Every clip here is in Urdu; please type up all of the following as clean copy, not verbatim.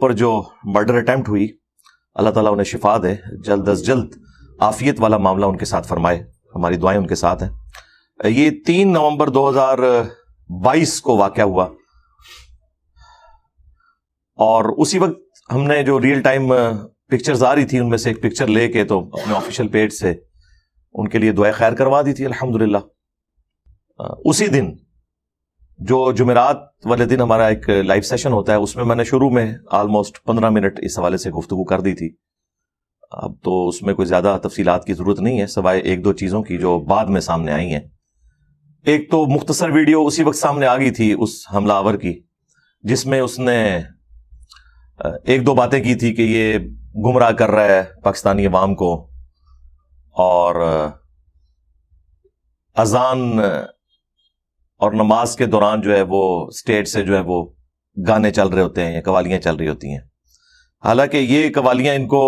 اوپر جو مرڈر اٹیمپٹ ہوئی، اللہ تعالیٰ انہیں شفا دے، جلد از جلد عافیت والا معاملہ ان کے ساتھ فرمائے، ہماری دعائیں ان کے ساتھ ہیں۔ یہ 3 نومبر 2022 کو واقعہ ہوا، اور اسی وقت ہم نے جو ریئل ٹائم پکچرز آ رہی تھی ان میں سے ایک پکچر لے کے تو اپنے آفیشیل پیج سے ان کے لیے دعائیں خیر کروا دی تھی الحمدللہ۔ اسی دن جو جمعرات والے دن ہمارا ایک لائیو سیشن ہوتا ہے، اس میں نے شروع میں آلموسٹ 15 منٹ اس حوالے سے گفتگو کر دی تھی۔ اب تو اس میں کوئی زیادہ تفصیلات کی ضرورت نہیں ہے سوائے 1-2 چیزوں کی جو بعد میں سامنے آئی ہیں۔ ایک تو مختصر ویڈیو اسی وقت سامنے آ گئی تھی اس حملہ آور کی، جس میں اس نے 1-2 باتیں کی تھی کہ یہ گمراہ کر رہا ہے پاکستانی عوام کو، اور اذان اور نماز کے دوران جو ہے وہ اسٹیج سے جو ہے وہ گانے چل رہے ہوتے ہیں یا قوالیاں چل رہی ہوتی ہیں۔ حالانکہ یہ قوالیاں ان کو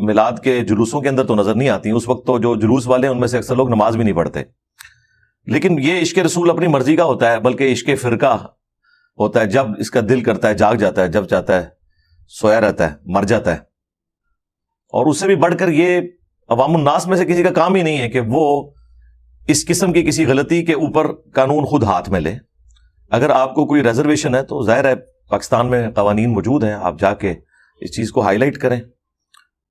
میلاد کے جلوسوں کے اندر تو نظر نہیں آتی، اس وقت تو جو جلوس والے ہیں ان میں سے اکثر لوگ نماز بھی نہیں پڑھتے، لیکن یہ عشق رسول اپنی مرضی کا ہوتا ہے، بلکہ عشق فرقہ ہوتا ہے، جب اس کا دل کرتا ہے جاگ جاتا ہے، جب چاہتا ہے سویا رہتا ہے، مر جاتا ہے۔ اور اس سے بھی بڑھ کر یہ عوام الناس میں سے کسی کا کام ہی نہیں ہے کہ وہ اس قسم کی کسی غلطی کے اوپر قانون خود ہاتھ میں لے۔ اگر آپ کو کوئی ریزرویشن ہے تو ظاہر ہے پاکستان میں قوانین موجود ہیں، آپ جا کے اس چیز کو ہائی لائٹ کریں،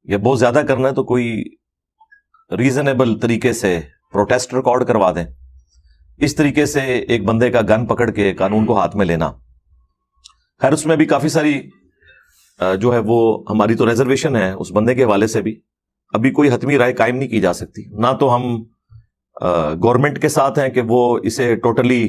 یا بہت زیادہ کرنا ہے تو کوئی ریزنیبل طریقے سے پروٹیسٹ ریکارڈ کروا دیں۔ اس طریقے سے ایک بندے کا گن پکڑ کے قانون کو ہاتھ میں لینا، خیر اس میں بھی کافی ساری جو ہے وہ ہماری تو ریزرویشن ہے اس بندے کے حوالے سے بھی، ابھی کوئی حتمی رائے قائم نہیں کی جا سکتی۔ نہ تو ہم گورنمنٹ کے ساتھ ہیں کہ وہ اسے ٹوٹلی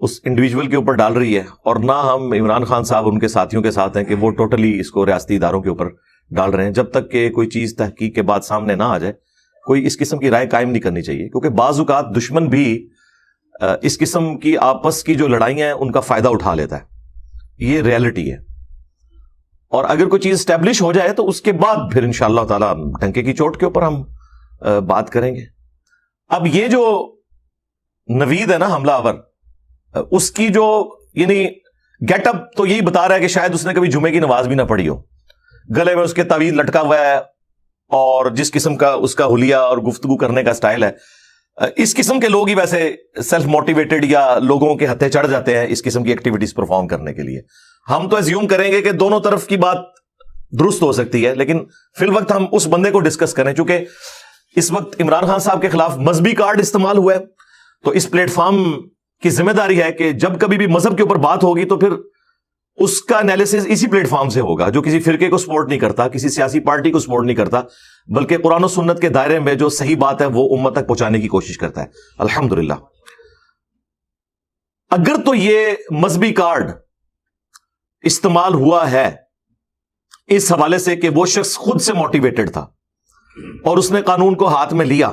اس انڈیویجول کے اوپر ڈال رہی ہے، اور نہ ہم عمران خان صاحب ان کے ساتھیوں کے ساتھ ہیں کہ وہ ٹوٹلی اس کو ریاستی اداروں کے اوپر ڈال رہے ہیں۔ جب تک کہ کوئی چیز تحقیق کے بعد سامنے نہ آ جائے کوئی اس قسم کی رائے قائم نہیں کرنی چاہیے، کیونکہ بعض اوقات دشمن بھی اس قسم کی آپس کی جو لڑائیاں ہیں ان کا فائدہ اٹھا لیتا ہے، یہ ریئلٹی ہے۔ اور اگر کوئی چیز اسٹیبلش ہو جائے تو اس کے بعد پھر انشاءاللہ تعالی ڈنکے کی چوٹ کے اوپر ہم بات کریں گے۔ اب یہ جو نوید ہے نا حملہ آور، اس کی جو یعنی گیٹ اپ تو یہی بتا رہا ہے کہ شاید اس نے کبھی جمعے کی نماز بھی نہ پڑھی ہو، گلے میں اس کے تعویذ لٹکا ہوا ہے، اور جس قسم کا اس کا حلیہ اور گفتگو کرنے کا سٹائل ہے، اس قسم کے لوگ ہی ویسے سیلف موٹیویٹڈ یا لوگوں کے ہتھے چڑھ جاتے ہیں اس قسم کی ایکٹیویٹیز پرفارم کرنے کے لیے۔ ہم تو ایزیوم کریں گے کہ دونوں طرف کی بات درست ہو سکتی ہے، لیکن فی الوقت ہم اس بندے کو ڈسکس کریں، چونکہ اس وقت عمران خان صاحب کے خلاف مذہبی کارڈ استعمال ہوا ہے، تو اس پلیٹ فارم کی ذمہ داری ہے کہ جب کبھی بھی مذہب کے اوپر بات ہوگی تو پھر اس کا انالیسس اسی پلیٹ فارم سے ہوگا، جو کسی فرقے کو سپورٹ نہیں کرتا، کسی سیاسی پارٹی کو سپورٹ نہیں کرتا، بلکہ قرآن و سنت کے دائرے میں جو صحیح بات ہے وہ امت تک پہنچانے کی کوشش کرتا ہے الحمدللہ۔ اگر تو یہ مذہبی کارڈ استعمال ہوا ہے اس حوالے سے کہ وہ شخص خود سے موٹیویٹڈ تھا اور اس نے قانون کو ہاتھ میں لیا،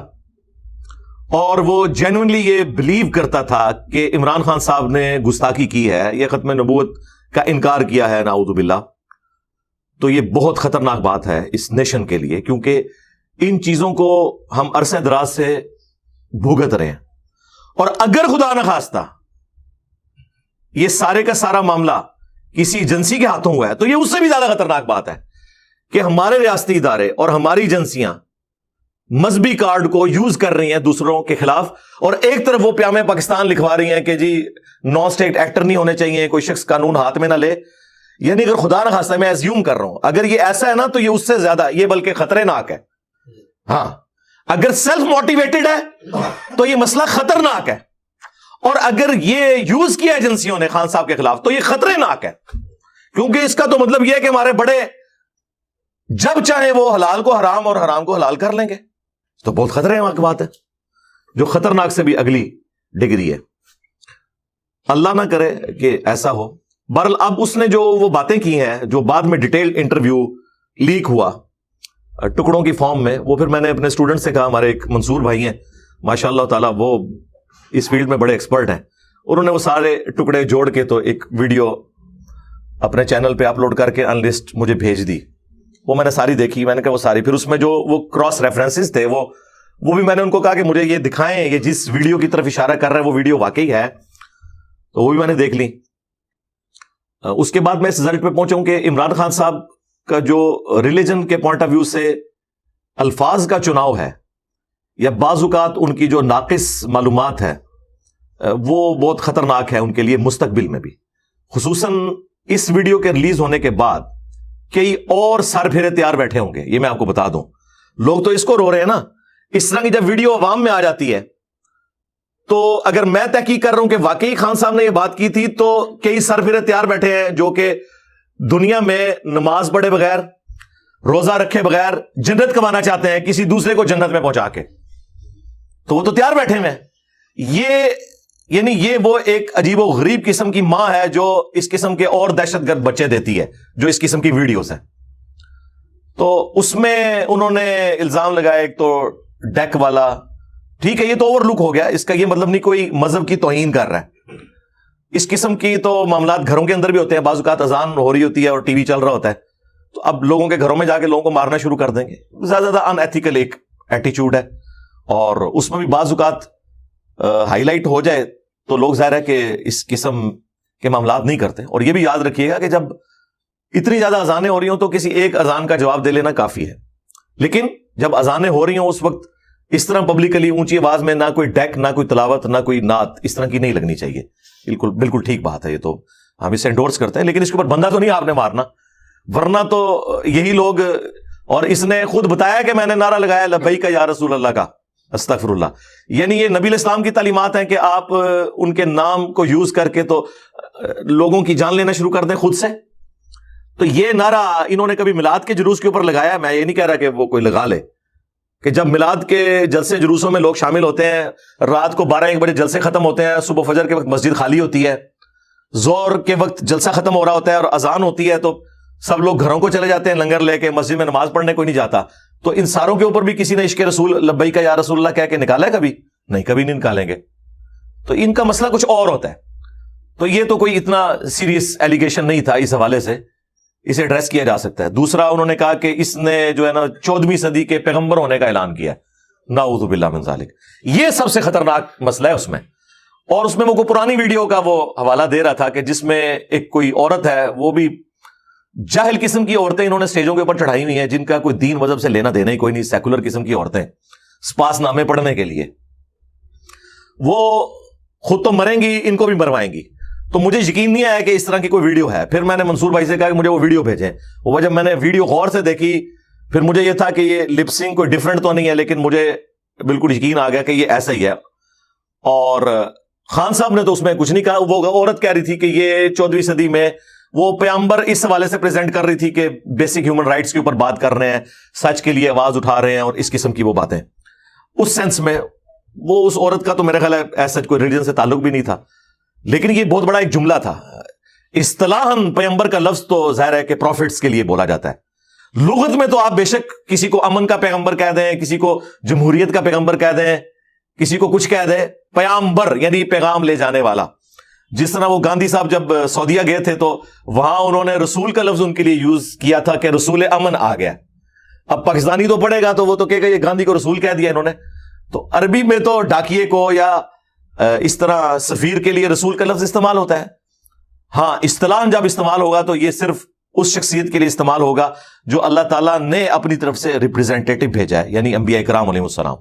اور وہ جینوئنلی یہ بلیو کرتا تھا کہ عمران خان صاحب نے گستاخی کی ہے، یہ ختم نبوت کا انکار کیا ہے نعوذ باللہ، تو یہ بہت خطرناک بات ہے اس نیشن کے لیے، کیونکہ ان چیزوں کو ہم عرصہ دراز سے بھگت رہے ہیں۔ اور اگر خدا نخواستہ یہ سارے کا سارا معاملہ کسی ایجنسی کے ہاتھوں ہوا ہے تو یہ اس سے بھی زیادہ خطرناک بات ہے کہ ہمارے ریاستی ادارے اور ہماری ایجنسیاں مذہبی کارڈ کو یوز کر رہی ہیں دوسروں کے خلاف، اور ایک طرف وہ پیام پاکستان لکھوا رہی ہیں کہ جی نو اسٹیٹ ایکٹر نہیں ہونے چاہیے، کوئی شخص قانون ہاتھ میں نہ لے۔ یعنی اگر خدا نہ خاصا میں ایزیوم کر رہا ہوں اگر یہ ایسا ہے نا تو یہ اس سے زیادہ، یہ بلکہ خطرناک ہے۔ ہاں اگر سیلف موٹیویٹڈ ہے تو یہ مسئلہ خطرناک ہے، اور اگر یہ یوز کیا ایجنسیوں نے خان صاحب کے خلاف تو یہ خطرناک ہے، کیونکہ اس کا تو مطلب یہ ہے کہ ہمارے بڑے جب چاہیں وہ حلال کو حرام اور حرام کو حلال کر لیں گے، تو بہت خطرے کی بات ہے، جو خطرناک سے بھی اگلی ڈگری ہے۔ اللہ نہ کرے کہ ایسا ہو۔ بہرحال اب اس نے جو وہ باتیں کی ہیں جو بعد میں ڈیٹیل انٹرویو لیک ہوا ٹکڑوں کی فارم میں، وہ پھر میں نے اپنے اسٹوڈنٹ سے کہا، ہمارے ایک منصور بھائی ہیں ماشاء اللہ تعالیٰ، وہ اس فیلڈ میں بڑے ایکسپرٹ ہیں، انہوں نے وہ سارے ٹکڑے جوڑ کے تو ایک ویڈیو اپنے چینل پہ اپلوڈ کر کے انلسٹ مجھے بھیج دی۔ وہ میں نے ساری دیکھی، میں نے کہا وہ ساری، پھر اس میں جو وہ کراس ریفرنسز تھے وہ بھی میں نے ان کو کہا کہ مجھے یہ دکھائیں، یہ جس ویڈیو کی طرف اشارہ کر رہا ہے وہ ویڈیو واقعی ہے، تو وہ بھی میں نے دیکھ لی۔ اس کے بعد میں اس رزلٹ پہ پہنچا ہوں کہ عمران خان صاحب کا جو ریلیجن کے پوائنٹ آف ویو سے الفاظ کا چناؤ ہے یا بعض اوقات ان کی جو ناقص معلومات ہے وہ بہت خطرناک ہے ان کے لیے مستقبل میں بھی. خصوصاً اس ویڈیو کے ریلیز ہونے کے بعد کئی اور سر پھیرے تیار بیٹھے ہوں گے. یہ میں آپ کو بتا دوں, لوگ تو اس کو رو رہے ہیں نا. اس طرح کی جب ویڈیو عوام میں آ جاتی ہے تو اگر میں تحقیق کر رہا ہوں کہ واقعی خان صاحب نے یہ بات کی تھی, تو کئی سر پھیرے تیار بیٹھے ہیں جو کہ دنیا میں نماز پڑھے بغیر, روزہ رکھے بغیر جنت کمانا چاہتے ہیں کسی دوسرے کو جنت میں پہنچا کے. تو وہ تو تیار بیٹھے ہیں. یہ وہ ایک عجیب و غریب قسم کی ماں ہے جو اس قسم کے اور دہشت گرد بچے دیتی ہے, جو اس قسم کی ویڈیوز ہیں. تو اس میں انہوں نے الزام لگایا ایک تو ڈیک والا. ٹھیک ہے, یہ تو اوور لک ہو گیا, اس کا یہ مطلب نہیں کوئی مذہب کی توہین کر رہا ہے. اس قسم کی تو معاملات گھروں کے اندر بھی ہوتے ہیں. بعض اوقات اذان ہو رہی ہوتی ہے اور ٹی وی چل رہا ہوتا ہے, تو اب لوگوں کے گھروں میں جا کے لوگوں کو مارنا شروع کر دیں گے. زیادہ ان ایتھیکل ایک ایٹیچیوڈ ہے, اور اس میں بھی بعض اوقات ہائی لائٹ ہو جائے تو لوگ ظاہر ہے کہ اس قسم کے معاملات نہیں کرتے. اور یہ بھی یاد رکھیے گا کہ جب اتنی زیادہ اذانیں ہو رہی ہوں تو کسی ایک اذان کا جواب دے لینا کافی ہے, لیکن جب اذانیں ہو رہی ہوں اس وقت اس طرح پبلکلی اونچی آواز میں نہ کوئی ڈیک, نہ کوئی تلاوت, نہ کوئی نعت اس طرح کی نہیں لگنی چاہیے. بالکل ٹھیک بات ہے, یہ تو ہم اسے انڈورس کرتے ہیں, لیکن اس کے اوپر بندہ تو نہیں آپ نے مارنا, ورنہ تو یہی لوگ. اور اس نے خود بتایا کہ میں نے نعرہ لگایا لبیک یا رسول اللہ کا, استغفر اللہ. یعنی یہ نبی اسلام کی تعلیمات ہیں کہ آپ ان کے نام کو یوز کر کے تو لوگوں کی جان لینا شروع کر دیں خود سے. تو یہ نعرہ انہوں نے کبھی میلاد کے جلوس کے اوپر لگایا. میں یہ نہیں کہہ رہا کہ وہ کوئی لگا لے, کہ جب میلاد کے جلسے جلوسوں میں لوگ شامل ہوتے ہیں, رات کو 12-1 بجے جلسے ختم ہوتے ہیں, صبح فجر کے وقت مسجد خالی ہوتی ہے, ظہر کے وقت جلسہ ختم ہو رہا ہوتا ہے اور اذان ہوتی ہے, تو سب لوگ گھروں کو چلے جاتے ہیں لنگر لے کے, مسجد میں نماز پڑھنے کوئی نہیں جاتا. تو ان ساروں کے اوپر بھی کسی نے عشق رسول لبیک یا رسول اللہ کہہ کے نکالا ہے کبھی؟ نہیں, کبھی نہیں نکالیں گے. تو ان کا مسئلہ کچھ اور ہوتا ہے. تو یہ تو کوئی اتنا سیریس ایلیگیشن نہیں تھا, اس حوالے سے اسے ایڈریس کیا جا سکتا ہے. دوسرا, انہوں نے کہا کہ اس نے جو ہے نا 14ویں صدی کے پیغمبر ہونے کا اعلان کیا. نعوذ باللہ من ذالک. یہ سب سے خطرناک مسئلہ ہے اس میں. اور اس میں وہ کوئی پرانی ویڈیو کا وہ حوالہ دے رہا تھا کہ جس میں ایک کوئی عورت ہے, وہ بھی جاہل قسم کی عورتیں انہوں نے اسٹیجوں کے اوپر چڑھائی ہوئی ہیں, جن کا کوئی دین مذہب سے لینا دینا ہی کوئی نہیں, سیکولر قسم کی عورتیں سپاس نامے پڑھنے کے لیے. وہ خود تو مریں گی, ان کو بھی مروائیں گی. تو مجھے یقین نہیں آیا کہ اس طرح کی کوئی ویڈیو ہے. پھر میں نے منصور بھائی سے کہا کہ مجھے وہ ویڈیو بھیجیں. وہ جب میں نے ویڈیو غور سے دیکھی, پھر مجھے یہ تھا کہ یہ لپسنگ کوئی ڈیفرنٹ تو نہیں ہے, لیکن مجھے بالکل یقین آ گیا کہ یہ ایسا ہی ہے. اور خان صاحب نے تو اس میں کچھ نہیں کہا. وہ عورت کہہ رہی تھی کہ یہ 14ویں صدی میں وہ پیغمبر اس حوالے سے پریزنٹ کر رئی تھی کہ بیسک ہیومن رائٹس کے اوپر بات کر رہے ہیں, سچ کے لیے آواز اٹھا رہے ہیں, اور اس قسم کی وہ باتیں. اس سینس میں وہ اس عورت کا تو میرا خیال ہے ایسا کوئی ریلیجن سے تعلق بھی نہیں تھا, لیکن یہ بہت بڑا ایک جملہ تھا. اصطلاحاً پیغمبر کا لفظ تو ظاہر ہے کہ پروفٹس کے لیے بولا جاتا ہے. لغت میں تو آپ بے شک کسی کو امن کا پیغمبر کہہ دیں, کسی کو جمہوریت کا پیغمبر کہہ دیں, کسی کو کچھ کہہ دیں, پیغمبر یعنی پیغام لے جانے والا. جس طرح وہ گاندھی صاحب جب سعودیہ گئے تھے تو وہاں انہوں نے رسول کا لفظ ان کے لیے یوز کیا تھا کہ رسول امن آ گیا. اب پاکستانی تو پڑھے گا تو وہ تو کہے گا یہ گاندھی کو رسول کہہ دیا انہوں نے. تو عربی میں تو ڈاکیے کو یا اس طرح سفیر کے لیے رسول کا لفظ استعمال ہوتا ہے. ہاں, اصطلاح جب استعمال ہوگا تو یہ صرف اس شخصیت کے لیے استعمال ہوگا جو اللہ تعالیٰ نے اپنی طرف سے ریپریزنٹیٹو بھیجا ہے, یعنی انبیاء کرام علیہ السلام.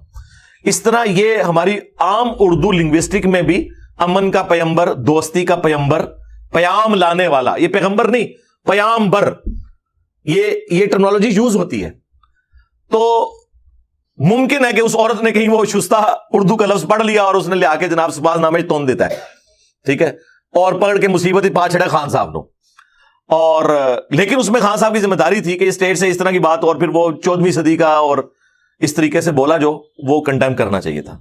اس طرح یہ ہماری عام اردو لنگوسٹک میں بھی امن کا پیغمبر, دوستی کا پیغمبر, پیام لانے والا, یہ پیغمبر نہیں پیامبر, یہ ٹرمنالوجی یوز ہوتی ہے. تو ممکن ہے کہ اس عورت نے کہیں وہ شستہ اردو کا لفظ پڑھ لیا اور اس نے لے آ کے جناب سپاس نامے تون دیتا ہے, ٹھیک ہے, اور پکڑ کے مصیبت ہی پا چھڑا خان صاحب نو. اور لیکن اس میں خان صاحب کی ذمہ داری تھی کہ اسٹیٹ سے اس طرح کی بات, اور پھر وہ 14ویں صدی کا اور اس طریقے سے بولا جو وہ کنڈیم کرنا چاہیے تھا.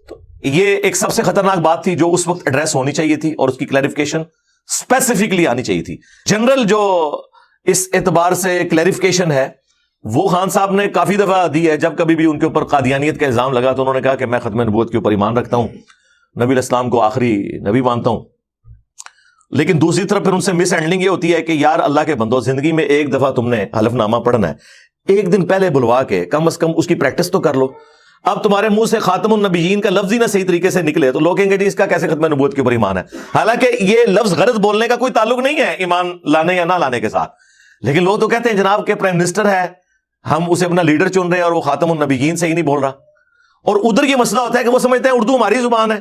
تو یہ ایک سب سے خطرناک بات تھی جو اس وقت ایڈریس ہونی چاہیے تھی, اور اس کی کلیریفیکیشن اسپیسیفکلی آنی چاہیے تھی. جنرل جو اس اعتبار سے کلیریفیکیشن ہے وہ خان صاحب نے کافی دفعہ دی ہے. جب کبھی بھی ان کے اوپر قادیانیت کا الزام لگا تو انہوں نے کہا کہ میں ختم نبوت کے اوپر ایمان رکھتا ہوں, نبی الاسلام کو آخری نبی مانتا ہوں. لیکن دوسری طرف پھر ان سے مس ہینڈلنگ یہ ہوتی ہے کہ یار اللہ کے بندو, زندگی میں ایک دفعہ تم نے حلف نامہ پڑھنا ہے, ایک دن پہلے بلوا کے کم از کم اس کی پریکٹس تو کر لو. اب تمہارے منہ سے خاتم النبیین کا لفظ ہی نہ صحیح طریقے سے نکلے تو لوگ کہیں گے جی اس کا کیسے ختم نبوت کے اوپر ایمان ہے. حالانکہ یہ لفظ غلط بولنے کا کوئی تعلق نہیں ہے ایمان لانے یا نہ لانے کے ساتھ, لیکن لوگ تو کہتے ہیں جناب کہ پرائم منسٹر ہے, ہم اسے اپنا لیڈر چن رہے ہیں اور وہ خاتم النبیین سے ہی نہیں بول رہا. اور ادھر یہ مسئلہ ہوتا ہے کہ وہ سمجھتے ہیں اردو ہماری زبان ہے,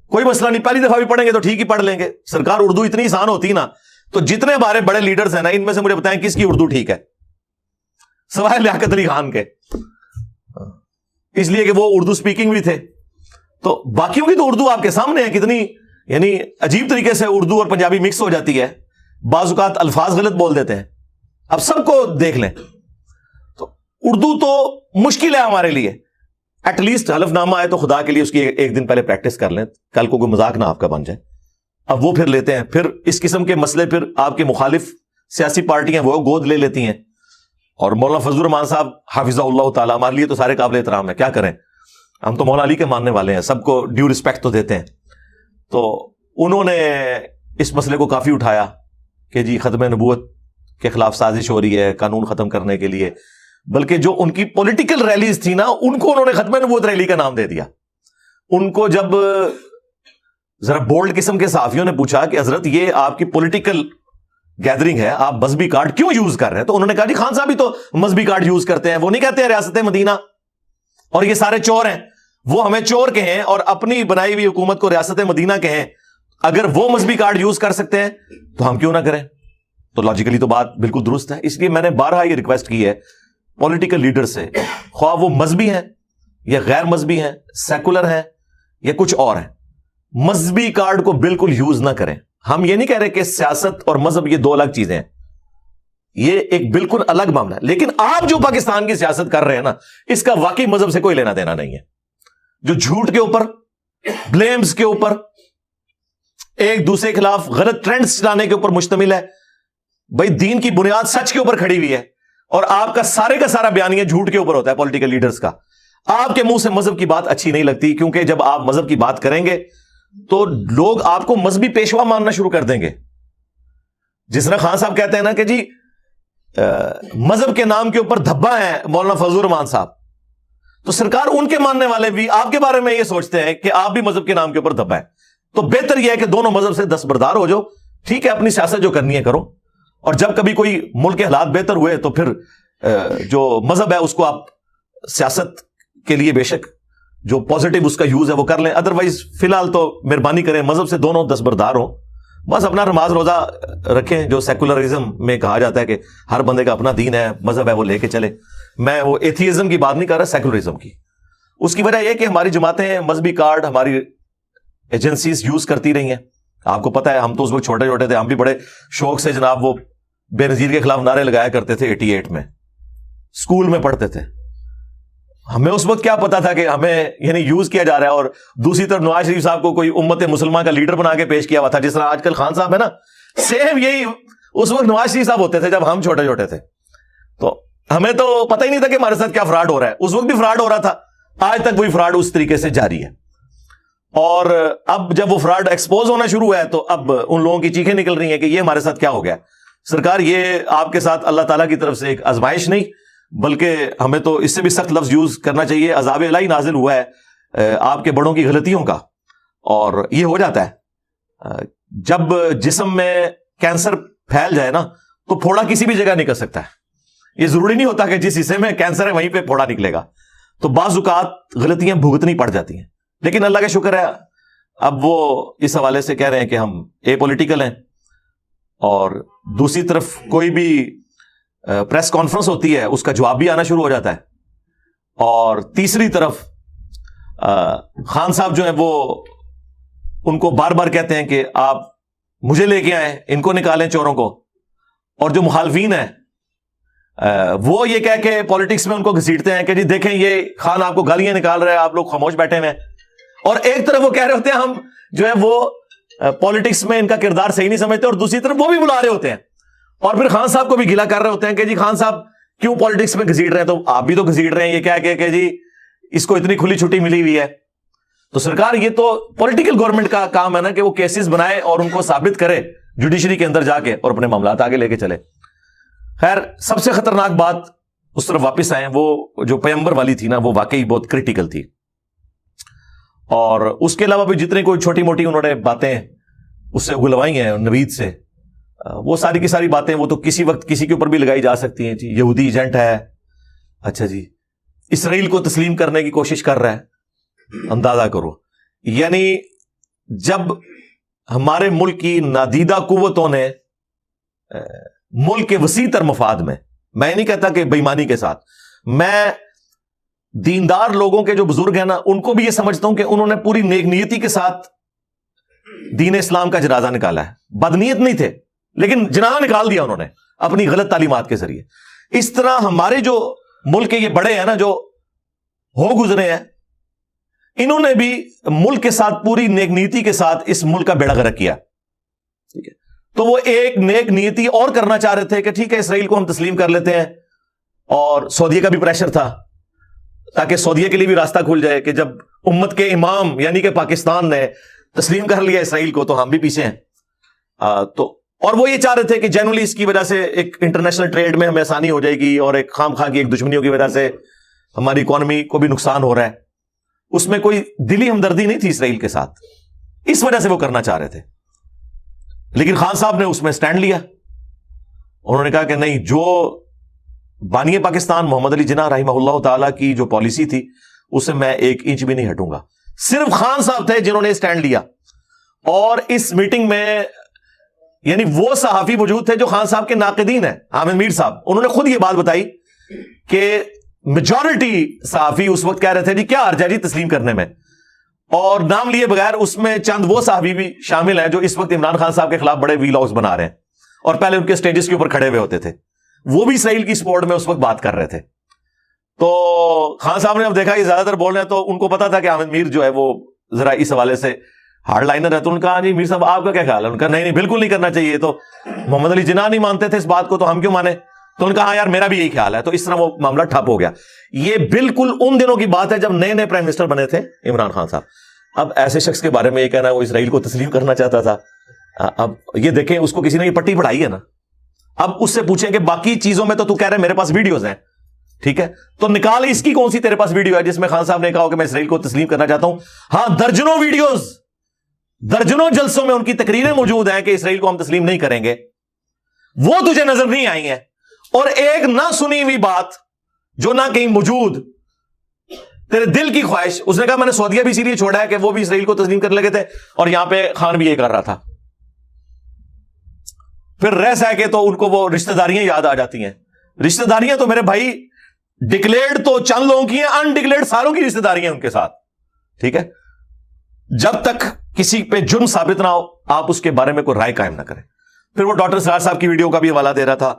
کوئی مسئلہ نہیں, پہلی دفعہ بھی پڑھیں گے تو ٹھیک ہی پڑھ لیں گے. سرکار اردو اتنی آسان ہوتی نا تو جتنے ہمارے بڑے لیڈرز ہیں نا ان میں سے مجھے بتائیں کس کی اردو ٹھیک ہے, سوائے لیاقت علی خان کے, اس لیے کہ وہ اردو سپیکنگ بھی تھے. تو باقیوں کی تو اردو آپ کے سامنے ہے کتنی یعنی عجیب طریقے سے اردو اور پنجابی مکس ہو جاتی ہے, بعض اوقات الفاظ غلط بول دیتے ہیں. اب سب کو دیکھ لیں تو اردو تو مشکل ہے ہمارے لیے. ایٹ لیسٹ حلف نامہ ہے تو خدا کے لیے اس کی ایک دن پہلے پریکٹس کر لیں, کل کو کوئی مذاق نہ آپ کا بن جائے. اب وہ پھر لیتے ہیں, پھر اس قسم کے مسئلے پھر آپ کے مخالف سیاسی پارٹیاں وہ گود لے لیتی ہیں. اور مولانا فضل الرحمان صاحب حافظہ اللہ تعالیٰ ہمارے لیے تو سارے قابل احترام ہیں, کیا کریں, ہم تو مولا علی کے ماننے والے ہیں, سب کو ڈیو رسپیکٹ تو دیتے ہیں. تو انہوں نے اس مسئلے کو کافی اٹھایا کہ جی ختم نبوت کے خلاف سازش ہو رہی ہے قانون ختم کرنے کے لیے, بلکہ جو ان کی پولیٹیکل ریلیز تھی نا ان کو انہوں نے ختم نبوت ریلی کا نام دے دیا. ان کو جب ذرا بولڈ قسم کے صحافیوں نے پوچھا کہ حضرت یہ آپ کی پولیٹیکل گیدرنگ ہے, آپ مذہبی کارڈ کیوں یوز کر رہے ہیں, تو انہوں نے کہا جی خان صاحب بھی تو مذہبی کارڈ یوز کرتے ہیں, وہ نہیں کہتے ہیں ریاست مدینہ اور یہ سارے چور ہیں, وہ ہمیں چور کہیں اور اپنی بنائی ہوئی حکومت کو ریاست مدینہ کہیں. اگر وہ مذہبی کارڈ یوز کر سکتے ہیں تو ہم کیوں نہ کریں. تو لاجیکلی تو بات بالکل درست ہے. اس لیے میں نے بارہا یہ ریکویسٹ کی ہے پولیٹیکل لیڈر سے, خواہ وہ مذہبی ہیں یا غیر مذہبی ہیں, سیکولر ہیں یا کچھ اور ہیں, مذہبی کارڈ کو بالکل یوز نہ کریں. ہم یہ نہیں کہہ رہے کہ سیاست اور مذہب یہ دو الگ چیزیں ہیں, یہ ایک بالکل الگ معاملہ ہے. لیکن آپ جو پاکستان کی سیاست کر رہے ہیں نا اس کا واقعی مذہب سے کوئی لینا دینا نہیں ہے. جو جھوٹ کے اوپر, بلیمز کے اوپر, ایک دوسرے کے خلاف غلط ٹرینڈز چلانے کے اوپر مشتمل ہے. بھائی دین کی بنیاد سچ کے اوپر کھڑی ہوئی ہے اور آپ کا سارا بیانیہ جھوٹ کے اوپر ہوتا ہے پولیٹیکل لیڈرز کا. آپ کے منہ سے مذہب کی بات اچھی نہیں لگتی, کیونکہ جب آپ مذہب کی بات کریں گے تو لوگ آپ کو مذہبی پیشوا ماننا شروع کر دیں گے. جس طرح خان صاحب کہتے ہیں نا کہ جی مذہب کے نام کے اوپر دھبا ہے مولانا فضل الرحمان صاحب, تو سرکار ان کے ماننے والے بھی آپ کے بارے میں یہ سوچتے ہیں کہ آپ بھی مذہب کے نام کے اوپر دھبا ہے. تو بہتر یہ ہے کہ دونوں مذہب سے دستبردار ہو جاؤ, ٹھیک ہے اپنی سیاست جو کرنی ہے کرو, اور جب کبھی کوئی ملک کے حالات بہتر ہوئے تو پھر جو مذہب ہے اس کو آپ سیاست کے لیے بے شک جو پازیٹیو اس کا یوز ہے وہ کر لیں. ادروائز فی الحال تو مہربانی کریں مذہب سے دونوں دستبردار ہوں, بس اپنا نماز روزہ رکھیں. جو سیکولرزم میں کہا جاتا ہے کہ ہر بندے کا اپنا دین ہے, مذہب ہے, وہ لے کے چلے. میں وہ ایتھیزم کی بات نہیں کر رہا, سیکولرزم کی. اس کی وجہ یہ کہ ہماری جماعتیں مذہبی کارڈ ہماری ایجنسیز یوز کرتی رہی ہیں. آپ کو پتا ہے ہم تو اس وقت چھوٹے چھوٹے تھے, ہم بھی بڑے شوق سے جناب وہ بے نظیر کے خلاف نعرے لگایا کرتے تھے 88 میں, اسکول میں پڑھتے تھے. ہمیں اس وقت کیا پتا تھا کہ ہمیں یعنی یوز کیا جا رہا ہے. اور دوسری طرف نواز شریف صاحب کو کوئی امت مسلمہ کا لیڈر بنا کے پیش کیا ہوا تھا, جس طرح آج کل خان صاحب ہے نا, سیم یہی اس وقت نواز شریف صاحب ہوتے تھے جب ہم چھوٹے چھوٹے تھے. تو ہمیں تو پتہ ہی نہیں تھا کہ ہمارے ساتھ کیا فراڈ ہو رہا ہے. اس وقت بھی فراڈ ہو رہا تھا, آج تک وہی فراڈ اس طریقے سے جاری ہے. اور اب جب وہ فراڈ ایکسپوز ہونا شروع ہوا ہے تو اب ان لوگوں کی چیخیں نکل رہی ہیں کہ یہ ہمارے ساتھ کیا ہو گیا. سرکار یہ آپ کے ساتھ اللہ تعالیٰ کی طرف سے ایک آزمائش نہیں, بلکہ ہمیں تو اس سے بھی سخت لفظ یوز کرنا چاہیے. عذاب الہی نازل ہوا ہے آپ کے بڑوں کی غلطیوں کا, اور یہ ہو جاتا ہے جب جسم میں کینسر پھیل جائے نا تو پھوڑا کسی بھی جگہ نکل سکتا ہے. یہ ضروری نہیں ہوتا کہ جس حصے میں کینسر ہے وہیں پہ پھوڑا نکلے گا. تو بعض اوقات غلطیاں بھگتنی پڑ جاتی ہیں, لیکن اللہ کا شکر ہے اب وہ اس حوالے سے کہہ رہے ہیں کہ ہم اے پولیٹیکل ہیں. اور دوسری طرف کوئی بھی پریس کانفرنس ہوتی ہے اس کا جواب بھی آنا شروع ہو جاتا ہے. اور تیسری طرف خان صاحب جو ہیں وہ ان کو بار بار کہتے ہیں کہ آپ مجھے لے کے آئیں, ان کو نکالیں چوروں کو. اور جو مخالفین ہیں وہ یہ کہہ کے پالیٹکس میں ان کو گھسیٹتے ہیں کہ جی دیکھیں یہ خان آپ کو گالیاں نکال رہا ہے, آپ لوگ خاموش بیٹھے ہوئے ہیں. اور ایک طرف وہ کہہ رہے ہوتے ہیں ہم جو ہے وہ پالیٹکس میں ان کا کردار صحیح نہیں سمجھتے, اور دوسری طرف وہ بھی بلا رہے ہوتے ہیں اور پھر خان صاحب کو بھی گلا کر رہے ہوتے ہیں کہ جی خان صاحب کیوں پالیٹکس میں گھسیٹ رہے ہیں, تو آپ بھی تو گھسیٹ رہے ہیں یہ کہہ کے کہ جی اس کو اتنی کھلی چھٹی ملی ہوئی ہے. تو سرکار یہ تو پولیٹیکل گورنمنٹ کا کام ہے نا کہ وہ کیسز بنائے اور ان کو ثابت کرے جوڈیشری کے اندر جا کے اور اپنے معاملات آگے لے کے چلے. خیر سب سے خطرناک بات اس طرف واپس آئے. وہ جو پیغمبر والی تھی نا وہ واقعی بہت کریٹیکل تھی. اور اس کے علاوہ بھی جتنے کوئی چھوٹی موٹی انہوں نے باتیں اس سے اگلوائی ہیں نوید سے, وہ ساری کی ساری باتیں وہ تو کسی وقت کسی کے اوپر بھی لگائی جا سکتی ہیں. جی یہودی ایجنٹ ہے, اچھا جی اسرائیل کو تسلیم کرنے کی کوشش کر رہا ہے. اندازہ کرو, یعنی جب ہمارے ملک کی نادیدہ قوتوں نے ملک کے وسیع تر مفاد میں نہیں کہتا کہ بے ایمانی کے ساتھ, میں دیندار لوگوں کے جو بزرگ ہیں نا ان کو بھی یہ سمجھتا ہوں کہ انہوں نے پوری نیک نیتی کے ساتھ دین اسلام کا جنازہ نکالا ہے. بدنیت نہیں تھے لیکن جنازہ نکال دیا انہوں نے اپنی غلط تعلیمات کے ذریعے. اس طرح ہمارے جو ملک کے یہ بڑے ہیں نا جو ہو گزرے ہیں, انہوں نے بھی ملک کے ساتھ پوری نیک نیتی کے ساتھ اس ملک کا بیڑا غرق کیا. ٹھیک ہے, تو وہ ایک نیک نیتی اور کرنا چاہ رہے تھے کہ ٹھیک ہے اسرائیل کو ہم تسلیم کر لیتے ہیں, اور سعودیہ کا بھی پریشر تھا تاکہ سعودیہ کے لیے بھی راستہ کھل جائے کہ جب امت کے امام یعنی کہ پاکستان نے تسلیم کر لیا اسرائیل کو تو ہم بھی پیچھے ہیں. تو اور وہ یہ چاہ رہے تھے کہ جنرلی اس کی وجہ سے ایک انٹرنیشنل ٹریڈ میں ہمیں آسانی ہو جائے گی, اور ایک خام خواہ کی ایک دشمنیوں کی وجہ سے ہماری اکانومی کو بھی نقصان ہو رہا ہے. اس میں کوئی دلی ہمدردی نہیں تھی اسرائیل کے ساتھ, اس وجہ سے وہ کرنا چاہ رہے تھے. لیکن خان صاحب نے اس میں سٹینڈ لیا. انہوں نے کہا کہ نہیں, جو بانی پاکستان محمد علی جناح رحمہ اللہ تعالی کی جو پالیسی تھی اسے میں ایک انچ بھی نہیں ہٹوں گا. صرف خان صاحب تھے جنہوں نے سٹینڈ لیا. اور اس میٹنگ میں یعنی وہ صحافی موجود تھے جو خان صاحب کے ناقدین ہیں, عامر میر صاحب, انہوں نے خود یہ بات بتائی کہ میجورٹی صحافی اس وقت کہہ رہے تھے جی کیا حرج ہے جی تسلیم کرنے میں, اور نام لیے بغیر اس میں چند وہ صحافی بھی شامل ہیں جو اس وقت عمران خان صاحب کے خلاف بڑے ویلاگز بنا رہے ہیں اور پہلے ان کے سٹیجز کے اوپر کھڑے ہوئے ہوتے تھے. وہ بھی اسرائیل کی سپورٹ میں اس وقت بات کر رہے تھے. تو خان صاحب نے اب دیکھا یہ زیادہ تر بول رہے ہیں, تو ان کو پتا تھا کہ احمد میر جو ہے وہ ذرا اس حوالے سے ہارڈ لائنر ہے. تو ان کا جی میر صاحب آپ کا کیا خیال ہے؟ ان کا نہیں بالکل نہیں کرنا چاہیے, تو محمد علی جناح نہیں مانتے تھے اس بات کو تو ہم کیوں مانے؟ تو ان کا ہاں یار میرا بھی یہی خیال ہے. تو اس طرح وہ معاملہ ٹھپ ہو گیا. یہ بالکل ان دنوں کی بات ہے جب نئے نئے پرائم منسٹر بنے تھے عمران خان صاحب. اب ایسے شخص کے بارے میں یہ کہنا وہ اسرائیل کو تسلیم کرنا چاہتا تھا. اب یہ دیکھیں اس کو کسی نے یہ پٹی پڑھائی ہے نا, اب اس سے پوچھیں کہ باقی چیزوں میں تو کہہ رہے میرے پاس ویڈیوز ہیں, ٹھیک ہے, تو نکال اس کی کون سی تیرے پاس ویڈیو ہے جس میں خان صاحب نے کہا کہ میں اسرائیل کو تسلیم کرنا چاہتا ہوں؟ ہاں درجنوں ویڈیوز, درجنوں جلسوں میں ان کی تقریریں موجود ہیں کہ اسرائیل کو ہم تسلیم نہیں کریں گے. وہ تجھے نظر نہیں آئی ہیں. اور ایک نہ سنی ہوئی بات جو نہ کہیں موجود, تیرے دل کی خواہش. اس نے کہا میں نے سعودیہ بھی اسی لیے چھوڑا ہے کہ وہ بھی اسرائیل کو تسلیم کرنے لگے تھے, اور یہاں پہ خان بھی یہ کر رہا تھا. پھر رہ سہ کے تو ان کو وہ رشتہ داریاں یاد آ جاتی ہیں. رشتہ داریاں تو میرے بھائی ڈکلیئرڈ تو چند لوگوں کی ہیں, انڈکلیئرڈ ساروں کی رشتہ داریاں ان کے ساتھ. ٹھیک ہے, جب تک کسی پہ جرم ثابت نہ ہو آپ اس کے بارے میں کوئی رائے قائم نہ کریں. پھر وہ ڈاکٹر سرار صاحب کی ویڈیو کا بھی حوالہ دے رہا تھا,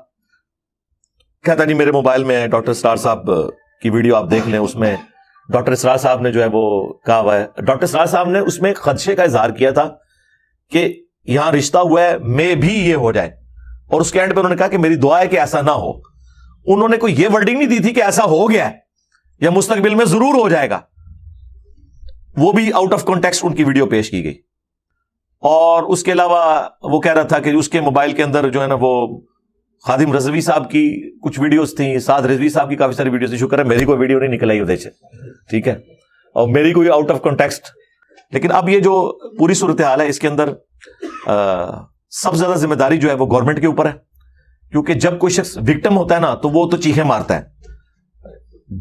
کہتا نہیں میرے موبائل میں ڈاکٹر سرار صاحب کی ویڈیو آپ دیکھ لیں, اس میں ڈاکٹر سرار صاحب نے جو ہے وہ کہا ہوا ہے. ڈاکٹر سرار صاحب نے اس میں خدشے کا اظہار کیا تھا کہ یہاں رشتہ ہوا ہے میں بھی یہ ہو جائے, اور اس کے اینڈ پہ انہوں نے کہا کہ میری دعا ہے کہ ایسا نہ ہو. انہوں نے کوئی یہ ورڈنگ نہیں دی تھی کہ ایسا ہو گیا ہے یا مستقبل میں ضرور ہو جائے گا. وہ بھی آؤٹ آف کانٹیکسٹ ان کی ویڈیو پیش کی گئی. اور اس کے علاوہ وہ کہہ رہا تھا کہ اس کے موبائل کے اندر جو ہے نا وہ خادم رضوی صاحب کی کچھ ویڈیوز تھیں, سعد رضوی صاحب کی کافی ساری ویڈیوز تھیں. شکر ہے میری کوئی ویڈیو نہیں نکل آئی ادھر سے, ٹھیک ہے, اور میری کوئی آؤٹ آف کانٹیکسٹ. لیکن اب یہ جو پوری صورتحال ہے اس کے اندر سب سے زیادہ ذمہ داری جو ہے وہ گورنمنٹ کے اوپر ہے, کیونکہ جب کوئی شخص وکٹم ہوتا ہے نا تو وہ تو چیخیں مارتا ہے.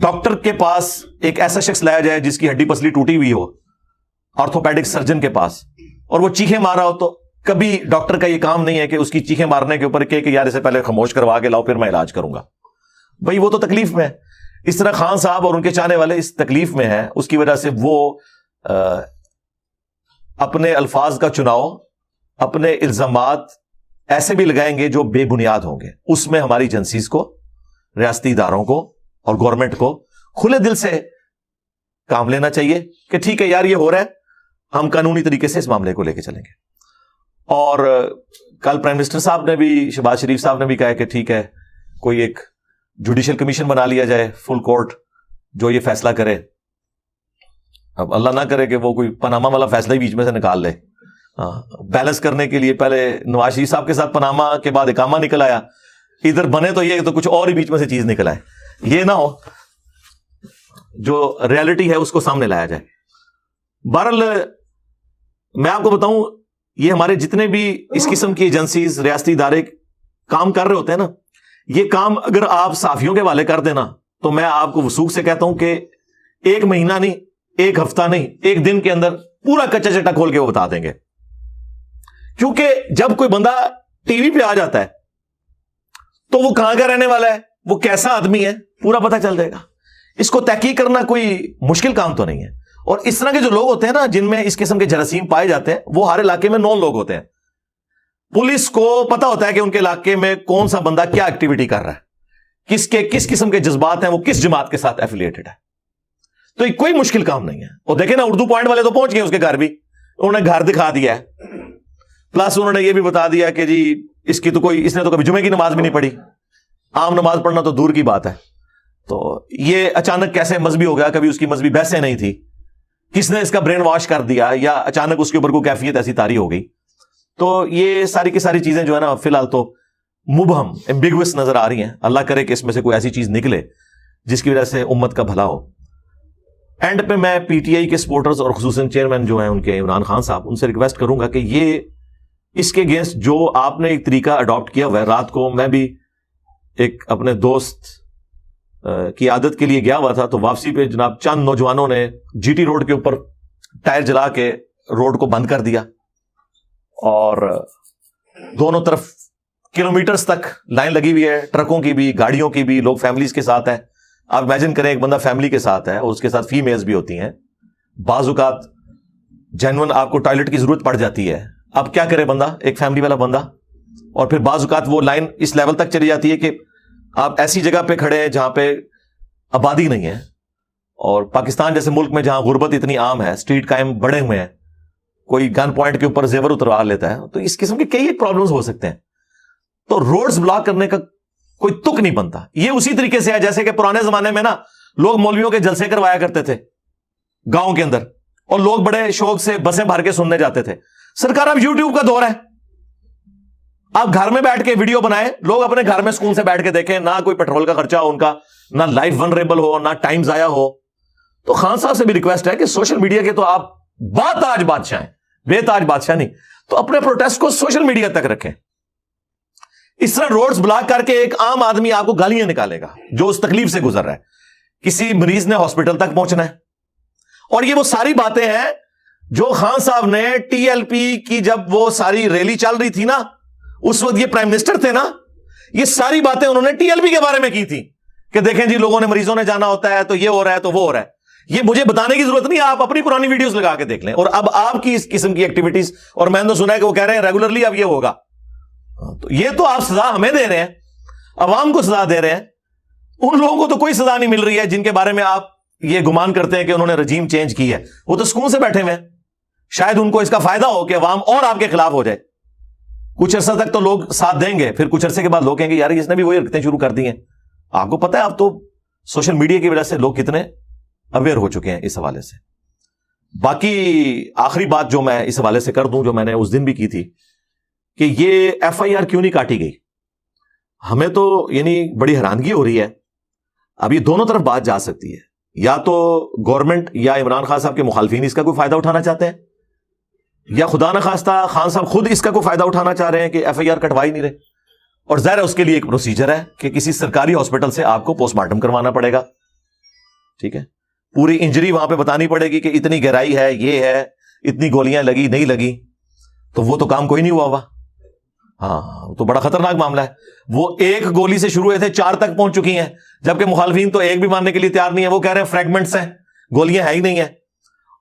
ڈاکٹر کے پاس ایک ایسا شخص لایا جائے جس کی ہڈی پسلی ٹوٹی ہوئی ہو, آرتھوپیڈک سرجن کے پاس, اور وہ چیخیں مار رہا ہو, تو کبھی ڈاکٹر کا یہ کام نہیں ہے کہ اس کی چیخیں مارنے کے اوپر کہ یار اسے پہلے خاموش کروا کے لاؤ پھر میں علاج کروں گا. بھائی وہ تو تکلیف میں ہے. اس طرح خان صاحب اور ان کے چاہنے والے اس تکلیف میں ہیں, اس کی وجہ سے وہ اپنے الفاظ کا چناؤ, اپنے الزامات ایسے بھی لگائیں گے جو بے بنیاد ہوں گے. اس میں ہماری ایجنسیز کو, ریاستی اداروں کو اور گورنمنٹ کو کھلے دل سے کام لینا چاہیے کہ ٹھیک ہے یار یہ ہو رہا ہے, ہم قانونی طریقے سے اس معاملے کو لے کے چلیں گے. اور کل پرائم منسٹر صاحب نے بھی, شہباز شریف صاحب نے بھی کہا کہ ٹھیک ہے کوئی ایک جوڈیشل کمیشن بنا لیا جائے, فل کورٹ, جو یہ فیصلہ کرے. اب اللہ نہ کرے کہ وہ کوئی پاناما والا فیصلہ ہی بیچ میں سے نکال لے. بیلنس کرنے کے لیے پہلے نواز شریف صاحب کے ساتھ پاناما کے بعد اقامہ نکل آیا, ادھر بنے تو یہ تو کچھ اور ہی بیچ میں سے چیز نکل آئے. یہ نہ ہو جو ریالٹی ہے اس کو سامنے لایا جائے. بہرحال میں آپ کو بتاؤں, یہ ہمارے جتنے بھی اس قسم کی ایجنسیز, ریاستی ادارے کام کر رہے ہوتے ہیں نا, یہ کام اگر آپ صحافیوں کے حوالے کر دینا تو میں آپ کو وثوق سے کہتا ہوں کہ 1 مہینہ نہیں, 1 ہفتہ نہیں, 1 دن کے اندر پورا کچا چٹا کھول کے وہ بتا دیں گے. کیونکہ جب کوئی بندہ ٹی وی پہ آ جاتا ہے تو وہ کہاں کا رہنے والا ہے, وہ کیسا آدمی ہے, پورا پتہ چل جائے گا. اس کو تحقیق کرنا کوئی مشکل کام تو نہیں ہے. اور اس طرح کے جو لوگ ہوتے ہیں نا جن میں اس قسم کے جراثیم پائے جاتے ہیں, وہ ہر علاقے میں نون لوگ ہوتے ہیں. پولیس کو پتا ہوتا ہے کہ ان کے علاقے میں کون سا بندہ کیا ایکٹیویٹی کر رہا ہے, کس قسم کے جذبات ہیں, وہ کس جماعت کے ساتھ ایفیلیٹڈ ہے. تو یہ کوئی مشکل کام نہیں ہے. اور دیکھیں نا, اردو پوائنٹ والے تو پہنچ گئے اس کے گھر بھی, انہوں نے گھر دکھا دیا ہے, پلس انہوں نے یہ بھی بتا دیا کہ جی اس نے تو کبھی جمعے کی نماز بھی نہیں پڑھی, عام نماز پڑھنا تو دور کی بات ہے. تو یہ اچانک کیسے مذہبی ہو گیا, کبھی اس کی مذہبی بحثیں نہیں تھی, کس نے اس کا برین واش کر دیا, یا اچانک اس کے اوپر کوئی کیفیت ایسی طاری ہو گئی. تو یہ ساری کی ساری چیزیں جو ہے نا فی الحال تو مبہم, ایمبیگوس نظر آ رہی ہیں. اللہ کرے کہ اس میں سے کوئی ایسی چیز نکلے جس کی وجہ سے امت کا بھلا ہو. اینڈ پہ میں پی ٹی آئی کے سپورٹرز اور خصوصاً چیئرمین جو ہیں ان کے, عمران خان صاحب, ان سے ریکویسٹ کروں گا کہ یہ اس کے اگینسٹ جو آپ نے ایک طریقہ اڈاپٹ کیا ہوا ہے. رات کو میں بھی ایک اپنے دوست کی عادت کے لیے گیا ہوا تھا, تو واپسی پہ جناب چند نوجوانوں نے جی ٹی روڈ کے اوپر ٹائر جلا کے روڈ کو بند کر دیا, اور دونوں طرف کلومیٹرز تک لائن لگی ہوئی ہے, ٹرکوں کی بھی, گاڑیوں کی بھی, لوگ فیملیز کے ساتھ ہیں. آپ امیجن کریں ایک بندہ فیملی کے ساتھ ہے اور اس کے ساتھ فیمیلز بھی ہوتی ہیں, بعض اوقات جینون آپ کو ٹوائلٹ کی ضرورت پڑ جاتی ہے. اب کیا کرے بندہ, ایک فیملی والا بندہ, اور پھر بعض اوقات وہ لائن اس لیول تک چلی جاتی ہے کہ آپ ایسی جگہ پہ کھڑے ہیں جہاں پہ آبادی نہیں ہے, اور پاکستان جیسے ملک میں جہاں غربت اتنی عام ہے, اسٹریٹ کرائم بڑے ہوئے ہیں, کوئی گن پوائنٹ کے اوپر زیور اتروا لیتا ہے, تو اس قسم کے کئی پرابلمز ہو سکتے ہیں. تو روڈز بلاک کرنے کا کوئی تک نہیں بنتا. یہ اسی طریقے سے ہے جیسے کہ پرانے زمانے میں نا لوگ مولویوں کے جلسے کروایا کرتے تھے گاؤں کے اندر, اور لوگ بڑے شوق سے بسیں بھر کے سننے جاتے تھے. سرکار اب یوٹیوب کا دور ہے, آپ گھر میں بیٹھ کے ویڈیو بنائیں, لوگ اپنے گھر میں سکون سے بیٹھ کے دیکھیں, نہ کوئی پیٹرول کا خرچہ ہو ان کا, نہ لائف ونریبل ہو, نہ ٹائم ضائع ہو. تو خان صاحب سے بھی ریکویسٹ ہے کہ سوشل میڈیا کے تو آپ تاج بادشاہ ہیں, بے تاج بادشاہ نہیں, تو اپنے پروٹیسٹ کو سوشل میڈیا تک رکھیں. اس طرح روڈز بلاک کر کے ایک عام آدمی آپ کو گالیاں نکالے گا جو اس تکلیف سے گزر رہا ہے, کسی مریض نے ہاسپٹل تک پہنچنا ہے. اور یہ وہ ساری باتیں ہیں جو خان صاحب نے ٹی ایل پی کی جب وہ ساری ریلی چل رہی تھی نا, اس وقت یہ پرائم منسٹر تھے نا, یہ ساری باتیں انہوں نے ٹی ایل پی کے بارے میں کی تھی کہ دیکھیں جی لوگوں نے, مریضوں نے جانا ہوتا ہے تو یہ ہو رہا ہے تو وہ ہو رہا ہے. یہ مجھے بتانے کی ضرورت نہیں, آپ اپنی پرانی ویڈیوز لگا کے دیکھ لیں. اور اب آپ کی اس قسم کی ایکٹیویٹیز, اور میں نے تو سنا ہے کہ وہ کہہ رہے ہیں ریگولرلی اب یہ ہوگا, تو یہ تو آپ سزا ہمیں دے رہے ہیں, عوام کو سزا دے رہے ہیں. ان لوگوں کو تو کوئی سزا نہیں مل رہی ہے جن کے بارے میں آپ یہ گمان کرتے ہیں کہ انہوں نے رجیم چینج کی ہے. وہ تو سکون سے بیٹھے ہوئے ہیں, شاید ان کو اس کا فائدہ ہو کہ عوام اور آپ کے خلاف ہو جائے. کچھ عرصہ تک تو لوگ ساتھ دیں گے, پھر کچھ عرصے کے بعد لوگ کہیں گے یار اس نے بھی وہی حرکتیں شروع کر دی ہیں. آپ کو پتا ہے اب تو سوشل میڈیا کی وجہ سے لوگ کتنے اویئر ہو چکے ہیں اس حوالے سے. باقی آخری بات جو میں اس حوالے سے کر دوں, جو میں نے اس دن بھی کی تھی, کہ یہ ایف آئی آر کیوں نہیں کاٹی گئی. ہمیں تو یعنی بڑی حیرانگی ہو رہی ہے. اب یہ دونوں طرف بات جا سکتی ہے, یا تو گورنمنٹ یا عمران خان صاحب کے مخالفین اس کا کوئی فائدہ اٹھانا چاہتے ہیں, یا خدا نہ خواستہ خان صاحب خود اس کا کوئی فائدہ اٹھانا چاہ رہے ہیں کہ ایف آئی آر کٹوا ہی نہیں رہے. اور ظاہر ہے اس کے لیے ایک پروسیجر ہے کہ کسی سرکاری ہاسپٹل سے آپ کو پوسٹ مارٹم کروانا پڑے گا, ٹھیک ہے, پوری انجری وہاں پہ بتانی پڑے گی کہ اتنی گہرائی ہے, یہ ہے, اتنی گولیاں لگی نہیں لگی. تو وہ تو کام کوئی نہیں ہوا ہوا. ہاں تو بڑا خطرناک معاملہ ہے. وہ ایک گولی سے شروع ہوئے تھے, 4 تک پہنچ چکی ہیں, جبکہ مخالفین تو ایک بھی ماننے کے لیے تیار نہیں ہے. وہ کہہ رہے ہیں فریگمنٹس ہیں, گولیاں ہے ہی نہیں ہیں.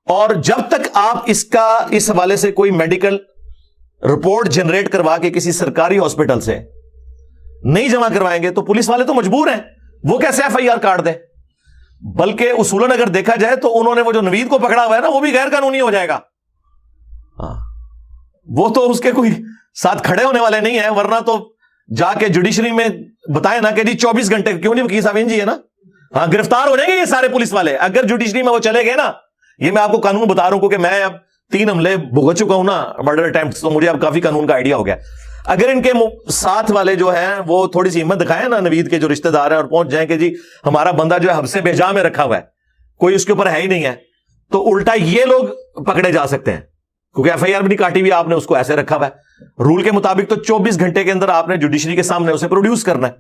اور جب تک آپ اس حوالے سے کوئی میڈیکل رپورٹ جنریٹ کروا کے کسی سرکاری ہاسپٹل سے نہیں جمع کروائیں گے تو پولیس والے تو مجبور ہیں, وہ کیسے ایف آئی آر کاٹ دیں. بلکہ اصولاً اگر دیکھا جائے تو انہوں نے وہ جو نوید کو پکڑا ہوا ہے نا, وہ بھی غیر قانونی ہو جائے گا. ہاں وہ تو اس کے کوئی ساتھ کھڑے ہونے والے نہیں ہیں, ورنہ تو جا کے جوڈیشری میں بتائیں نا کہ جی 24 گھنٹے, کیوں نہیں وکیل صاحب جی ہے نا, ہاں گرفتار ہو جائیں گے یہ سارے پولیس والے اگر جوڈیشری میں وہ چلے گئے نا. یہ میں آپ کو قانون بتا رہا ہوں کیونکہ میں اب 3 حملے بھگت چکا ہوں نا, مرڈر اٹیمپٹ, تو مجھے اب کافی قانون کا آئیڈیا ہو گیا. اگر ان کے ساتھ والے جو ہیں وہ تھوڑی سی ہمت دکھائیں نا، نوید کے جو رشتہ دار ہیں، اور پہنچ جائیں کہ جی ہمارا بندہ جو ہے حبس بیجا میں رکھا ہوا ہے، کوئی اس کے اوپر ہے ہی نہیں ہے، تو الٹا یہ لوگ پکڑے جا سکتے ہیں، کیونکہ ایف آئی آر بھی نہیں کاٹی ہوئی، آپ نے اس کو ایسے رکھا ہوا ہے رول کے مطابق، تو 24 گھنٹے کے اندر آپ نے جوڈیشری کے سامنے اسے پروڈیوس کرنا ہے.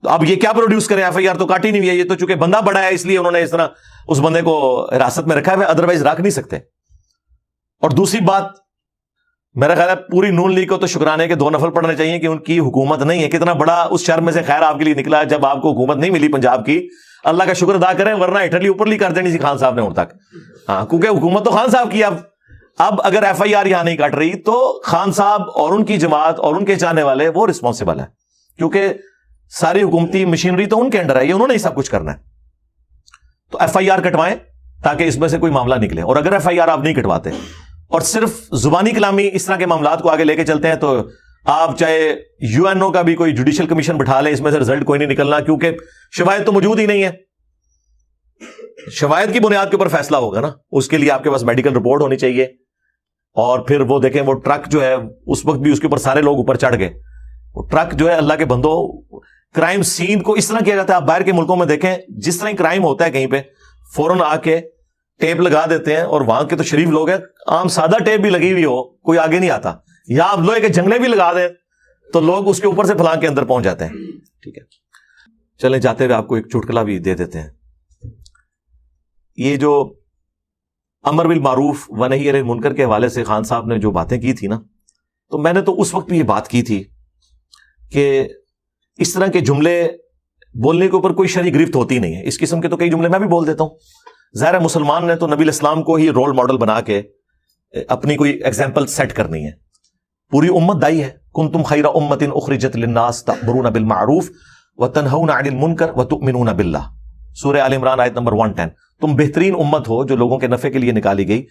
تو اب یہ کیا پروڈیوس کریں، ایف آئی آر تو کاٹی نہیں ہوئی ہے، یہ تو چونکہ بندہ بڑا ہے اس لیے انہوں نے اس طرح اس بندے کو حراست میں رکھا ہے، ادروائز رکھ نہیں سکتے. اور دوسری بات، میرا خیال ہے پوری نون لیگ کو تو شکرانے کے 2 نفل پڑھنے چاہیے کہ ان کی حکومت نہیں ہے. کتنا بڑا اس شر میں سے خیر آپ کے لیے نکلا جب آپ کو حکومت نہیں ملی پنجاب کی. اللہ کا شکر ادا کریں، ورنہ اٹلی اوپرلی کر دینی سی خان صاحب نے ان تک. ہاں، کیونکہ حکومت تو خان صاحب کی. اب اگر ایف آئی آر یہاں نہیں کٹ رہی تو خان صاحب اور ان کی جماعت اور ان کے چاہنے والے وہ رسپانسبل ہیں، کیونکہ ساری حکومتی مشینری تو ان کے انڈر ہے، یہ انہوں نے ہی سب کچھ کرنا ہے. تو ایف آئی آر کٹوائیں تاکہ اس میں سے کوئی معاملہ نکلے. اور اگر ایف آئی آر آپ نہیں کٹواتے اور صرف زبانی کلامی اس طرح کے معاملات کو آگے لے کے چلتے ہیں، تو آپ چاہے یو این او کا بھی کوئی جوڈیشل کمیشن بٹھا لیں، اس میں سے رزلٹ کوئی نہیں نکلنا، کیونکہ شواہد تو موجود ہی نہیں ہے. شواہد کی بنیاد کے اوپر فیصلہ ہوگا نا، اس کے لیے آپ کے پاس میڈیکل رپورٹ ہونی چاہیے. اور پھر وہ دیکھیں وہ ٹرک جو ہے اس وقت بھی اس کے اوپر سارے لوگ اوپر چڑھ گئے. وہ ٹرک جو ہے اللہ کے بندو، کرائم سین کو اس طرح کیا جاتا ہے. آپ باہر کے ملکوں میں دیکھیں جس طرح کرائم ہوتا ہے کہیں پہ فوراً آ کے ٹیپ لگا دیتے ہیں، اور وہاں کے تو شریف لوگ ہیں، عام سادہ ٹیپ بھی لگی ہوئی ہو کوئی آگے نہیں آتا، یا آپ لوہے کے جنگلے بھی لگا دیں تو لوگ اس کے اوپر سے پھلانگ کے اندر پہنچ جاتے ہیں. ٹھیک ہے، چلیں جاتے ہوئے آپ کو ایک چٹکلا بھی دے دیتے ہیں. یہ جو امر بالمعروف و نہی عن المنکر کے حوالے سے خان صاحب نے جو باتیں کی تھی نا، تو میں نے تو اس وقت بھی یہ بات کی تھی کہ اس طرح کے جملے بولنے کے اوپر کوئی شرعی گرفت ہوتی نہیں ہے. اس قسم کے تو کئی جملے میں بھی بول دیتا ہوں. ظاہر ہے مسلمان نے تو نبی الاسلام کو ہی رول ماڈل بنا کے اپنی کوئی ایگزامپل سیٹ کرنی ہے. پوری امت دائی ہے. کنتم خیر امت اخرجت للناس تأمرون بالمعروف وتنہون عن المنکر وتؤمنون باللہ. سورہ آل عمران آیت نمبر 110. تم بہترین امت ہو جو لوگوں کے نفع کے لیے نکالی گئی،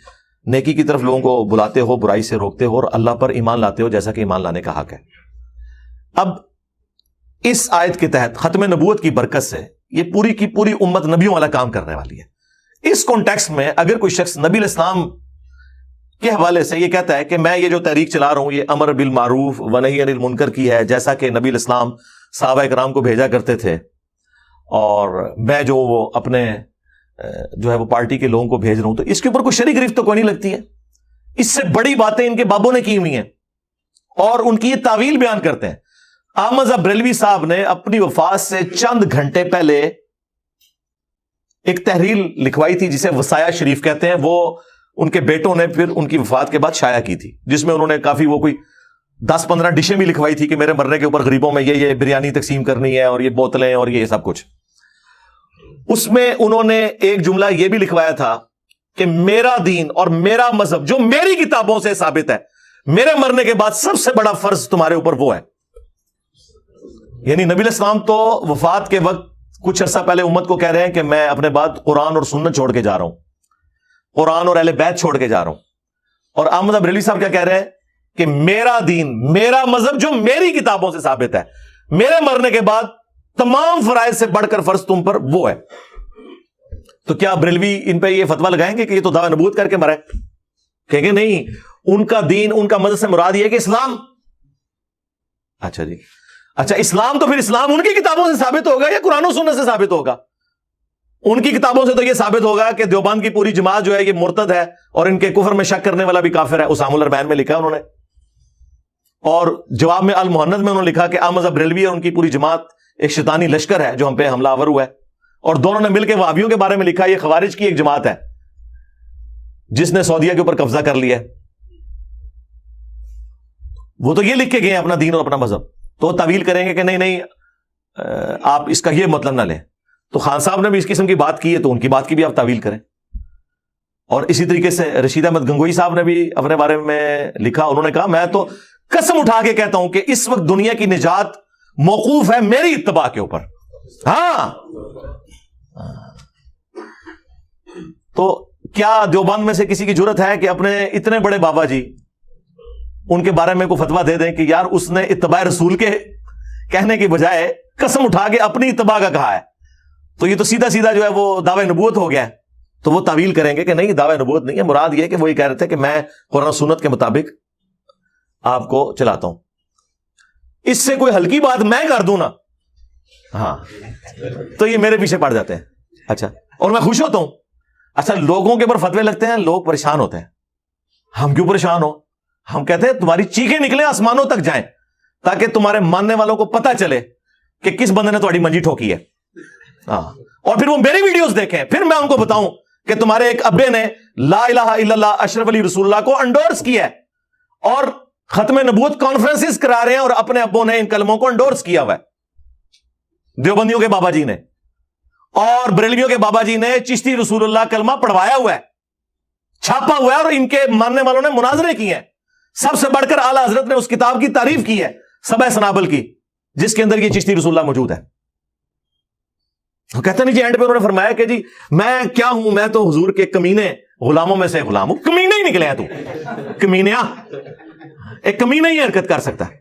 نیکی کی طرف لوگوں کو بلاتے ہو، برائی سے روکتے ہو، اور اللہ پر ایمان لاتے ہو جیسا کہ ایمان لانے کا حق ہے. اب اس آیت کے تحت ختم نبوت کی برکت سے یہ پوری کی پوری امت نبیوں والا کام کرنے والی ہے. اس کانٹیکسٹ میں اگر کوئی شخص نبی الاسلام کے حوالے سے یہ کہتا ہے کہ میں یہ جو تحریک چلا رہا ہوں یہ امر بالمعروف و نہی عن المنکر کی ہے، جیسا کہ نبی الاسلام صحابہ کرام کو بھیجا کرتے تھے، اور میں جو وہ اپنے جو ہے وہ پارٹی کے لوگوں کو بھیج رہا ہوں، تو اس کے اوپر کوئی شرعی گرفت تو کوئی نہیں لگتی ہے. اس سے بڑی باتیں ان کے بابوں نے کی ہوئی ہیں اور ان کی یہ تعویل بیان کرتے ہیں. احمد بریلوی صاحب نے اپنی وفات سے چند گھنٹے پہلے ایک تحریر لکھوائی تھی جسے وصایا شریف کہتے ہیں. وہ ان کے بیٹوں نے پھر ان کی وفات کے بعد شائع کی تھی، جس میں انہوں نے کافی وہ کوئی 10-15 ڈشیں بھی لکھوائی تھی کہ میرے مرنے کے اوپر غریبوں میں یہ بریانی تقسیم کرنی ہے، اور یہ بوتلیں اور یہ سب کچھ. اس میں انہوں نے ایک جملہ یہ بھی لکھوایا تھا کہ میرا دین اور میرا مذہب جو میری کتابوں سے ثابت ہے، میرے مرنے کے بعد سب سے بڑا فرض تمہارے اوپر وہ ہے. یعنی نبی الاسلام تو وفات کے وقت کچھ عرصہ پہلے امت کو کہہ رہے ہیں کہ میں اپنے بعد قرآن اور سنت چھوڑ کے جا رہا ہوں، قرآن اور اہل بیت چھوڑ کے جا رہا ہوں. اور احمد بریلوی صاحب کیا کہہ رہے ہیں کہ میرا دین، میرا مذہب جو میری کتابوں سے ثابت ہے، میرے مرنے کے بعد تمام فرائض سے بڑھ کر فرض تم پر وہ ہے. تو کیا بریلوی ان پہ یہ فتویٰ لگائیں گے کہ یہ تو دعوی نبوت کر کے مرے؟ کہیں گے نہیں، ان کا دین، ان کا مذہب سے مراد یہ ہے کہ اسلام. اچھا جی، اچھا اسلام تو پھر اسلام ان کی کتابوں سے ثابت ہوگا یا قرآن و سنت سے ثابت ہوگا؟ ان کی کتابوں سے تو یہ ثابت ہوگا کہ دیوبند کی پوری جماعت جو ہے یہ مرتد ہے، اور ان کے کفر میں شک کرنے والا بھی کافر ہے. اسام الاربعین میں لکھا انہوں نے، اور جواب میں المہند میں انہوں نے لکھا کہ احمد بریلوی اور ان کی پوری جماعت ایک شیطانی لشکر ہے جو ہم پہ حملہ آور ہوا ہے. اور دونوں نے مل کے وہابیوں کے بارے میں لکھا یہ خوارج کی ایک جماعت ہے جس نے سعودیہ کے اوپر قبضہ کر لیا. وہ تو یہ لکھ کے گئے ہیں اپنا دین اور اپنا مذہب، تو تعویل کریں گے کہ نہیں آپ اس کا یہ مطلب نہ لیں. تو خان صاحب نے بھی اس قسم کی بات کی ہے تو ان کی بات کی بھی آپ تعویل کریں. اور اسی طریقے سے رشید احمد گنگوئی صاحب نے بھی اپنے بارے میں لکھا. انہوں نے کہا میں تو قسم اٹھا کے کہتا ہوں کہ اس وقت دنیا کی نجات موقوف ہے میری اتباع کے اوپر. ہاں، تو کیا دیوبند میں سے کسی کی جرت ہے کہ اپنے اتنے بڑے بابا جی ان کے بارے میں کوئی فتویٰ دے دیں کہ یار اس نے اتباع رسول کے کہنے کی بجائے قسم اٹھا کے اپنی اتباع کا کہا ہے؟ تو یہ تو سیدھا سیدھا جو ہے وہ دعوی نبوت ہو گیا ہے. تو وہ تعویل کریں گے کہ نہیں دعوی نبوت نہیں ہے، مراد یہ کہ وہ یہ کہہ رہے تھے کہ میں قرآن سنت کے مطابق آپ کو چلاتا ہوں. اس سے کوئی ہلکی بات میں کر دوں نا، ہاں تو یہ میرے پیچھے پڑ جاتے ہیں. اچھا، اور میں خوش ہوتا ہوں. اچھا، لوگوں کے اوپر فتوے لگتے ہیں، لوگ پریشان ہوتے ہیں. ہم کیوں پریشان ہو؟ ہم کہتے ہیں تمہاری چیخیں نکلیں آسمانوں تک جائیں تاکہ تمہارے ماننے والوں کو پتہ چلے کہ کس بندے نے تمہاری منجی ٹھوکی ہے. ہاں، اور پھر وہ میری ویڈیوز دیکھیں، پھر میں ان کو بتاؤں کہ تمہارے ایک ابے نے لا الہ الا اللہ اشرف علی رسول اللہ کو انڈورس کیا ہے اور ختم نبوت کانفرنسز کرا رہے ہیں اور اپنے ابوں نے ان کلموں کو انڈورس کیا ہوا ہے. دیوبندیوں کے بابا جی نے اور بریلویوں کے بابا جی نے چشتی رسول اللہ کلمہ پڑھوایا ہوا ہے، چھاپا ہوا ہے، اور ان کے ماننے والوں نے مناظرے کیے ہیں. سب سے بڑھ کر اعلیٰ حضرت نے اس کتاب کی تعریف کی ہے، سبع سنابل کی، جس کے اندر یہ چشتی رسول اللہ موجود ہے. وہ کہتے نہیں جی، اینڈ پہ انہوں نے فرمایا کہ جی میں کیا ہوں، میں تو حضور کے کمینے غلاموں میں سے غلام ہوں. کمینے ہی نکلے ہیں تو کمینیا، ایک کمینے ہی حرکت کر سکتا ہے.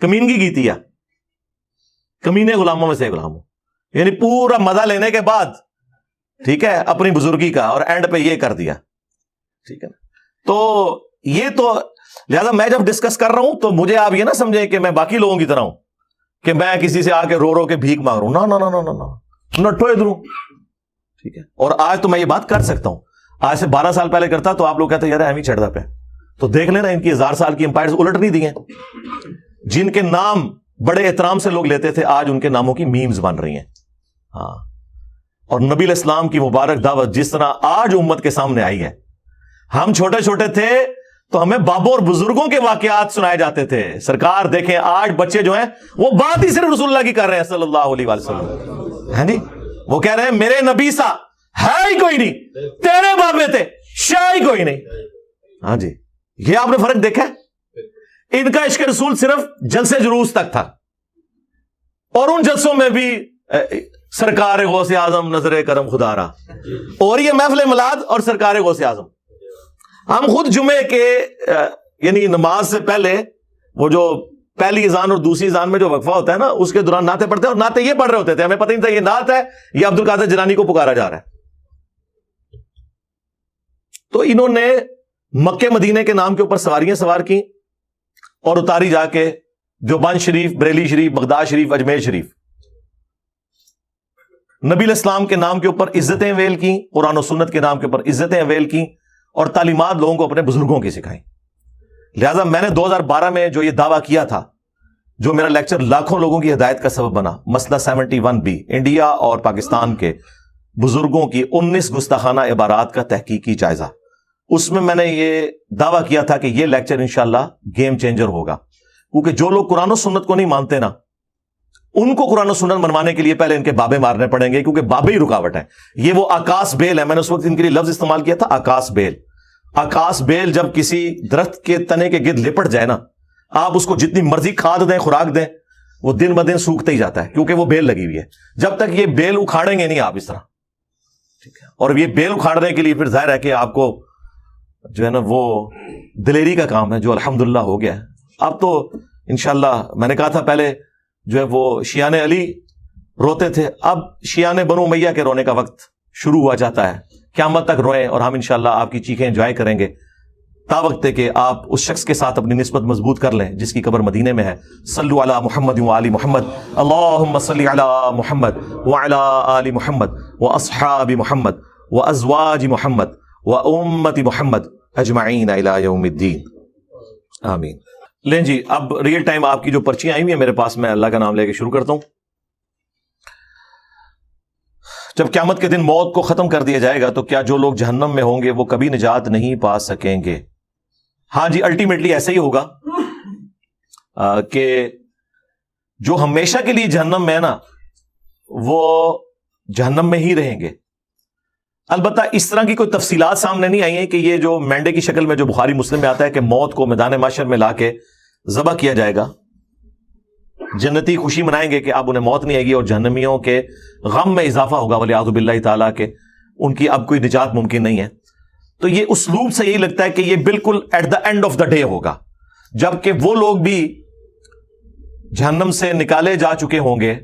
کمینگی کی تھی، کمینے غلاموں میں سے غلام ہوں، یعنی پورا مزہ لینے کے بعد ٹھیک ہے اپنی بزرگی کا، اور اینڈ پہ یہ کر دیا. ٹھیک ہے نا؟ تو یہ تو لہذا میں جب ڈسکس کر رہا ہوں تو مجھے آپ یہ نہ سمجھیں کہ میں باقی لوگوں کی طرح ہوں کہ میں کسی سے آ کے رو رو کے بھیک مانگ رہا ہوں. نہ نٹو ادھر. ٹھیک ہے، اور آج تو میں یہ بات کر سکتا ہوں. آج سے 12 سال پہلے کرتا تو آپ لوگ کہتے یار ہم ہی چھڑ دا پہ. تو دیکھ لینا ان کی 1000 سال کی امپائرز الٹ نہیں دی ہیں. جن کے نام بڑے احترام سے لوگ لیتے تھے آج ان کے ناموں کی میمز بن رہی ہیں. ہاں، اور نبی علیہ السلام کی مبارک دعوت جس طرح آج امت کے سامنے آئی ہے. ہم چھوٹے چھوٹے تھے تو ہمیں بابوں اور بزرگوں کے واقعات سنائے جاتے تھے. سرکار دیکھیں آج بچے جو ہیں وہ بات ہی صرف رسول اللہ کی کر رہے ہیں صلی اللہ علیہ وسلم. ہے نہیں، وہ کہہ رہے ہیں میرے نبی سا ہے ہی کوئی نہیں، تیرے بابے تھے شاہ ہی کوئی نہیں. ہاں جی، یہ آپ نے فرق دیکھا ہے. ان کا عشق رسول صرف جلسے جلوس تک تھا، اور ان جلسوں میں بھی سرکار غوث اعظم نظر کرم خدا را، اور یہ محفل میلاد اور سرکار غوث اعظم. ہم خود جمعے کے یعنی نماز سے پہلے وہ جو پہلی اذان اور دوسری اذان میں جو وقفہ ہوتا ہے نا، اس کے دوران نعتیں پڑھتے ہیں، اور نعتیں یہ پڑھ رہے ہوتے تھے، ہمیں پتہ نہیں تھا یہ نعت ہے یہ عبد القادر جیلانی کو پکارا جا رہا ہے. تو انہوں نے مکے مدینے کے نام کے اوپر سواریاں سوار کی اور اتاری جا کے دیوبند شریف، بریلی شریف، بغداد شریف، اجمیر شریف. نبی علیہ السلام کے نام کے اوپر عزتیں اویل کی، قرآن و سنت کے نام کے اوپر عزتیں اویل کی، اور تعلیمات لوگوں کو اپنے بزرگوں کی سکھائیں. لہذا میں نے 2012 میں جو یہ دعویٰ کیا تھا، جو میرا لیکچر لاکھوں لوگوں کی ہدایت کا سبب بنا، مسئلہ 71B، انڈیا اور پاکستان کے بزرگوں کی 19 گستاخانہ عبارات کا تحقیقی جائزہ، اس میں نے یہ دعویٰ کیا تھا کہ یہ لیکچر انشاءاللہ گیم چینجر ہوگا. کیونکہ جو لوگ قرآن و سنت کو نہیں مانتے نا، ان کو قرآن و سنت منوانے کے لیے پہلے ان کے بابے مارنے پڑیں گے، کیونکہ بابے ہی رکاوٹ ہے. یہ وہ آکاس بیل ہے، میں نے اس وقت ان کے لیے لفظ استعمال کیا تھا آکاس بیل. آکاس بیل جب کسی درخت کے تنے کے گرد لپٹ جائے نا، آپ اس کو جتنی مرضی کھاد دیں، خوراک دیں، وہ دن بدن سوکھتا ہی جاتا ہے، کیونکہ وہ بیل لگی ہوئی ہے. جب تک یہ بیل اکھاڑیں گے نہیں آپ اس طرح. ٹھیک ہے، اور یہ بیل اکھاڑنے کے لیے پھر ظاہر ہے کہ آپ کو جو ہے نا وہ دلیری کا کام ہے، جو الحمدللہ ہو گیا ہے. اب تو انشاءاللہ میں نے کہا تھا پہلے جو ہے وہ شیعان علی روتے تھے، اب شیعان بنو امیہ کے رونے کا وقت شروع ہوا جاتا ہے. قیامت تک روئیں، اور ہم انشاءاللہ آپ کی چیخیں انجوائے کریں گے تا وقت کہ آپ اس شخص کے ساتھ اپنی نسبت مضبوط کر لیں جس کی قبر مدینے میں ہے. صلو علی محمد و آل محمد، اللہم صلی علی محمد وعلی آل محمد واصحاب محمد وازواج محمد وامت محمد اجمعین الی یوم الدین، آمین. لیں جی، اب ریئل ٹائم آپ کی جو پرچیاں آئی ہوئی ہیں میرے پاس، میں اللہ کا نام لے کے شروع کرتا ہوں. جب قیامت کے دن موت کو ختم کر دیا جائے گا تو کیا جو لوگ جہنم میں ہوں گے وہ کبھی نجات نہیں پا سکیں گے؟ ہاں جی، الٹیمیٹلی ایسے ہی ہوگا کہ جو ہمیشہ کے لیے جہنم میں ہے نا، وہ جہنم میں ہی رہیں گے. البتہ اس طرح کی کوئی تفصیلات سامنے نہیں آئی ہیں کہ یہ جو مینڈے کی شکل میں جو بخاری مسلم میں آتا ہے کہ موت کو میدان محشر میں لا کے ذبح کیا جائے گا. جنتی خوشی منائیں گے کہ اب انہیں موت نہیں آئے گی، اور جہنمیوں کے غم میں اضافہ ہوگا ولیعوذ باللہ تعالیٰ کہ ان کی اب کوئی نجات ممکن نہیں ہے. تو یہ اسلوب سے یہی لگتا ہے کہ یہ بالکل at the end of the day ہوگا، جبکہ وہ لوگ بھی جہنم سے نکالے جا چکے ہوں گے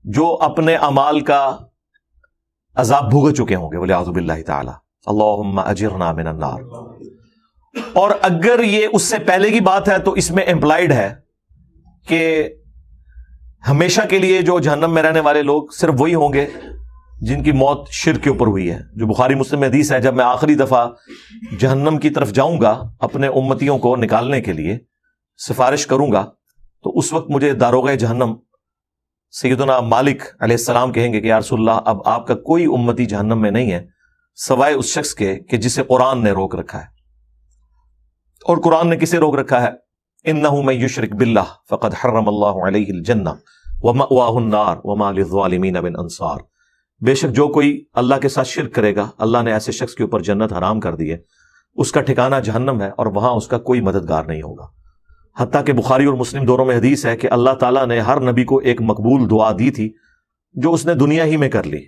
جو اپنے اعمال کا عذاب بھگت چکے ہوں گے ولیعوذ باللہ تعالیٰ. اللہم اجرنا من النار. اور اگر یہ اس سے پہلے کی بات ہے تو اس میں امپلائڈ ہے کہ ہمیشہ کے لیے جو جہنم میں رہنے والے لوگ صرف وہی ہوں گے جن کی موت شرک کے اوپر ہوئی ہے. جو بخاری مسلم میں حدیث ہے, جب میں آخری دفعہ جہنم کی طرف جاؤں گا اپنے امتیوں کو نکالنے کے لیے, سفارش کروں گا, تو اس وقت مجھے داروغہ جہنم سیدنا مالک علیہ السلام کہیں گے کہ یا رسول اللہ, اب آپ کا کوئی امتی جہنم میں نہیں ہے سوائے اس شخص کے کہ جسے قرآن نے روک رکھا ہے. اور قرآن نے کسے روک رکھا ہے؟ انہ من یشرک باللہ فقد حرم اللہ علیہ الجنہ ومأواہ النار وما للظالمین من انصار. بے شک جو کوئی اللہ کے ساتھ شرک کرے گا, اللہ نے ایسے شخص کے اوپر جنت حرام کر دی ہے, اس کا ٹھکانہ جہنم ہے اور وہاں اس کا کوئی مددگار نہیں ہوگا. حتیٰ کہ بخاری اور مسلم دونوں میں حدیث ہے کہ اللہ تعالیٰ نے ہر نبی کو ایک مقبول دعا دی تھی جو اس نے دنیا ہی میں کر لی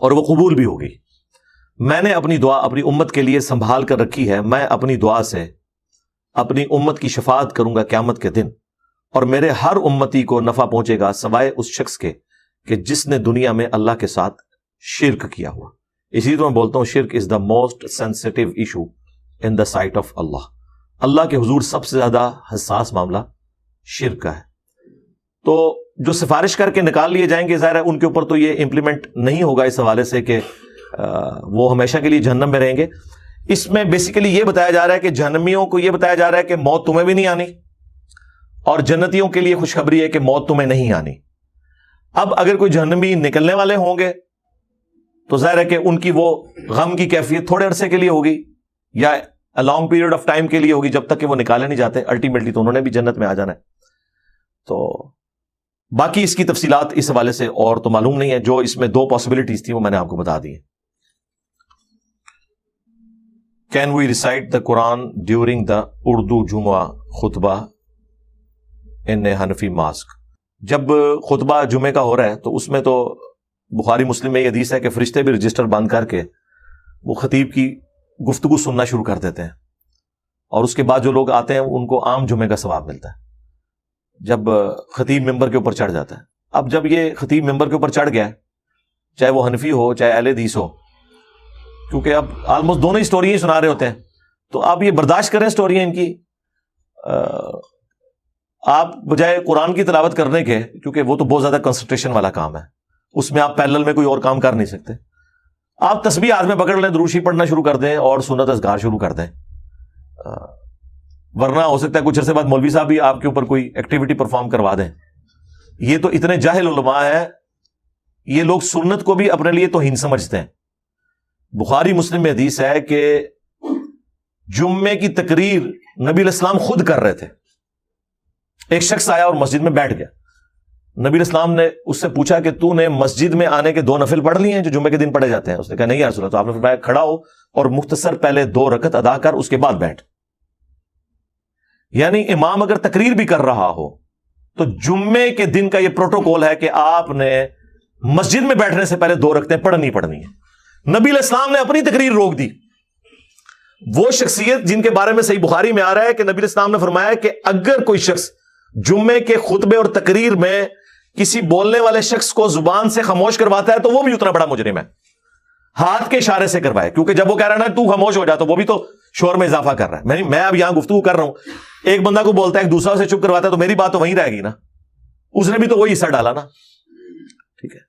اور وہ قبول بھی ہوگی. میں نے اپنی دعا اپنی امت کے لیے سنبھال کر رکھی ہے. میں اپنی دعا سے اپنی امت کی شفاعت کروں گا قیامت کے دن, اور میرے ہر امتی کو نفع پہنچے گا سوائے اس شخص کے کہ جس نے دنیا میں اللہ کے ساتھ شرک کیا ہوا. اسی طرح میں بولتا ہوں شرک is the most sensitive issue in the sight of Allah. Allah کے حضور سب سے زیادہ حساس معاملہ شرک کا ہے. تو جو سفارش کر کے نکال لیے جائیں گے, ظاہر ہے ان کے اوپر تو یہ امپلیمنٹ نہیں ہوگا اس حوالے سے کہ وہ ہمیشہ کے لیے جہنم میں رہیں گے. اس میں بیسیکلی یہ بتایا جا رہا ہے کہ جہنمیوں کو یہ بتایا جا رہا ہے کہ موت تمہیں بھی نہیں آنی, اور جنتیوں کے لیے خوشخبری ہے کہ موت تمہیں نہیں آنی. اب اگر کوئی جہنمی نکلنے والے ہوں گے تو ظاہر ہے کہ ان کی وہ غم کی کیفیت تھوڑے عرصے کے لیے ہوگی یا لانگ پیریڈ آف ٹائم کے لیے ہوگی, جب تک کہ وہ نکالے نہیں جاتے. الٹیمیٹلی تو انہوں نے بھی جنت میں آ جانا ہے. تو باقی اس کی تفصیلات اس حوالے سے اور تو معلوم نہیں ہے. جو اس میں دو پاسبلٹیز تھیں وہ میں نے آپ کو بتا دی ہیں. Can we recite the Quran during the Urdu Jumma khutbah in Hanafi mask? جب خطبہ جمعے کا ہو رہا ہے تو اس میں تو بخاری مسلم میں یہ حدیث ہے کہ فرشتے بھی رجسٹر بند کر کے وہ خطیب کی گفتگو سننا شروع کر دیتے ہیں, اور اس کے بعد جو لوگ آتے ہیں ان کو عام جمعے کا ثواب ملتا ہے جب خطیب ممبر کے اوپر چڑھ جاتا ہے. اب جب یہ خطیب ممبر کے اوپر چڑھ گیا, چاہے وہ حنفی ہو چاہے اہل حدیث ہو, کیونکہ اب آلموسٹ دونوں ہی سٹوریاں سنا رہے ہوتے ہیں, تو آپ یہ برداشت کریں سٹوریاں ان کی. آپ بجائے قرآن کی تلاوت کرنے کے, کیونکہ وہ تو بہت زیادہ کنسنٹریشن والا کام ہے, اس میں آپ پیرلل میں کوئی اور کام کر نہیں سکتے, آپ تسبیح ہاتھ میں پکڑ لیں, دروشی پڑھنا شروع کر دیں اور سنت اذکار شروع کر دیں. ورنہ ہو سکتا ہے کچھ عرصے بعد مولوی صاحب بھی آپ کے اوپر کوئی ایکٹیویٹی پرفارم کروا دیں. یہ تو اتنے جاہل علماء ہیں, یہ لوگ سنت کو بھی اپنے لیے توہین سمجھتے ہیں. بخاری مسلم میں حدیث ہے کہ جمعے کی تقریر نبی علیہ السلام خود کر رہے تھے. ایک شخص آیا اور مسجد میں بیٹھ گیا. نبی علیہ السلام نے اس سے پوچھا کہ تو نے مسجد میں آنے کے 2 نفل پڑھ لیے ہیں جو جمعے کے دن پڑھے جاتے ہیں؟ اس نے کہا نہیں یا رسول اللہ. تو آپ نے فرمایا کھڑا ہو اور مختصر پہلے 2 رکعت ادا کر, اس کے بعد بیٹھ. یعنی امام اگر تقریر بھی کر رہا ہو تو جمعے کے دن کا یہ پروٹوکول ہے کہ آپ نے مسجد میں بیٹھنے سے پہلے 2 رکعتیں پڑھنی ہیں. نبی علیہ السلام نے اپنی تقریر روک دی. وہ شخصیت جن کے بارے میں صحیح بخاری میں آ رہا ہے کہ نبی علیہ السلام نے فرمایا کہ اگر کوئی شخص جمعے کے خطبے اور تقریر میں کسی بولنے والے شخص کو زبان سے خاموش کرواتا ہے تو وہ بھی اتنا بڑا مجرم ہے. ہاتھ کے اشارے سے کروائے, کیونکہ جب وہ کہہ رہا ہے نا تو خاموش ہو جا, تو وہ بھی تو شور میں اضافہ کر رہا ہے. میں اب یہاں گفتگو کر رہا ہوں, ایک بندہ کو بولتا ہے ایک دوسرا سے چپ کرواتا ہے, تو میری بات تو وہیں رہے گی نا, اس نے بھی تو وہی حصہ ڈالا نا. ٹھیک ہے,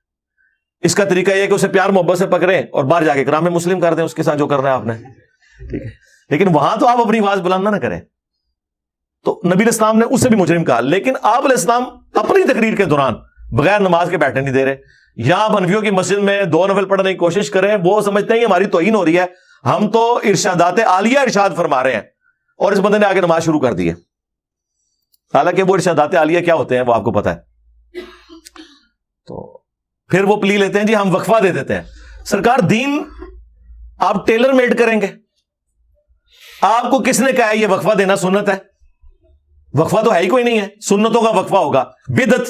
اس کا طریقہ یہ ہے کہ اسے پیار محبت سے پکڑیں اور باہر جا کے کرام مسلم کر دیں اس کے ساتھ جو کرنا ہے آپ نے. ٹھیک ہے, لیکن وہاں تو آپ اپنی آواز بلند نہ کریں. تو نبی علیہ السلام نے اسے بھی مجرم کہا, لیکن آپ علیہ السلام اپنی تقریر کے دوران بغیر نماز کے بیٹھنے نہیں دے رہے. یہاں حنفیوں کی مسجد میں 2 نفل پڑھنے کی کوشش کریں, وہ سمجھتے ہیں کہ ہماری توہین ہو رہی ہے, ہم تو ارشادات عالیہ ارشاد فرما رہے ہیں, اور اس بندے نے آگے نماز شروع کر دی ہے. حالانکہ وہ ارشادات عالیہ کیا ہوتے ہیں وہ آپ کو پتا ہے. تو پھر وہ پلی لیتے ہیں جی ہم وقفہ دے دیتے ہیں. سرکار دین آپ ٹیلر میڈ کریں گے. آپ کو کس نے کہا ہے یہ وقفہ دینا سنت ہے؟ وقفہ تو ہے ہی کوئی نہیں ہے, سنتوں کا وقفہ ہوگا بدعت.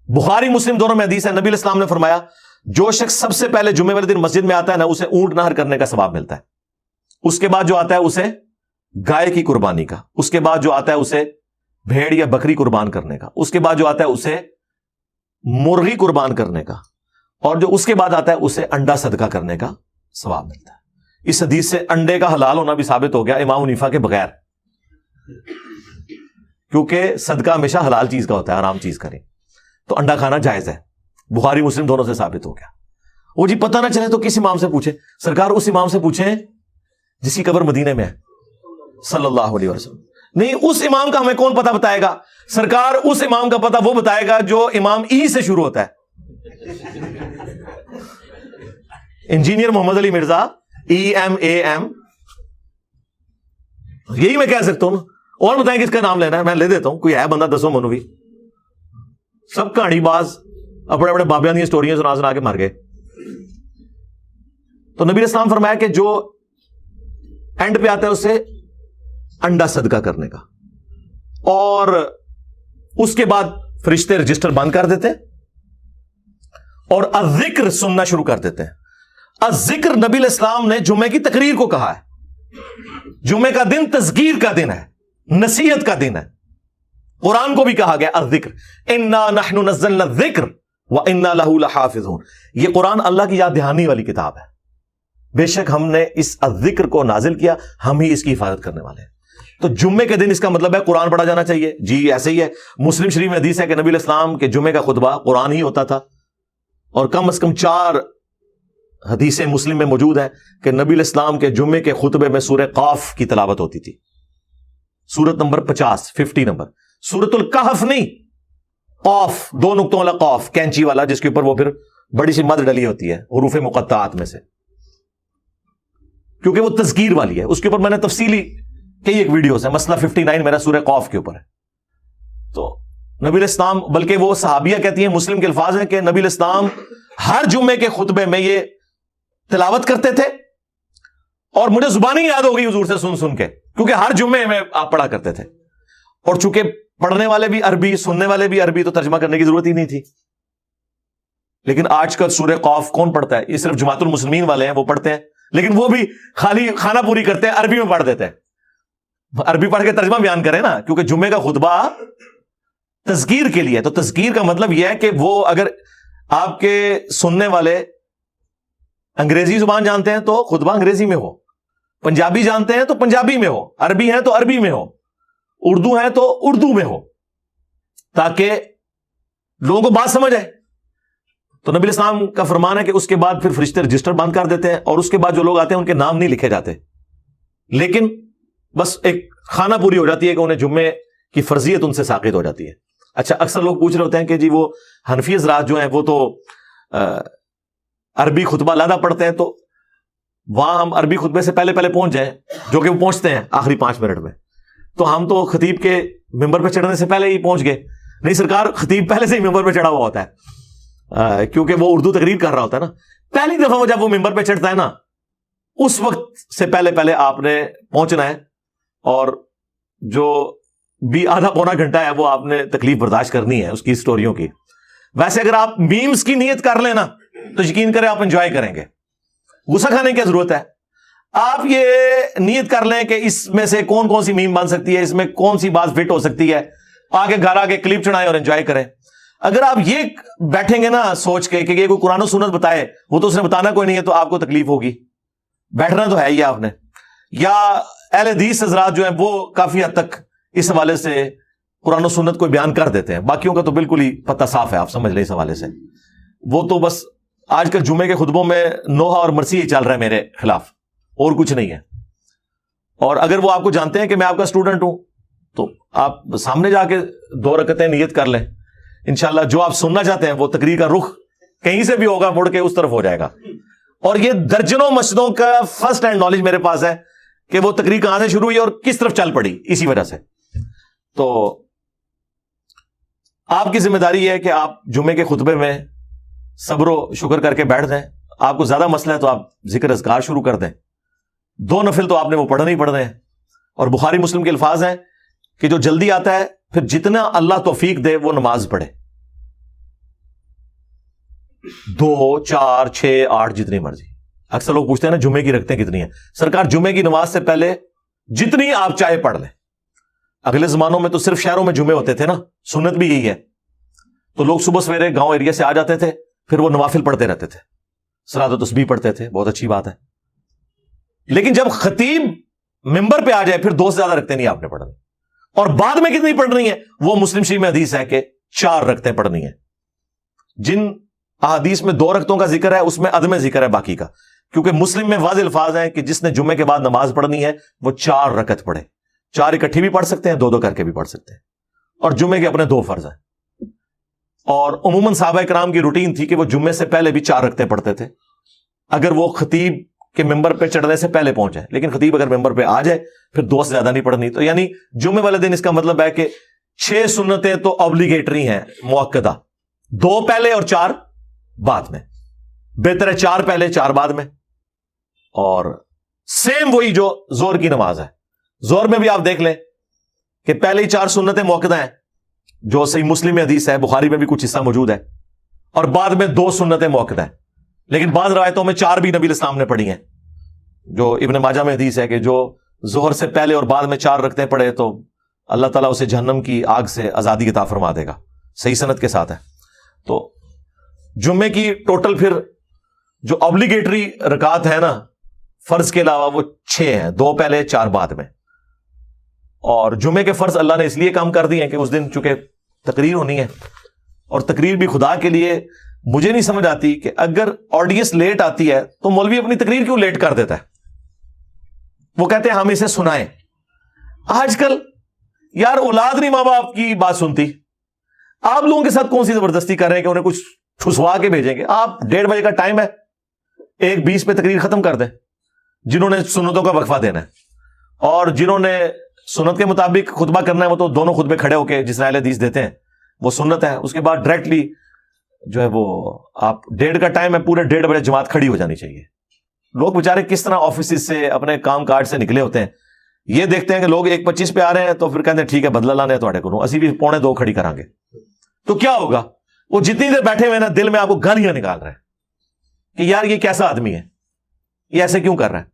بخاری مسلم دونوں میں حدیث ہے, نبی علیہ السلام نے فرمایا جو شخص سب سے پہلے جمعے والے دن مسجد میں آتا ہے نا, اسے اونٹ نہر کرنے کا ثواب ملتا ہے. اس کے بعد جو آتا ہے اسے گائے کی قربانی کا, اس کے بعد جو آتا ہے اسے بھیڑ یا بکری قربان کرنے کا, اس کے بعد جو آتا ہے اسے مرغی قربان کرنے کا, اور جو اس کے بعد آتا ہے اسے انڈا صدقہ کرنے کا ثواب ملتا ہے. اس حدیث سے انڈے کا حلال ہونا بھی ثابت ہو گیا امام حنیفہ کے بغیر، کیونکہ صدقہ ہمیشہ حلال چیز کا ہوتا ہے، حرام چیز کریں تو انڈا کھانا جائز ہے، بخاری مسلم دونوں سے ثابت ہو گیا۔ وہ جی پتہ نہ چلے تو کس امام سے پوچھیں؟ سرکار اس امام سے پوچھیں جس کی قبر مدینے میں ہے صلی اللہ علیہ وسلم۔ نہیں، اس امام کا ہمیں کون پتہ بتائے گا؟ سرکار اس امام کا پتہ وہ بتائے گا جو امام ای سے شروع ہوتا ہے۔ انجینئر محمد علی مرزا، EMAM، یہی میں کہہ سکتا ہوں۔ اور بتائیں کس کا نام لینا ہے؟ میں لے دیتا ہوں، کوئی ہے بندہ دسو منوی، سب کہانی باز اپنے اپنے بابیاں دی سٹوریاں سنا سنا کے مر گئے۔ تو نبی اسلام فرمایا کہ جو اینڈ پہ آتا ہے اسے انڈا صدقہ کرنے کا، اور اس کے بعد فرشتے رجسٹر بند کر دیتے ہیں اور الذکر سننا شروع کر دیتے ہیں۔ الذکر نبی الاسلام نے جمعے کی تقریر کو کہا ہے۔ جمعے کا دن تذکیر کا دن ہے، نصیحت کا دن ہے۔ قرآن کو بھی کہا گیا الذکر، انا نحن نزلنا الذکر وانا لہ لحافظون۔ یہ قرآن اللہ کی یاد دہانی والی کتاب ہے، بے شک ہم نے اس الذکر کو نازل کیا، ہم ہی اس کی حفاظت کرنے والے ہیں۔ تو جمعے کے دن اس کا مطلب ہے قرآن پڑھا جانا چاہیے، جی ایسے ہی ہے۔ مسلم شریف میں حدیث ہے کہ نبی علیہ السلام کے جمعے کا خطبہ قرآن ہی ہوتا تھا، اور کم از کم 4 حدیثیں مسلم میں موجود ہیں کہ نبی علیہ السلام کے جمعے کے خطبے میں سورہ قاف کی تلاوت ہوتی تھی، سورت نمبر 50 نمبر، سورت الکہف نہیں، قاف، 2 نقطوں والا قاف، کینچی والا، جس کے اوپر وہ پھر بڑی سی مد ڈلی ہوتی ہے حروف مقطعات میں سے، کیونکہ وہ تذکیر والی ہے۔ اس کے اوپر میں نے تفصیلی کئی ایک ویڈیوز ہیں، مسئلہ 59 میرا سورہ قاف کے اوپر ہے۔ تو نبی علیہ السلام، بلکہ وہ صحابیہ کہتی ہیں، مسلم کے الفاظ ہیں کہ نبی علیہ السلام ہر جمعے کے خطبے میں یہ تلاوت کرتے تھے، اور مجھے زبانی یاد ہو گئی حضور سے سن سن کے، کیونکہ ہر جمعے میں آپ پڑھا کرتے تھے، اور چونکہ پڑھنے والے بھی عربی، سننے والے بھی عربی، تو ترجمہ کرنے کی ضرورت ہی نہیں تھی۔ لیکن آج کل سورہ قاف کون پڑھتا ہے؟ یہ صرف جماعت المسلمین والے ہیں، وہ پڑھتے ہیں، لیکن وہ بھی خالی خانہ پوری کرتے ہیں، عربی میں پڑھ دیتے ہیں۔ عربی پڑھ کے ترجمہ بیان کریں نا، کیونکہ جمعے کا خطبہ تذکیر کے لیے، تو تذکیر کا مطلب یہ ہے کہ وہ اگر آپ کے سننے والے انگریزی زبان جانتے ہیں تو خطبہ انگریزی میں ہو، پنجابی جانتے ہیں تو پنجابی میں ہو، عربی ہیں تو عربی میں ہو، اردو ہے تو اردو میں ہو، تاکہ لوگوں کو بات سمجھ آئے۔ تو نبی اسلام کا فرمان ہے کہ اس کے بعد پھر فرشتے رجسٹر بند کر دیتے ہیں، اور اس کے بعد جو لوگ آتے ہیں ان کے نام نہیں لکھے جاتے، لیکن بس ایک خانہ پوری ہو جاتی ہے کہ انہیں جمعے کی فرضیت ان سے ساقط ہو جاتی ہے۔ اچھا، اکثر لوگ پوچھ رہے ہوتے ہیں کہ جی وہ حنفی حضرات جو ہیں وہ تو عربی خطبہ علیحدہ پڑھتے ہیں، تو وہاں ہم عربی خطبے سے پہلے پہنچ جائیں، جو کہ وہ پہنچتے ہیں آخری 5 منٹ میں، تو ہم تو خطیب کے ممبر پہ چڑھنے سے پہلے ہی پہنچ گئے۔ نہیں سرکار، خطیب پہلے سے ہی ممبر پہ چڑھا ہوا ہوتا ہے، کیونکہ وہ اردو تقریر کر رہا ہوتا ہے نا۔ پہلی دفعہ وہ جب وہ ممبر پہ چڑھتا ہے نا، اس وقت سے پہلے آپ نے پہنچنا ہے، اور جو بھی آدھا پونا گھنٹہ ہے وہ آپ نے تکلیف برداشت کرنی ہے اس کی سٹوریوں کی۔ ویسے اگر آپ میمز کی نیت کر لینا تو یقین کریں آپ انجوائے کریں گے، غصہ کھانے کی ضرورت ہے۔ آپ یہ نیت کر لیں کہ اس میں سے کون کون سی میم بن سکتی ہے، اس میں کون سی بات فٹ ہو سکتی ہے، آگے گھر آگے کلپ چڑھائیں اور انجوائے کریں۔ اگر آپ یہ بیٹھیں گے نا سوچ کے کہ یہ کوئی قرآن و سنت بتائے، وہ تو اس نے بتانا کوئی نہیں ہے، تو آپ کو تکلیف ہوگی۔ بیٹھنا تو ہے ہی آپ نے۔ یا اہل حدیث حضرات جو ہیں وہ کافی حد تک اس حوالے سے قرآن و سنت کو بیان کر دیتے ہیں، باقیوں کا تو بالکل ہی پتہ صاف ہے، آپ سمجھ لیں اس حوالے سے۔ وہ تو بس آج کل جمعے کے خطبوں میں نوحہ اور مرسی ہی چل رہا ہے میرے خلاف، اور کچھ نہیں ہے۔ اور اگر وہ آپ کو جانتے ہیں کہ میں آپ کا اسٹوڈنٹ ہوں تو آپ سامنے جا کے 2 رکعتیں نیت کر لیں، انشاءاللہ جو آپ سننا چاہتے ہیں وہ تقریر کا رخ کہیں سے بھی ہوگا، مڑ کے اس طرف ہو جائے گا۔ اور یہ درجنوں مسجدوں کا فرسٹ ہینڈ نالج میرے پاس ہے کہ وہ تقریر کہاں سے شروع ہوئی اور کس طرف چل پڑی، اسی وجہ سے۔ تو آپ کی ذمہ داری ہے کہ آپ جمعے کے خطبے میں صبر و شکر کر کے بیٹھ جائیں۔ آپ کو زیادہ مسئلہ ہے تو آپ ذکر اذکار شروع کر دیں، 2 نفل تو آپ نے وہ پڑھنے ہی پڑھنے ہیں۔ اور بخاری مسلم کے الفاظ ہیں کہ جو جلدی آتا ہے پھر جتنا اللہ توفیق دے وہ نماز پڑھے، 2 4 6 8 جتنی مرضی۔ اکثر لوگ پوچھتے ہیں نا جمعے کی رکعتیں کتنی ہیں؟ سرکار جمعے کی نماز سے پہلے جتنی آپ چاہے پڑھ لیں۔ اگلے زمانوں میں تو صرف شہروں میں جمعے ہوتے تھے نا، سنت بھی یہی ہے، تو لوگ صبح سویرے گاؤں ایریا سے آ جاتے تھے، پھر وہ نوافل پڑھتے رہتے تھے، صلاۃ و تسبیح پڑھتے تھے، بہت اچھی بات ہے۔ لیکن جب خطیب ممبر پہ آ جائے پھر 2 سے زیادہ رکھتے نہیں آپ نے پڑھنی. اور بعد میں کتنی پڑھنی ہے؟ وہ مسلم شریف میں حدیث ہے کہ 4 رکعتیں پڑھنی ہے. جن احادیث میں 2 رکعتوں کا ذکر ہے اس میں عدم ذکر ہے باقی کا, کیونکہ مسلم میں واضح الفاظ ہیں کہ جس نے جمعے کے بعد نماز پڑھنی ہے وہ 4 رکعت پڑھے. 4 اکٹھی بھی پڑھ سکتے ہیں, 2 کر کے بھی پڑھ سکتے ہیں, اور جمعے کے اپنے 2 فرض ہیں. اور عموماً صحابہ کرام کی روٹین تھی کہ وہ جمعے سے پہلے بھی 4 رکعتیں پڑھتے تھے اگر وہ خطیب کے ممبر پہ چڑھنے سے پہلے پہنچ جائے. لیکن خطیب اگر ممبر پہ آ جائے پھر 2 سے زیادہ نہیں پڑھنی. تو یعنی جمعے والے دن اس کا مطلب ہے کہ 6 سنتیں تو obligatory ہیں مؤکدہ, 2 پہلے اور 4 بعد میں. بہتر ہے 4 پہلے 4 بعد میں. اور سیم وہی جو زور کی نماز ہے, زور میں بھی آپ دیکھ لیں کہ پہلے ہی 4 سنتیں مؤکدہ ہیں جو صحیح مسلم میں حدیث ہے, بخاری میں بھی کچھ حصہ موجود ہے, اور بعد میں 2 سنتیں مؤکدہ ہیں. لیکن بعض روایتوں میں 4 بھی نبی الاسلام نے پڑھی ہیں, جو ابن ماجہ میں حدیث ہے کہ جو ظہر سے پہلے اور بعد میں 4 رکعتیں پڑھے تو اللہ تعالیٰ اسے جہنم کی آگ سے آزادی عطا فرما دے گا. صحیح سند کے ساتھ ہے. تو جمعے کی ٹوٹل پھر جو obligatory رکعات ہے نا فرض کے علاوہ وہ 6 ہیں, 2 پہلے 4 بعد میں. اور جمعے کے فرض اللہ نے اس لیے کام کر دیے ہیں کہ اس دن چونکہ تقریر ہونی ہے, اور تقریر بھی خدا کے لیے مجھے نہیں سمجھ آتی کہ اگر آڈینس لیٹ آتی ہے تو مولوی اپنی تقریر کیوں لیٹ کر دیتا ہے؟ وہ کہتے ہیں ہم اسے سنائیں. آج کل یار اولاد نہیں ماں باپ کی بات سنتی. آپ لوگوں کے ساتھ کون سی زبردستی کر رہے ہیں کہ انہیں کچھ ٹھسوا کے بھیجیں گے؟ آپ 1:30 بجے کا ٹائم ہے, 1:20 پہ تقریر ختم کر دیں جنہوں نے سنتوں کا وقفہ دینا ہے, اور جنہوں نے سنت کے مطابق خطبہ کرنا ہے وہ تو دونوں خطبے کھڑے ہو کے جس اہل حدیث دیتے ہیں وہ سنت ہے. اس کے بعد ڈائریکٹلی جو ہے وہ آپ 1:30 کا ٹائم ہے, پورے 1:30 بجے جماعت کھڑی ہو جانی چاہیے. لوگ بیچارے کس طرح آفیسز سے اپنے کام کاج سے نکلے ہوتے ہیں, یہ دیکھتے ہیں کہ لوگ 1:25 پہ آ رہے ہیں تو پھر کہتے ہیں ٹھیک ہے بدلہ لانے تھوڑے کو اسی بھی 1:45 کھڑی کریں گے. تو کیا ہوگا؟ وہ جتنی دیر بیٹھے ہوئے نا دل میں آپ کو گالیاں نکال رہے ہیں کہ یار یہ کیسا آدمی ہے, یہ ایسے کیوں کر رہا ہے.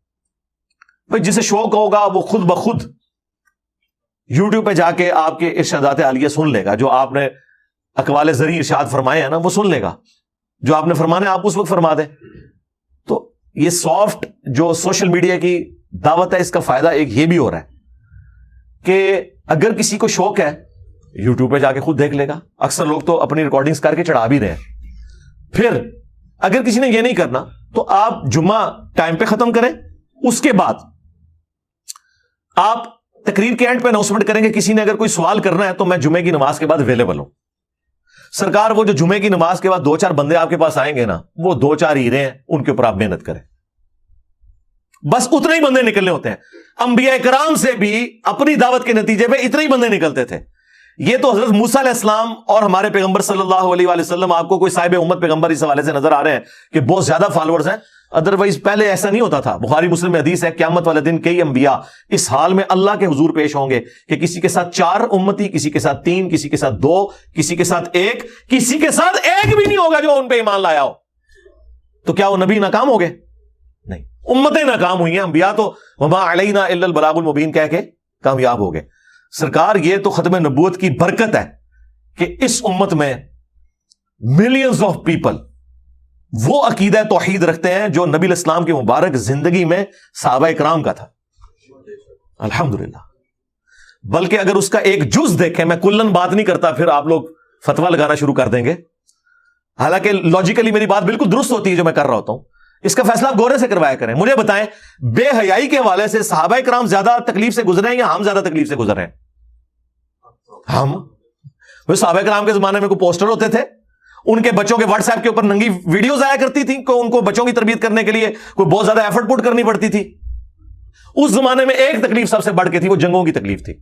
بھائی جسے شوق ہوگا وہ خود بخود یوٹیوب پہ جا کے آپ کے ارشادات عالیہ سن لے گا, جو آپ نے اقوال زرعی ارشاد فرمائے ہیں نا وہ سن لے گا, جو آپ نے فرمانے آپ اس وقت فرما دیں. تو یہ سافٹ جو سوشل میڈیا کی دعوت ہے اس کا فائدہ ایک یہ بھی ہو رہا ہے کہ اگر کسی کو شوق ہے یوٹیوب پہ جا کے خود دیکھ لے گا. اکثر لوگ تو اپنی ریکارڈنگز کر کے چڑھا بھی رہے ہیں. پھر اگر کسی نے یہ نہیں کرنا تو آپ جمعہ ٹائم پہ ختم کریں, اس کے بعد آپ تقریر کے اینڈ پہ اناؤنسمنٹ کریں گے کسی نے اگر کوئی سوال کرنا ہے تو میں جمعے کی نماز کے بعد اویلیبل ہوں. سرکار وہ جو جمعے کی نماز کے بعد 2-4 بندے آپ کے پاس آئیں گے نا وہ 2-4 ہیرے ہیں, ان کے اوپر آپ محنت کریں. بس اتنے ہی بندے نکلنے ہوتے ہیں. انبیاء کرام سے بھی اپنی دعوت کے نتیجے پہ اتنے ہی بندے نکلتے تھے. یہ تو حضرت موسیٰ علیہ السلام اور ہمارے پیغمبر صلی اللہ علیہ وآلہ وسلم آپ کو کوئی صاحب امت پیغمبر اس حوالے سے نظر آ رہے ہیں کہ بہت زیادہ فالوورز ہیں. ادروائز پہلے ایسا نہیں ہوتا تھا. بخاری مسلم میں حدیث ہے قیامت والے دن کئی انبیاء اس حال میں اللہ کے حضور پیش ہوں گے کہ کسی کے ساتھ 4 امتی, کسی کے ساتھ 3, کسی کے ساتھ 2, کسی کے ساتھ 1, کسی کے ساتھ 1 بھی نہیں ہوگا جو ان پہ ایمان لایا ہو. تو کیا وہ نبی ناکام ہو گئے؟ نہیں, امتیں ناکام ہوئی ہیں. انبیاء تو وما علینا الا البلاغ المبین کہہ کے کامیاب ہو گئے. سرکار یہ تو ختم نبوت کی برکت ہے کہ اس امت میں ملینز آف پیپل وہ عقیدہ توحید رکھتے ہیں جو نبی الاسلام کی مبارک زندگی میں صحابہ کرام کا تھا. الحمدللہ. بلکہ اگر اس کا ایک جز دیکھیں, میں کلن بات نہیں کرتا پھر آپ لوگ فتویٰ لگانا شروع کر دیں گے, حالانکہ لاجیکلی میری بات بالکل درست ہوتی ہے جو میں کر رہا ہوتا ہوں. اس کا فیصلہ آپ غور سے کروایا کریں. مجھے بتائیں بے حیائی کے حوالے سے صحابہ کرام زیادہ تکلیف سے گزرے ہیں یا ہم زیادہ تکلیف سے گزر رہے ہیں؟ ہم. صحابہ کرام کے زمانے میں کوئی پوسٹر ہوتے تھے, ان کے بچوں کے واٹس ایپ کے اوپر ننگی ویڈیوز آیا کرتی تھی, ان کو بچوں کی تربیت کرنے کے لیے کوئی بہت زیادہ ایفرٹ پٹ کرنی پڑتی تھی. اس زمانے میں ایک تکلیف سب سے بڑھ کے تھی, وہ جنگوں کی تکلیف تھی.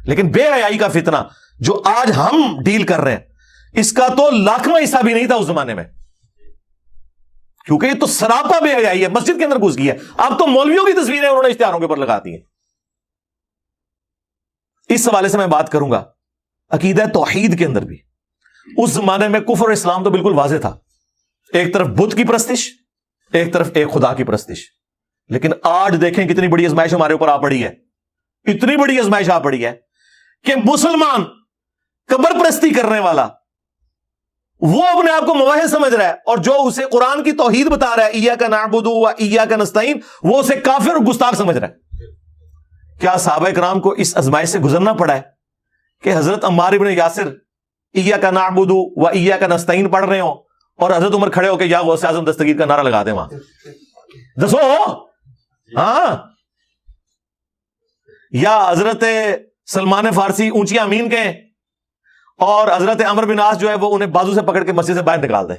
لیکن بے حیائی کا فتنہ جو آج ہم ڈیل کر رہے ہیں اس کا تو 1,00,000واں حصہ بھی نہیں تھا اس زمانے میں, کیونکہ یہ تو سراپا بے حیائی ہے, مسجد کے اندر گھس گئی ہے. اب تو مولویوں کی تصویریں انہوں نے اشتہاروں کے اوپر لگا دی ہیں. اس حوالے سے میں بات کروں گا عقیدہ توحید کے اندر بھی. اس زمانے میں کفر اسلام تو بالکل واضح تھا, ایک طرف بت کی پرستش, ایک طرف ایک خدا کی پرستش. لیکن آج دیکھیں کتنی بڑی ازمائش ہمارے اوپر آ پڑی ہے, اتنی بڑی ازمائش آ پڑی ہے کہ مسلمان قبر پرستی کرنے والا وہ اپنے آپ کو موحد سمجھ رہا ہے، اور جو اسے قرآن کی توحید بتا رہا ہے ایاک نعبد و ایاک نستعین، وہ اسے کافر اور گستاخ سمجھ رہا ہے۔ کیا صحابہ کرام کو اس ازمائش سے گزرنا پڑا ہے کہ حضرت عمار ابن یاسر ایاک نعبد و ایاک نستعین پڑھ رہے ہوں اور حضرت عمر کھڑے ہو کے یا غوث اعظم دستگیر کا نعرہ لگا دیں وہاں؟ دسو ہاں، یا حضرت سلمان فارسی اونچی آمین کہیں اور حضرت عمر بن عاص جو ہے وہ انہیں بازو سے پکڑ کے مسجد سے باہر نکال دیں۔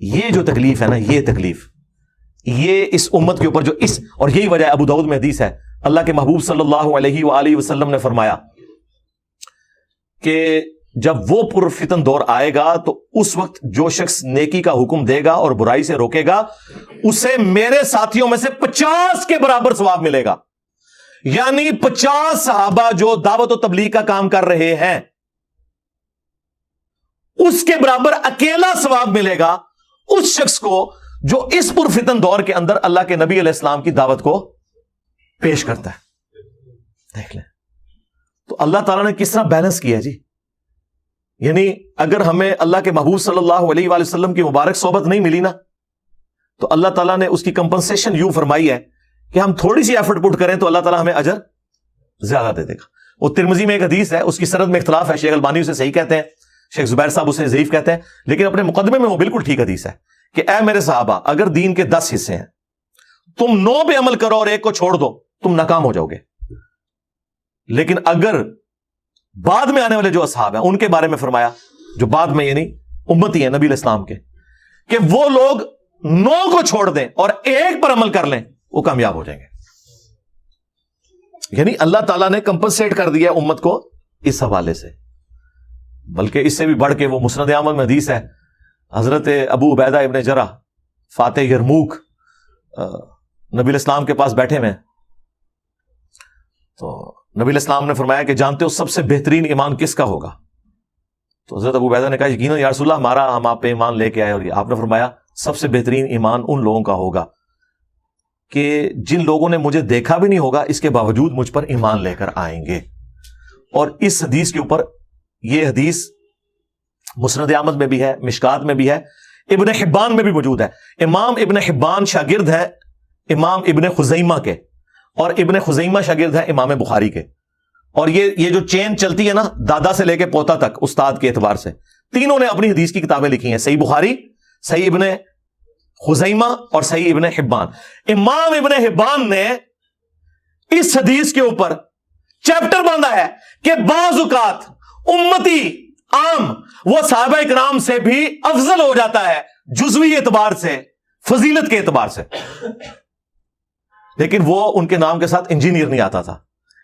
یہ جو تکلیف ہے نا، یہ تکلیف یہ اس امت کے اوپر جو اور یہی وجہ ہے، ابو داؤد میں حدیث ہے، اللہ کے محبوب صلی اللہ علیہ وآلہ وسلم نے فرمایا کہ جب وہ پرفتن دور آئے گا تو اس وقت جو شخص نیکی کا حکم دے گا اور برائی سے روکے گا اسے میرے ساتھیوں میں سے 50 کے برابر ثواب ملے گا، یعنی 50 صحابہ جو دعوت و تبلیغ کا کام کر رہے ہیں اس کے برابر اکیلا ثواب ملے گا اس شخص کو جو اس پرفتن دور کے اندر اللہ کے نبی علیہ السلام کی دعوت کو پیش کرتا ہے۔ دیکھ لیں تو اللہ تعالیٰ نے کس طرح بیلنس کیا جی، یعنی اگر ہمیں اللہ کے محبوب صلی اللہ علیہ وآلہ وسلم کی مبارک صحبت نہیں ملی نا تو اللہ تعالیٰ نے اس کی کمپنسیشن یوں فرمائی ہے کہ ہم تھوڑی سی ایفرٹ پٹ کریں تو اللہ تعالیٰ ہمیں اجر زیادہ دے دے گا۔ وہ ترمذی میں ایک حدیث ہے، اس کی سند میں اختلاف ہے، شیخ البانی اسے صحیح کہتے ہیں، شیخ زبیر صاحب اسے ضعیف کہتے ہیں، لیکن اپنے مقدمے میں وہ بالکل ٹھیک حدیث ہے کہ اے میرے صحابہ، اگر دین کے 10 حصے ہیں، تم 9 پہ عمل کرو اور ایک کو چھوڑ دو، تم ناکام ہو جاؤ گے۔ لیکن اگر بعد میں آنے والے جو اصحاب ہیں ان کے بارے میں فرمایا، جو بعد میں یعنی امتی ہیں نبی علیہ السلام کے، کہ وہ لوگ 9 کو چھوڑ دیں اور ایک پر عمل کر لیں، وہ کامیاب ہو جائیں گے۔ یعنی اللہ تعالیٰ نے کمپنسیٹ کر دیا امت کو اس حوالے سے، بلکہ اس سے بھی بڑھ کے وہ مسند احمد میں حدیث ہے، حضرت ابو عبیدہ ابن جرح فاتح یرموک نبی علیہ السلام کے پاس بیٹھے میں، تو نبی علیہ السلام نے فرمایا کہ جانتے ہو سب سے بہترین ایمان کس کا ہوگا؟ تو حضرت ابو عبیدہ نے کہا یقیناً یا رسول اللہ، ہم آپ پہ ایمان لے کے آئے، اور آپ نے فرمایا سب سے بہترین ایمان ان لوگوں کا ہوگا کہ جن لوگوں نے مجھے دیکھا بھی نہیں ہوگا اس کے باوجود مجھ پر ایمان لے کر آئیں گے۔ اور اس حدیث کے اوپر یہ حدیث مسند احمد میں بھی ہے، مشکات میں بھی ہے، ابن حبان میں بھی موجود ہے۔ امام ابن حبان شاگرد ہے امام ابن خزیمہ کے، اور ابن خزیمہ شاگرد ہے امام بخاری کے، اور یہ جو چین چلتی ہے نا دادا سے لے کے پوتا تک استاد کے اعتبار سے، تینوں نے اپنی حدیث کی کتابیں لکھی ہیں، صحیح بخاری، صحیح ابن خزیمہ اور صحیح ابن حبان۔ امام ابن حبان نے اس حدیث کے اوپر چیپٹر باندھا ہے کہ بعض اوقات امتی عام وہ صحابہ اکرام سے بھی افضل ہو جاتا ہے جزوی اعتبار سے، فضیلت کے اعتبار سے، لیکن وہ ان کے نام کے ساتھ انجینئر نہیں آتا تھا،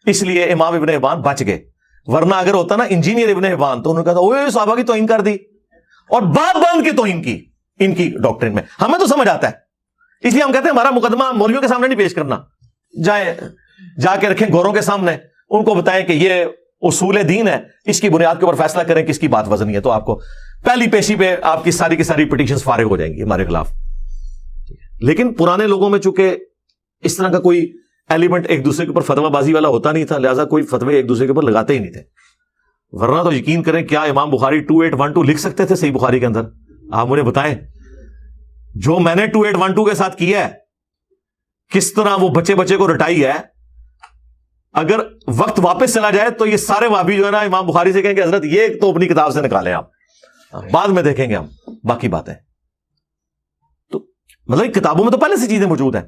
اس لیے امام ابن حبان بچ گئے، ورنہ اگر ہوتا نا انجینئر ابن حبان تو انہوں نے کہا اوہ صحابہ کی توہین کر دی اور بات باندھ کے توہین کی ان کی ڈاکٹرین میں۔ ہمیں تو سمجھ آتا ہے، اس لیے ہم کہتے ہیں ہمارا مقدمہ مولویوں کے سامنے نہیں پیش کرنا، جا کے رکھیں گوروں کے سامنے، ان کو بتائیں کہ یہ اصول دین ہے، اس کی بنیاد کے اوپر فیصلہ کریں کس کی بات وزنی ہے، تو آپ کو پہلی پیشی پہ آپ کی ساری پٹیشنز فارغ ہو جائیں گی ہمارے خلاف۔ لیکن پرانے لوگوں میں چونکہ اس طرح کا کوئی ایلیمنٹ ایک دوسرے کے اوپر فتویٰ بازی والا ہوتا نہیں تھا، لہٰذا کوئی فتوے ایک دوسرے کے اوپر لگاتے ہی نہیں تھے، ورنہ تو یقین کریں کیا امام بخاری 2812 لکھ سکتے تھے صحیح بخاری کے اندر؟ آپ مجھے بتائیں، جو میں نے 2812 کے ساتھ کیا ہے، کس طرح وہ بچے کو رٹائی ہے، اگر وقت واپس چلا جائے تو یہ سارے وہابی جو ہے نا امام بخاری سے کہیں کہ حضرت یہ تو اپنی کتاب سے نکالیں، آپ بعد میں دیکھیں گے ہم باقی باتیں۔ تو مطلب کتابوں میں تو پہلے سے چیزیں موجود ہیں،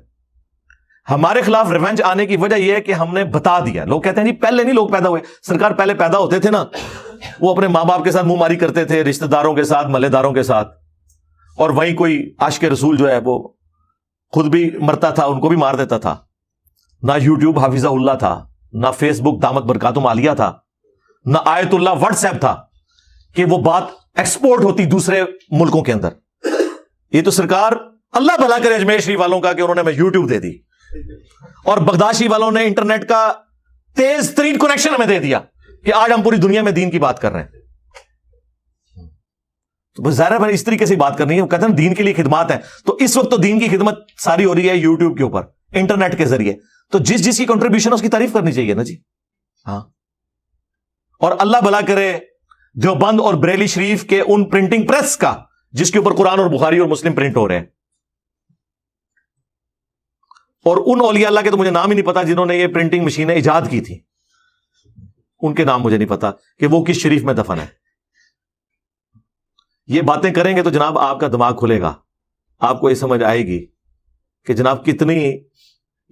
ہمارے خلاف ریونج آنے کی وجہ یہ ہے کہ ہم نے بتا دیا۔ لوگ کہتے ہیں جی پہلے نہیں لوگ پیدا ہوئے، سرکار پہلے پیدا ہوتے تھے نا، وہ اپنے ماں باپ کے ساتھ منہ ماری کرتے تھے، رشتہ داروں کے ساتھ، محلے داروں کے ساتھ، اور وہیں کوئی عاشق رسول جو ہے وہ خود بھی مرتا تھا، ان کو بھی مار دیتا تھا۔ نہ یوٹیوب حافظہ اللہ تھا، نہ فیس بک دامت برکاتم عالیہ تھا، نہ آیت اللہ واٹس ایپ تھا کہ وہ بات ایکسپورٹ ہوتی دوسرے ملکوں کے اندر۔ یہ تو سرکار اللہ بھلا کرے اجمیر شریف والوں کا کہ انہوں نے ہمیں یوٹیوب دے دی، اور بغداشی والوں نے انٹرنیٹ کا تیز ترین کنیکشن ہمیں دے دیا کہ آج ہم پوری دنیا میں دین کی بات کر رہے ہیں۔ تو بس ظاہر ہے اس طریقے سے بات کرنی ہے، وہ کہتے ہیں دین کے لیے خدمات ہیں، تو اس وقت تو دین کی خدمت ساری ہو رہی ہے یوٹیوب کے اوپر، انٹرنیٹ کے ذریعے، تو جس کی کنٹریبیوشن اس کی تعریف کرنی چاہیے نا جی۔ ہاں، اور اللہ بھلا کرے دیوبند اور بریلی شریف کے ان پرنٹنگ پریس کا جس کے اوپر قرآن اور بخاری اور مسلم پرنٹ ہو رہے ہیں. اور ان اولیاء اللہ کے تو مجھے نام ہی نہیں پتا جنہوں نے یہ پرنٹنگ مشینیں ایجاد کی تھی, ان کے نام مجھے نہیں پتا کہ وہ کس شریف میں دفن ہے. یہ باتیں کریں گے تو جناب آپ کا دماغ کھلے گا, آپ کو یہ سمجھ آئے گی کہ جناب کتنی,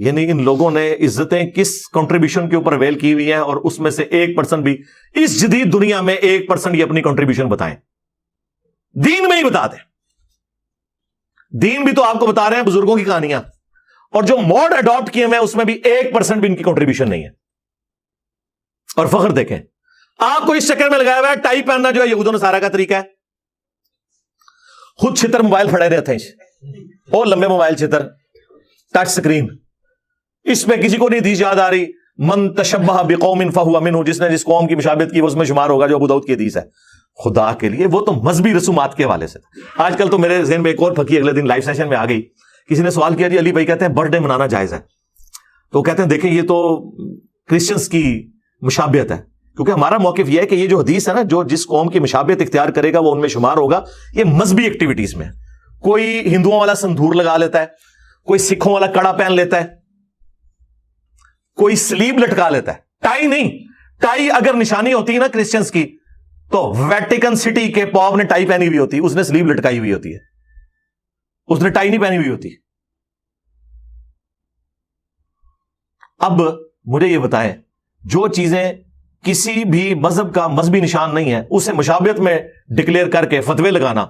یعنی ان لوگوں نے عزتیں کس کنٹریبیوشن کے اوپر اویل کی ہوئی ہیں, اور اس میں سے 1% بھی اس جدید دنیا میں 1% یہ اپنی کنٹریبیوشن بتائیں. دین میں ہی بتا دیں, دین بھی تو آپ کو بتا رہے ہیں بزرگوں کی کہانیاں, اور جو موڈ اڈاپٹ کیے ہوئے ہیں اس میں بھی 1% بھی ان کی کنٹریبیوشن نہیں ہے. اور فخر دیکھیں, آپ کو اس چکر میں لگایا ہوا ہے ٹائی پہننا جو ہے یہود و نصارہ کا طریقہ ہے. خود چھتر موبائل پھڑے رہتے ہیں, اور لمبے موبائل چھتر, ٹچ سکرین, اس میں کسی کو نہیں حدیث یاد آ رہی, من تشبہ بقوم فہو منہ, جس نے جس قوم کی مشابہت کی وہ اس میں شمار ہوگا, جو ابو داؤد کی حدیث ہے. خدا کے لیے وہ تو مذہبی رسومات کے حوالے سے. آج کل تو میرے ذہن میں ایک اور پھکی اگلے دن لائیو سیشن میں آ گئی, کسی نے سوال کیا جی علی بھائی کہتے ہیں برتھ ڈے منانا جائز ہے, تو کہتے ہیں دیکھیں یہ تو کرسچنس کی مشابہت ہے, کیونکہ ہمارا موقف یہ ہے کہ یہ جو حدیث ہے نا, جو جس قوم کی مشابہت اختیار کرے گا وہ ان میں شمار ہوگا, یہ مذہبی ایکٹیویٹیز میں. کوئی ہندوؤں والا سندور لگا لیتا ہے, کوئی سکھوں والا کڑا پہن لیتا ہے, کوئی سلیب لٹکا لیتا ہے, ٹائی نہیں. ٹائی اگر نشانی ہوتی ہے نا کرسچنس کی, تو ویٹیکن سٹی کے پوپ نے ٹائی پہنی ہوئی ہوتی, اس نے سلیب لٹکائی ہوئی ہوتی ہے, اس نے ٹائی نہیں پہنی ہوئی ہوتی. اب مجھے یہ بتائیں, جو چیزیں کسی بھی مذہب کا مذہبی نشان نہیں ہے اسے مشابہت میں ڈکلیئر کر کے فتوے لگانا,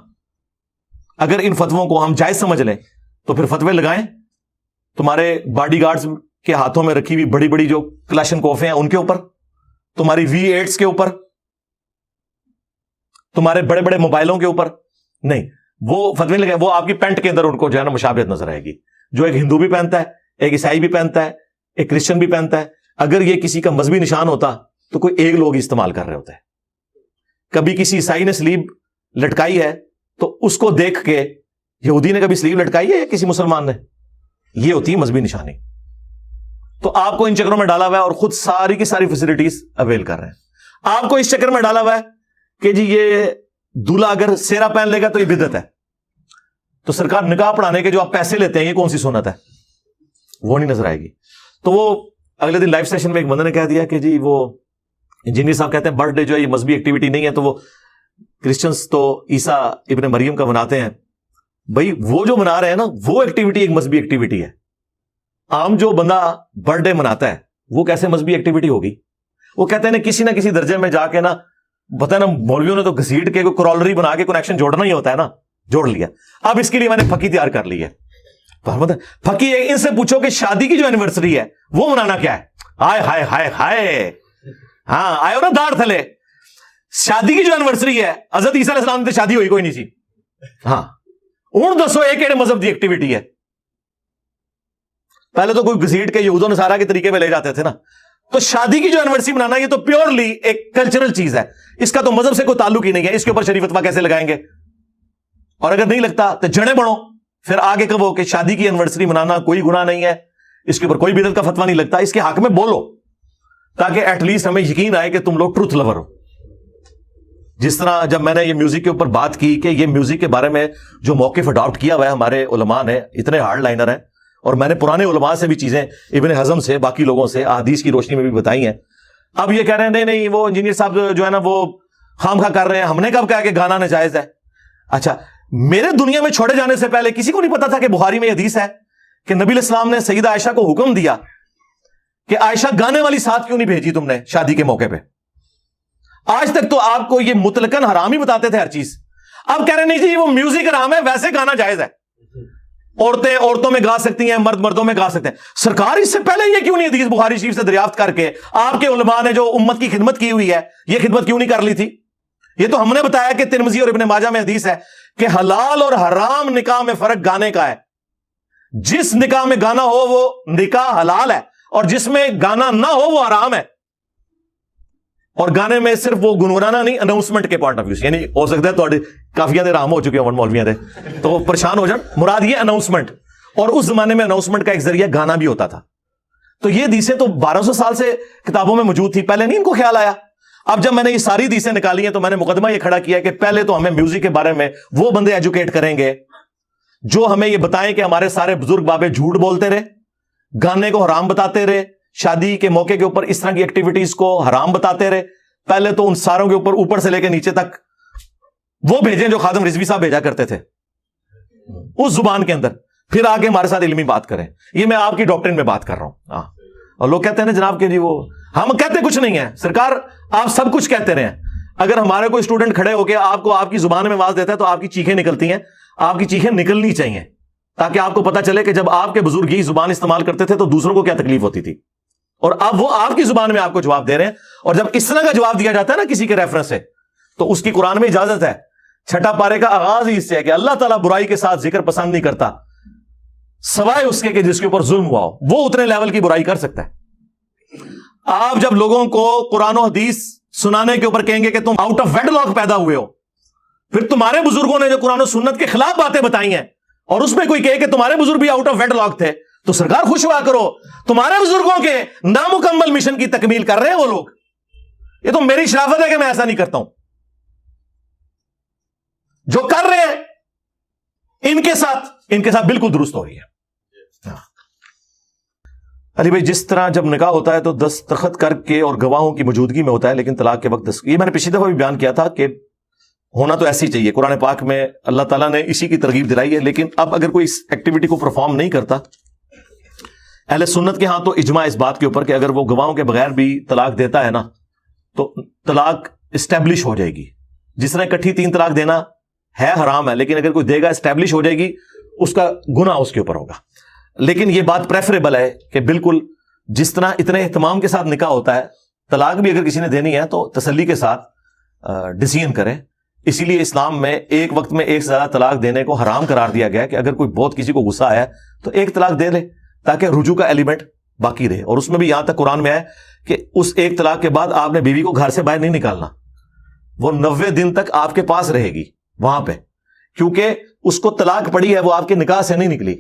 اگر ان فتووں کو ہم جائز سمجھ لیں تو پھر فتوے لگائیں. تمہارے باڈی گارڈز کے ہاتھوں میں رکھی ہوئی بڑی بڑی جو کلاشن کوفیں ہیں ان کے اوپر, تمہاری V8 کے اوپر, تمہارے بڑے بڑے موبائلوں کے اوپر نہیں, وہ فتوے لگائیں. وہ آپ کی پینٹ کے اندر ان کو جو ہے نا مشابہت نظر آئے گی, جو ایک ہندو بھی پہنتا ہے, ایک عیسائی بھی پہنتا ہے, ایک کرسچن بھی پہنتا ہے. اگر یہ کسی کا مذہبی نشان ہوتا تو کوئی ایک لوگ استعمال کر رہے ہوتے ہیں. کبھی کسی عیسائی نے سلیب لٹکائی ہے تو اس کو دیکھ کے یہودی نے کبھی سلیب لٹکائی ہے یا کسی مسلمان نے؟ یہ ہوتی ہے مذہبی نشانی. تو آپ کو ان چکروں میں ڈالا ہوا ہے اور خود ساری کی ساری فیسلٹیز اویل کر رہے ہیں. آپ کو اس چکر میں ڈالا ہوا ہے کہ جی یہ دولہا اگر سیرا پہن لے گا تو یہ بدعت ہے. تو سرکار نکاح پڑھانے کے جو آپ پیسے لیتے ہیں یہ کون سی سنت ہے؟ وہ نہیں نظر آئے گی. تو وہ اگلے دن لائیو سیشن میں ایک بندے نے کہہ دیا کہ جی وہ انجینئر صاحب کہتے ہیں برتھ ڈے جو ہے یہ مذہبی ایکٹیویٹی نہیں ہے, تو وہ کرسچنس تو عیسیٰ ابن مریم کا مناتے ہیں. بھائی وہ جو منا رہے ہیں نا وہ ایکٹیویٹی ایک مذہبی ایکٹیویٹی ہے. عام جو بندہ برتھ ڈے مناتا ہے وہ کیسے مذہبی ایکٹیویٹی ہوگی؟ وہ کہتے ہیں کسی نہ کسی درجے میں جا کے نا, پتہ نا مولویوں نے تو گھسیٹ کے کرالری بنا کے کنیکشن جوڑنا ہی ہوتا ہے نا, جوڑ لیا. اب اس کے لیے میں نے پھکی تیار کر لی ہے. پھکی ان سے پوچھو کہ شادی کی جو اینیورسری ہے وہ منانا کیا ہے؟ ہائے ہائے ہائے ہائے, ہاں آئے نا داڑھ تھلے. شادی کی جو اینیورسری ہے حضرت عیسیٰ علیہ السلام سے شادی ہوئی کوئی نہیں سی. ہاں ہوں دسو ایک ایڑے مذہب کی ایکٹیویٹی ہے. پہلے تو کوئی گھسیٹ کے یہود و نصارہ کے طریقے پہ لے جاتے تھے نا. تو شادی کی جو اینیورسری منانا یہ تو پیورلی ایک کلچرل چیز ہے, اس کا تو مذہب سے کوئی تعلق ہی نہیں ہے. اس کے اوپر شریف فتویٰ کیسے لگائیں گے؟ اور اگر نہیں لگتا تو جڑیں بڑھو, پھر آگے کہو کہ شادی کی اینیورسری منانا کوئی گناہ نہیں ہے, اس کے اوپر کوئی بدعت کا فتویٰ نہیں لگتا. اس کے حق میں بولو تاکہ ایٹ لیسٹ ہمیں یقین آئے کہ تم لوگ ٹروتھ لور ہو. جس طرح جب میں نے یہ میوزک کے اوپر بات کی کہ یہ میوزک کے بارے میں جو موقف اڈاپٹ کیا ہوا ہے ہمارے علماء نے, اتنے ہارڈ لائنر ہیں, اور میں نے پرانے علماء سے بھی چیزیں ابن حزم سے باقی لوگوں سے احادیث کی روشنی میں بھی بتائی ہیں. اب یہ کہہ رہے ہیں نہیں وہ انجینئر صاحب جو ہے نا وہ خام خواہ کر رہے ہیں. ہم نے کب کہا کہ گانا ناجائز ہے؟ اچھا میرے دنیا میں چھوڑے جانے سے پہلے کسی کو نہیں پتا تھا کہ بخاری میں حدیث ہے کہ نبی علیہ السلام نے سیدہ عائشہ کو حکم دیا کہ عائشہ گانے والی ساتھ کیوں نہیں بھیجی تم نے شادی کے موقع پہ؟ آج تک تو آپ کو یہ مطلقاً حرام ہی بتاتے تھے ہر چیز. اب کہہ رہے نہیں جی وہ میوزک حرام ہے, ویسے گانا جائز ہے. عورتیں عورتوں میں گا سکتی ہیں, مرد مردوں میں گا سکتے ہیں. سرکار اس سے پہلے یہ کیوں نہیں حدیث بخاری شریف سے دریافت کر کے آپ کے علماء نے جو امت کی خدمت کی ہوئی ہے یہ خدمت کیوں نہیں کر لی تھی؟ یہ تو ہم نے بتایا کہ ترمذی اور ابن ماجہ میں حدیث ہے کہ حلال اور حرام نکاح میں فرق گانے کا ہے. جس نکاح میں گانا ہو وہ نکاح حلال ہے, اور جس میں گانا نہ ہو وہ حرام ہے. اور گانے میں صرف وہ گنگنانا نہیں, اناؤنسمنٹ کے پوائنٹ آف ویو سے, یعنی ہو سکتا ہے تھوڑے کافیاں دیر رام ہو چکے ہیں مولویاں دے تو وہ پریشان ہو جان, مراد یہ اناؤنسمنٹ. اور اس زمانے میں اناؤنسمنٹ کا ایک ذریعہ گانا بھی ہوتا تھا. تو یہ حدیثیں تو 1200 سال سے کتابوں میں موجود تھی, پہلے نہیں ان کو خیال آیا. اب جب میں نے یہ ساری حدیثیں نکالی ہیں تو میں نے مقدمہ یہ کھڑا کیا کہ پہلے تو ہمیں میوزک کے بارے میں وہ بندے ایجوکیٹ کریں گے جو ہمیں یہ بتائیں کہ ہمارے سارے بزرگ بابے جھوٹ بولتے رہے, گانے کو حرام بتاتے رہے, شادی کے موقع کے اوپر اس طرح کی ایکٹیویٹیز کو حرام بتاتے رہے. پہلے تو ان ساروں کے اوپر سے لے کے نیچے تک وہ بھیجیں جو خادم رضوی صاحب بھیجا کرتے تھے اس زبان کے اندر, پھر آگے ہمارے ساتھ علمی بات کریں. یہ میں آپ کی ڈاکٹرین میں بات کر رہا ہوں. اور لوگ کہتے ہیں نا جناب کہ جی وہ ہم کہتے کچھ نہیں ہے سرکار, آپ سب کچھ کہتے رہے ہیں. اگر ہمارے کوئی اسٹوڈنٹ کھڑے ہو کے آپ کو آپ کی زبان میں آواز دیتا ہے تو آپ کی چیخیں نکلتی ہیں, آپ کی چیخیں نکلنی چاہیے تاکہ آپ کو پتا چلے کہ جب آپ کے بزرگ یہ زبان استعمال کرتے تھے تو دوسروں کو کیا تکلیف ہوتی تھی, اور اب وہ آپ کی زبان میں آپ کو جواب دے رہے ہیں. اور جب اس طرح کا جواب دیا جاتا ہے نا کسی کے ریفرنس سے تو اس کی قرآن میں اجازت ہے. چھٹا پارے کا آغاز ہی اس سے ہے کہ اللہ تعالیٰ برائی کے ساتھ ذکر پسند نہیں کرتا سوائے اس کے کہ جس کے اوپر ظلم ہوا ہو, وہ اتنے لیول کی برائی کر سکتا ہے. آپ جب لوگوں کو قرآن و حدیث سنانے کے اوپر کہیں گے کہ تم آؤٹ آف ویڈ لاک پیدا ہوئے ہو, پھر تمہارے بزرگوں نے جو قرآن و سنت کے خلاف باتیں بتائی ہیں اور اس میں کوئی کہے کہ تمہارے بزرگ بھی آؤٹ آف ویڈ لاک تھے, تو سرکار خوش ہوا کرو, تمہارے بزرگوں کے نامکمل مشن کی تکمیل کر رہے ہیں وہ لوگ. یہ تو میری شرافت ہے کہ میں ایسا نہیں کرتا ہوں. جو کر رہے ہیں ان کے ساتھ بالکل درست ہو رہی ہے. علی بھائی, جس طرح جب نکاح ہوتا ہے تو دستخط کر کے اور گواہوں کی موجودگی میں ہوتا ہے, لیکن طلاق کے وقت یہ میں نے پچھلی دفعہ بھی بیان کیا تھا کہ ہونا تو ایسے ہی چاہیے. قرآن پاک میں اللہ تعالیٰ نے اسی کی ترغیب دلائی ہے. لیکن اب اگر کوئی اس ایکٹیویٹی کو پرفارم نہیں کرتا, اہل سنت کے ہاں تو اجماع اس بات کے اوپر کہ اگر وہ گواہوں کے بغیر بھی طلاق دیتا ہے نا تو طلاق اسٹیبلش ہو جائے گی. جس طرح اکٹھی 3 طلاق دینا ہے حرام ہے, لیکن اگر کوئی دے گا اسٹیبلش ہو جائے گی, اس کا گناہ اس کے اوپر ہوگا. لیکن یہ بات پریفریبل ہے کہ بالکل جس طرح اتنے اہتمام کے ساتھ نکاح ہوتا ہے, طلاق بھی اگر کسی نے دینی ہے تو تسلی کے ساتھ ڈیسیژن کرے. اسی لیے اسلام میں ایک وقت میں ایک سے زیادہ طلاق دینے کو حرام قرار دیا گیا کہ اگر کوئی بہت کسی کو غصہ آیا تو ایک طلاق دے لے تاکہ رجوع کا ایلیمنٹ باقی رہے. اور اس میں بھی یہاں تک قرآن میں ہے کہ اس ایک طلاق کے بعد آپ نے بیوی کو گھر سے باہر نہیں نکالنا, وہ 90 دن تک آپ کے پاس رہے گی وہاں پہ, کیونکہ اس کو طلاق پڑی ہے, وہ آپ کے نکاح سے نہیں نکلی.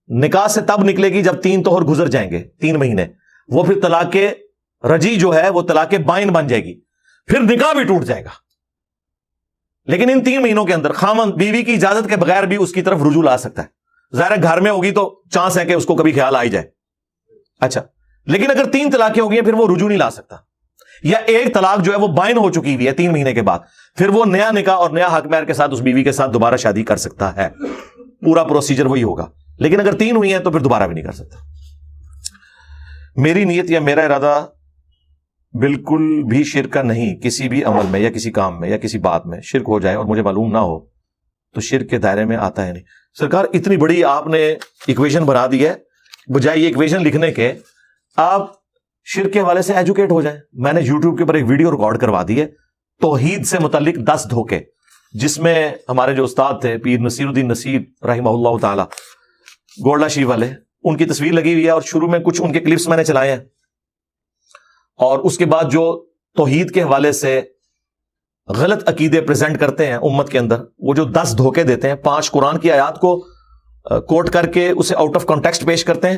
نکاح سے تب نکلے گی جب 3 طہر گزر جائیں گے, 3 مہینے, وہ پھر طلاق رجی جو ہے وہ طلاق بائن بن جائے گی, پھر نکاح بھی ٹوٹ جائے گا. لیکن ان 3 مہینوں کے اندر خاوند بیوی کی اجازت کے بغیر بھی اس کی طرف رجوع لا سکتا ہے. ظاہر گھر میں ہوگی تو چانس ہے کہ اس کو کبھی خیال آ ہی جائے. اچھا, لیکن اگر 3 طلاقیں ہو گئی ہیں پھر وہ رجوع نہیں لا سکتا, یا ایک طلاق جو ہے وہ بائن ہو چکی ہوئی ہے 3 مہینے کے بعد, پھر وہ نیا نکاح اور نیا حق مہر کے ساتھ اس بیوی کے ساتھ دوبارہ شادی کر سکتا ہے. پورا پروسیجر وہی ہوگا. لیکن اگر 3 ہوئی ہیں تو پھر دوبارہ بھی نہیں کر سکتا. میری نیت یا میرا ارادہ بالکل بھی شرک کا نہیں, کسی بھی عمل میں یا کسی کام میں یا کسی بات میں شرک ہو جائے اور مجھے معلوم نہ ہو تو شرک کے دائرے میں آتا ہے نہیں. سرکار اتنی بڑی آپ نے ایکویشن بنا دی ہے, بجائے یہ ایکویشن لکھنے کے آپ شرک کے حوالے سے ایجوکیٹ ہو جائیں. میں نے یوٹیوب کے اوپر ایک ویڈیو ریکارڈ کروا دی ہے توحید سے متعلق 10 دھوکے, جس میں ہمارے جو استاد تھے پیر نصیر الدین نصیر رحمہ اللہ تعالی گولڈا شیف والے, ان کی تصویر لگی ہوئی ہے اور شروع میں کچھ ان کے کلپس میں نے چلائے ہیں, اور اس کے بعد جو توحید کے حوالے سے غلط عقیدے پریزنٹ کرتے ہیں امت کے اندر, وہ جو 10 دھوکے دیتے ہیں, 5 قرآن کی آیات کو کوٹ کر کے اسے آؤٹ آف کانٹیکسٹ پیش کرتے ہیں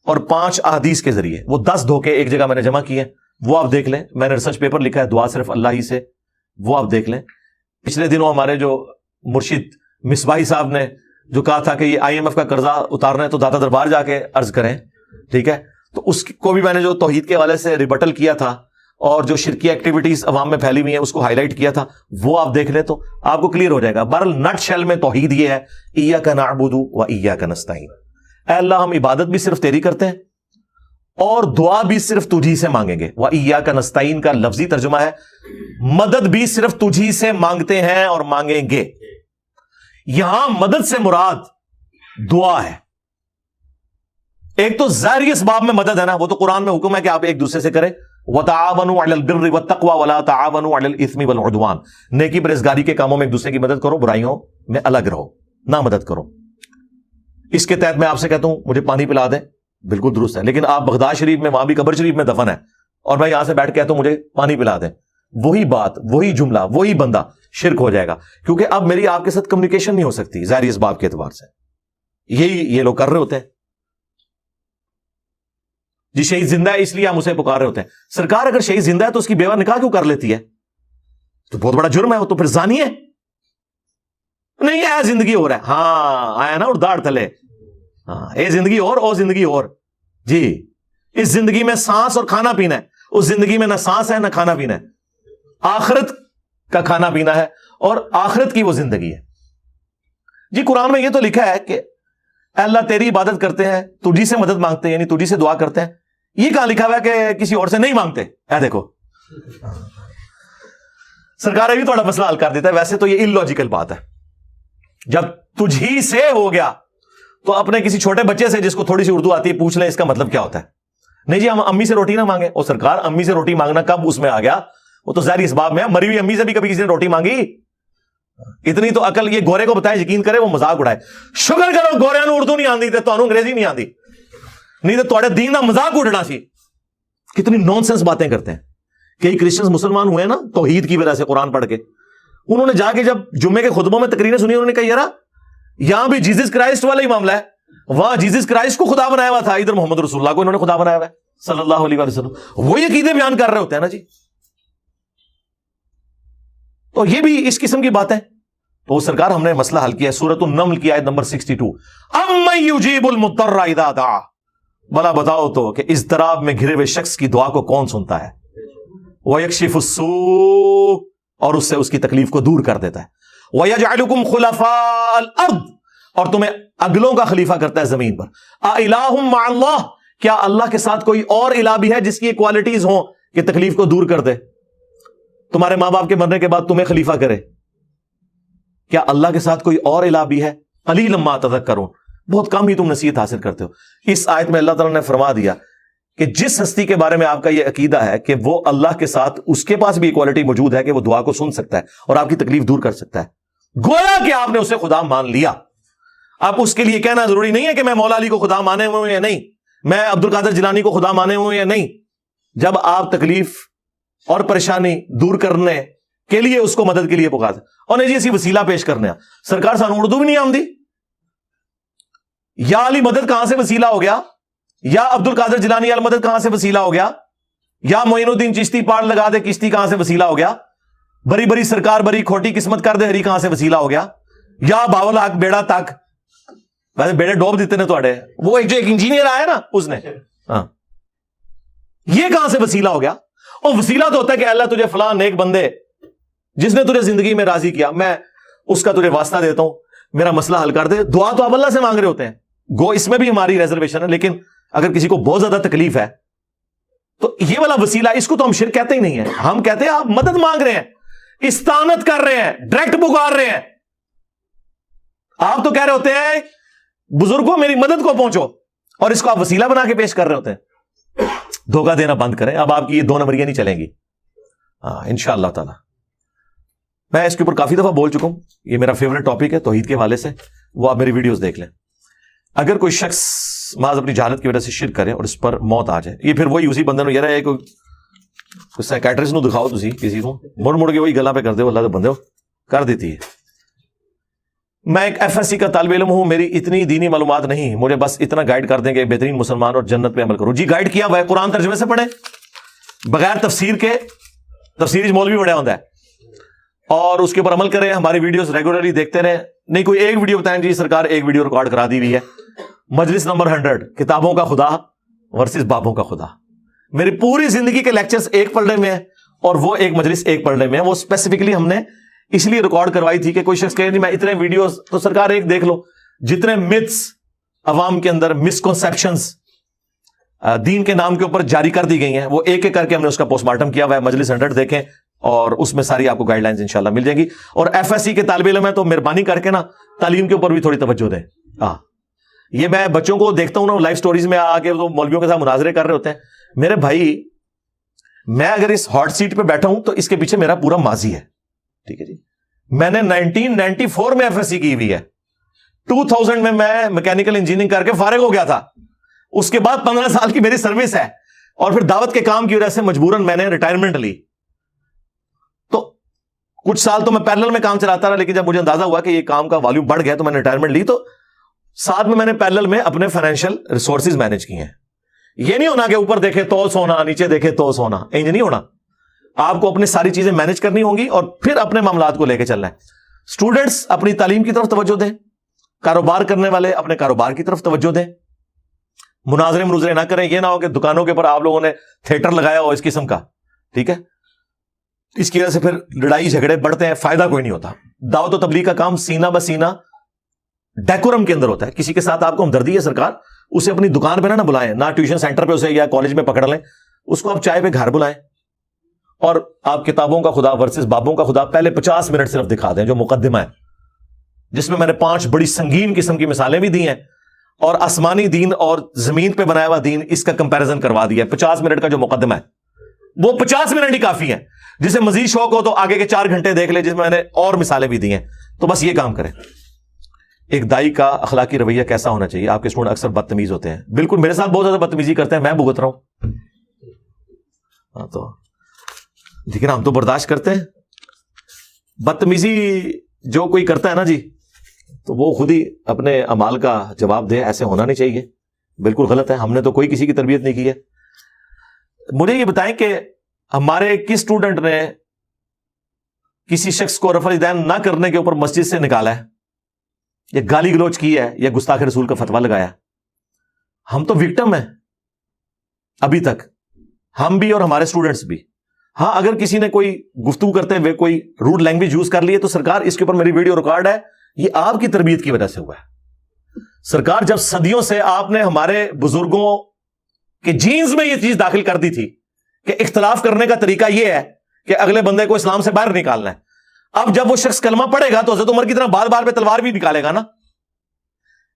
اور 5 احادیث کے ذریعے, وہ 10 دھوکے ایک جگہ میں نے جمع کیے, وہ آپ دیکھ لیں. میں نے ریسرچ پیپر لکھا ہے دعا صرف اللہ ہی سے, وہ آپ دیکھ لیں. پچھلے دنوں ہمارے جو مرشد مصباحی صاحب نے جو کہا تھا کہ یہ IMF کا قرضہ اتارنا ہے تو داتا دربار جا کے عرض کریں, ٹھیک ہے, تو اس کو بھی میں نے جو توحید کے حوالے سے ریبٹل کیا تھا اور جو شرکی ایکٹیویٹیز عوام میں پھیلی ہوئی ہیں اس کو ہائی لائٹ کیا تھا, وہ آپ دیکھ لیں تو آپ کو کلیئر ہو جائے گا. بہرحال نٹ شیل میں توحید یہ ہے, ایاک نعبد و ایاک نستعین, اے اللہ ہم عبادت بھی صرف تیری کرتے ہیں اور دعا بھی صرف تجھی سے مانگیں گے. وَإِيَّاكَ نَسْتَعِينُ کا لفظی ترجمہ ہے مدد بھی صرف تجھی سے مانگتے ہیں اور مانگیں گے. یہاں مدد سے مراد دعا ہے. ایک تو ظاہری اسباب میں مدد ہے نا, وہ تو قرآن میں حکم ہے کہ آپ ایک دوسرے سے کریں, وَتَعَاوَنُوا عَلَى الْبِرِّ وَالتَّقْوَى وَلَا تَعَاوَنُوا عَلَى الْإِثْمِ وَالْعُدْوَانِ, نیکی پرہیزگاری کے کاموں میں ایک دوسرے کی مدد کرو, برائیوں میں الگ رہو, نہ مدد کرو. اس کے تحت میں آپ سے کہتا ہوں مجھے پانی پلا دیں, بالکل درست ہے, لیکن آپ بغداد شریف میں وہاں بھی قبر شریف میں دفن ہے اور میں یہاں سے بیٹھ کے کہتا ہوں مجھے پانی پلا دیں, وہی بات, وہی جملہ, وہی بندہ شرک ہو جائے گا, کیونکہ اب میری آپ کے ساتھ کمیونیکیشن نہیں ہو سکتی ظاہری اسباب کے اعتبار سے. یہی یہ لوگ کر رہے ہوتے ہیں. جی شہید زندہ ہے اس لیے ہم اسے پکار رہے ہوتے ہیں. سرکار اگر شہید زندہ ہے تو اس کی بیوہ نکاح کیوں کر لیتی ہے؟ تو بہت بڑا جرم ہے وہ تو پھر زانی ہے. نہیں آیا زندگی اور ہے. ہاں آیا نا ارداڑ تلے. ہاں اے زندگی اور او زندگی اور. جی اس زندگی میں سانس اور کھانا پینا ہے, اس زندگی میں نہ سانس ہے نہ کھانا پینا ہے. آخرت کا کھانا پینا ہے اور آخرت کی وہ زندگی ہے. جی قرآن میں یہ تو لکھا ہے کہ اللہ تیری عبادت کرتے ہیں, تجھی سے مدد مانگتے ہیں, یعنی تجھی سے دعا کرتے ہیں. یہ کہاں لکھا ہوا ہے کہ کسی اور سے نہیں مانگتے؟ اے دیکھو سرکار بھی تھوڑا مسئلہ حل کر دیتا ہے. ویسے تو یہ اللاجیکل بات ہے. جب تجھی سے ہو گیا تو اپنے کسی چھوٹے بچے سے جس کو تھوڑی سی اردو آتی ہے پوچھ لیں اس کا مطلب کیا ہوتا ہے. نہیں جی ہم امی سے روٹی نہ مانگے. اور سرکار امی سے روٹی مانگنا کب اس میں آ گیا؟ وہ تو ظاہر اس باب میں ہے, مری ہوئی امی سے بھی کبھی کسی نے روٹی مانگی؟ اتنی تو عقل یہ گورے کو بتائے, یقین کرے وہ مذاق اڑائے. شکر کرو گورے نو اردو نہیں آندی تے تانوں انگریزی نہیں آندی, نہیں تو تھوڑے دین دا مذاق اڑنا سی. کتنی نان سینس باتیں کرتے ہیں. کئی کرسچنز مسلمان ہوئے نا توحید کی وجہ سے قرآن پڑھ کے, انہوں نے جا کے جب جمعے کے خطبوں میں تقریریں سنی انہوں نے کہا یار یہاں بھی جیزس کرائسٹ والا ہی معاملہ ہے, وہاں جیزس کرائسٹ کو خدا بنایا ہوا تھا, ادھر محمد رسول اللہ کو انہوں نے خدا بنایا ہوا ہے صلی اللہ علیہ وسلم. وہی عقیدے بیان کر رہے ہوتے ہیں نا جی. تو یہ بھی اس قسم کی باتیں. تو سرکار ہم نے مسئلہ حل کیا ہے. سورۃ النمل کی آیت نمبر 62, امن یجیب المضطر اذا دعا. بلا بتاؤ تو کہ اضطراب میں گھرے ہوئے شخص کی دعا کو کون سنتا ہے؟ وَيَكْشِفُ السُّوءَ, اور اس سے اس کی تکلیف کو دور کر دیتا ہے. وَيَجْعَلُكُمْ خُلَفَاءَ الْأَرْضِ, اور تمہیں اگلوں کا خلیفہ کرتا ہے زمین پر. أَإِلَٰهٌ مَّعَ اللَّهِ, کیا اللہ کے ساتھ کوئی اور الہ بھی ہے جس کی کوالٹیز ہوں کہ تکلیف کو دور کر دے, تمہارے ماں باپ کے مرنے کے بعد تمہیں خلیفہ کرے؟ کیا اللہ کے ساتھ کوئی اور الہ بھی ہے؟ قلیلا ما تذکرون, بہت کم ہی تم نصیحت حاصل کرتے ہو. اس آیت میں اللہ تعالیٰ نے فرما دیا کہ جس ہستی کے بارے میں آپ کا یہ عقیدہ ہے کہ وہ اللہ کے ساتھ اس کے پاس بھی ایکوالٹی موجود ہے کہ وہ دعا کو سن سکتا ہے اور آپ کی تکلیف دور کر سکتا ہے, گویا کہ آپ نے اسے خدا مان لیا. آپ اس کے لیے کہنا ضروری نہیں ہے کہ میں مولا علی کو خدا مانے ہوئے یا نہیں, میں عبد القادر جیلانی کو خدا مانے ہوئے یا نہیں. جب آپ تکلیف اور پریشانی دور کرنے کے لیے اس کو مدد کے لیے پکارتے, اور نہیں جی اسی وسیلہ پیش کرنے سرکار سانو اردو بھی نہیں آمدی, یا علی مدد کہاں سے وسیلہ ہو گیا, یا عبد القادر جیلانی المدد کہاں سے وسیلہ ہو گیا, یا معین الدین چشتی پاڑ لگا دے کشتی کہاں سے وسیلہ ہو گیا, بری بری سرکار بری کھوٹی قسمت کر دے ہری کہاں سے وسیلہ ہو گیا, یا باول حق بیڑا تک, ویسے بیڑے ڈوب دیتے نے توڑے, وہ ایک جو ایک انجینئر آیا نا اس نے, ہاں یہ کہاں سے وسیلہ ہو گیا؟ اور وسیلہ تو ہوتا ہے کہ اللہ تجھے فلاں نیک بندے جس نے تجھے زندگی میں راضی کیا, میں اس کا تجھے واسطہ دیتا ہوں, میرا مسئلہ حل کر دے. دعا تو آپ اللہ سے مانگ رہے ہوتے ہیں, گو اس میں بھی ہماری ریزرویشن ہے, لیکن اگر کسی کو بہت زیادہ تکلیف ہے تو یہ والا وسیلہ, اس کو تو ہم شرک کہتے ہی نہیں ہے. ہم کہتے ہیں آپ مدد مانگ رہے ہیں, استعانت کر رہے ہیں, ڈائریکٹ پکار رہے ہیں. آپ تو کہہ رہے ہوتے ہیں بزرگوں میری مدد کو پہنچو, اور اس کو آپ وسیلہ بنا کے پیش کر رہے ہوتے ہیں. دھوکہ دینا بند کریں, اب آپ کی یہ دو نمبریاں نہیں چلیں گی. ہاں انشاءاللہ تعالی. میں اس کے اوپر کافی دفعہ بول چکا ہوں, یہ میرا فیوریٹ ٹاپک ہے توحید کے حوالے سے, وہ آپ میری ویڈیوز دیکھ لیں. اگر کوئی شخص محض اپنی جہالت کی وجہ سے شرک کرے اور اس پر موت آ جائے, یہ پھر وہی اسی بندے یار ہے کوئی سائیکیٹرسٹ نو دکھاؤ تسی کسی کو, مڑ مڑ کے وہی گلا پہ کر دو, اللہ کے بندے کر دیتی ہے. میں ایک FSC کا طالب علم ہوں, میری اتنی دینی معلومات نہیں, مجھے بس اتنا گائیڈ کر دیں کہ بہترین مسلمان اور جنت پہ عمل کروں. جی گائیڈ کیا ہوا ہے, قرآن ترجمے سے پڑھیں, بغیر تفسیر کے, تفسیر مولوی بڑھیا ہوتا ہے, اور اس کے اوپر عمل کریں. ہماری ویڈیوز ریگولرلی دیکھتے رہیں. نہیں کوئی ایک ویڈیو بتائیں جی سرکار ایک ویڈیو ریکارڈ کرا دی ہوئی ہے, مجلس نمبر 100 کتابوں کا خدا ورسز بابوں کا خدا. میری پوری زندگی کے لیکچرز ایک پڑھنے میں ہیں اور وہ ایک مجلس ایک پڑھنے میں ہے. وہ اسپیسیفکلی ہم نے اس لیے ریکارڈ کروائی تھی کہ کوئی شخص کہے میں اتنے ویڈیوز, تو سرکار ایک دیکھ لو, جتنے متس عوام کے اندر مسکنسیپشنز دین کے نام کے اوپر جاری کر دی گئی ہیں, وہ ایک ایک کر کے ہم نے اس کا پوسٹ مارٹم کیا ہوا ہے. مجلس 100 دیکھیں اور اس میں ساری آپ کو گائیڈ لائنز انشاءاللہ مل جائیں گی. اور FSC کے طالب علم ہے تو مہربانی کر کے نا تعلیم کے اوپر بھی تھوڑی توجہ دیں. یہ میں بچوں کو دیکھتا ہوں نا لائف سٹوریز میں آ کے وہ مولویوں کے ساتھ مناظرے کر رہے ہوتے ہیں. میرے بھائی میں اگر اس ہاٹ سیٹ پہ بیٹھا ہوں تو اس کے پیچھے میرا پورا ماضی ہے, ٹھیک ہے جی. میں نے 1994 میں FSC کی ہوئی ہے, 2000 میں میکینیکل انجینئرنگ کر کے فارغ ہو گیا تھا. اس کے بعد 15 سال کی میری سروس ہے, اور پھر دعوت کے کام کی وجہ سے مجبوراً میں نے ریٹائرمنٹ لی. تو کچھ سال تو میں پیرلل میں کام چلاتا رہا, لیکن جب مجھے اندازہ ہوا کہ یہ کام کا والیوم بڑھ گیا تو میں نے ریٹائرمنٹ لی. تو ساتھ میں نے پیرلل میں اپنے فائنینشیل ریسورسز مینج کیے ہیں. یہ نہیں ہونا کہ اوپر دیکھے تو سونا, نیچے دیکھے تو سونا, انج نہیں ہونا. آپ کو اپنی ساری چیزیں مینج کرنی ہوں گی اور پھر اپنے معاملات کو لے کے چلنا ہے. اسٹوڈنٹس اپنی تعلیم کی طرف توجہ دیں, کاروبار کرنے والے اپنے کاروبار کی طرف توجہ دیں, مناظرے منوظرے نہ کریں. یہ نہ ہو کہ دکانوں کے اوپر آپ لوگوں نے تھیٹر لگایا ہو اس قسم کا, ٹھیک ہے, اس کی وجہ سے پھر لڑائی جھگڑے بڑھتے ہیں, فائدہ کوئی نہیں ہوتا. دعوت و تبلیغ کا کام سینہ بسینہ ڈیکورم کے اندر ہوتا ہے. کسی کے ساتھ آپ کو ہمدردی ہے سرکار, اسے اپنی دکان پہ نہ بلائیں, نہ ٹیوشن سینٹر پہ اسے یا کالج میں پکڑ لیں, اس کو آپ چائے پہ گھر بلائیں. اور آپ کتابوں کا خدا ورسز بابوں کا خدا پہلے 50 منٹ صرف دکھا دیں, جو مقدمہ ہے جس میں نے 5 بڑی سنگین قسم کی مثالیں بھی دی ہیں, اور آسمانی دین اور زمین پہ بنایا ہوا دین, اس کا کمپیریزن کروا دیا. 50 منٹ کا جو مقدمہ ہے وہ 50 منٹ ہی کافی ہے. جسے مزید شوق ہو تو آگے کے 4 گھنٹے دیکھ لے, جس میں نے اور مثالیں بھی دی ہیں. تو بس یہ کام کریں. ایک دائی کا اخلاقی رویہ کیسا ہونا چاہیے؟ آپ کے اسٹوڈنٹ اکثر بدتمیز ہوتے ہیں, بالکل میرے ساتھ بہت زیادہ بدتمیزی کرتے ہیں, میں بھگت رہا ہوں. ہاں تو لیکن ہم تو برداشت کرتے ہیں. بدتمیزی جو کوئی کرتا ہے نا جی, تو وہ خود ہی اپنے اعمال کا جواب دے. ایسے ہونا نہیں چاہیے, بالکل غلط ہے. ہم نے تو کوئی کسی کی تربیت نہیں کی ہے. مجھے یہ بتائیں کہ ہمارے کس اسٹوڈنٹ نے کسی شخص کو رفع الیدین نہ کرنے کے اوپر مسجد سے نکالا ہے, یا گالی گلوچ کی ہے, یا گستاخ رسول کا فتویٰ لگایا؟ ہم تو وکٹم ہیں ابھی تک, ہم بھی اور ہمارے اسٹوڈنٹس بھی. ہاں اگر کسی نے کوئی گفتگو کرتے ہوئے کوئی روڈ لینگویج یوز کر لی ہے تو سرکار اس کے اوپر میری ویڈیو ریکارڈ ہے, یہ آپ کی تربیت کی وجہ سے ہوا ہے. سرکار جب صدیوں سے آپ نے ہمارے بزرگوں کے جینز میں یہ چیز داخل کر دی تھی کہ اختلاف کرنے کا طریقہ یہ ہے کہ اگلے بندے کو اسلام سے باہر نکالنا ہے. اب جب وہ شخص کلمہ پڑھے گا تو حضرت عمر کی طرح بال بال پہ تلوار بھی نکالے گا نا.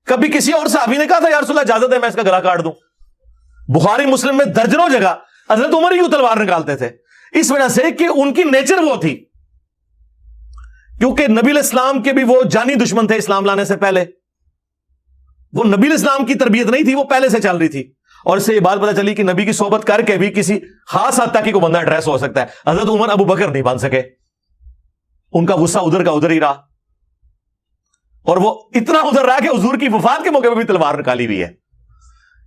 کبھی کسی اور صحابی نے کہا تھا یا رسول اللہ اجازت ہے میں اس کا گلا کاٹ دوں؟ بخاری مسلم میں درجنوں جگہ حضرت عمر ہی تلوار نکالتے تھے, اس وجہ سے کہ ان کی نیچر وہ تھی. کیونکہ نبی علیہ السلام کے بھی وہ جانی دشمن تھے اسلام لانے سے پہلے. وہ نبی علیہ السلام کی تربیت نہیں تھی, وہ پہلے سے چل رہی تھی. اور اس سے یہ بات پتہ چلی کہ نبی کی صحبت کر کے بھی کسی خاص حد تک ہی کو بندہ ایڈریس ہو سکتا ہے. حضرت عمر ابو بکر نہیں بن سکے, ان کا غصہ ادھر کا ادھر ہی رہا, اور وہ اتنا ادھر رہا کہ حضور کی وفات کے موقع پہ بھی تلوار نکالی ہوئی ہے.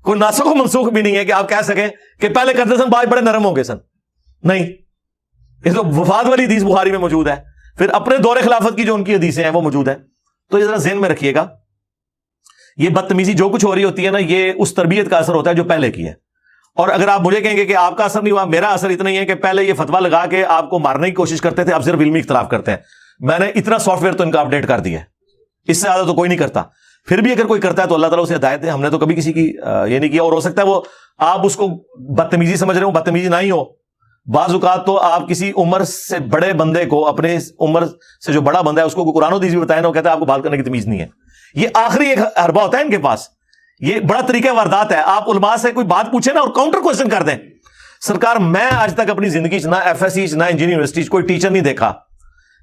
کوئی ناسخ و منسوخ بھی نہیں ہے کہ آپ کہہ سکیں کہ پہلے کرتے سن بعد بڑے نرم ہو گئے سن, نہیں. یہ تو وفات والی حدیث بخاری میں موجود ہے, پھر اپنے دور خلافت کی جو ان کی حدیثیں ہیں وہ موجود ہے. تو یہ ذرا ذہن میں رکھیے گا, یہ بدتمیزی جو کچھ ہو رہی ہوتی ہے نا, یہ اس تربیت کا اثر ہوتا ہے جو پہلے کی ہے. اور اگر آپ مجھے کہیں گے کہ آپ کا اثر نہیں ہوا, میرا اثر اتنا ہی ہے کہ پہلے یہ فتویٰ لگا کے آپ کو مارنے کی کوشش کرتے تھے, اب صرف علمی اختلاف کرتے ہیں. میں نے اتنا سافٹ ویئر تو ان کا اپڈیٹ کر دیا ہے, اس سے زیادہ تو کوئی نہیں کرتا. پھر بھی اگر کوئی کرتا ہے تو اللہ تعالیٰ اسے ہدایت ہے. ہم نے تو کبھی کسی کی یہ نہیں کیا, اور ہو سکتا ہے وہ آپ اس کو بدتمیزی سمجھ رہے ہو, بدتمیزی نہ ہی ہو. بعض اوقات تو آپ کسی عمر سے بڑے بندے کو, اپنے عمر سے جو بڑا بندہ ہے اس کو قرآن و حدیث بھی بتائے نا, وہ کہتا ہے آپ کو بات کرنے کی تمیز نہیں ہے. یہ آخری ایک حربہ ہوتا ہے ان کے پاس, یہ بڑا طریقہ واردات ہے. آپ علماء سے کوئی بات پوچھیں نا اور کاؤنٹر کوشچن کر دیں. سرکار میں آج تک اپنی زندگی نہ ایف ایس سی نہ انجینئرنگ یونیورسٹی کوئی ٹیچر نہیں دیکھا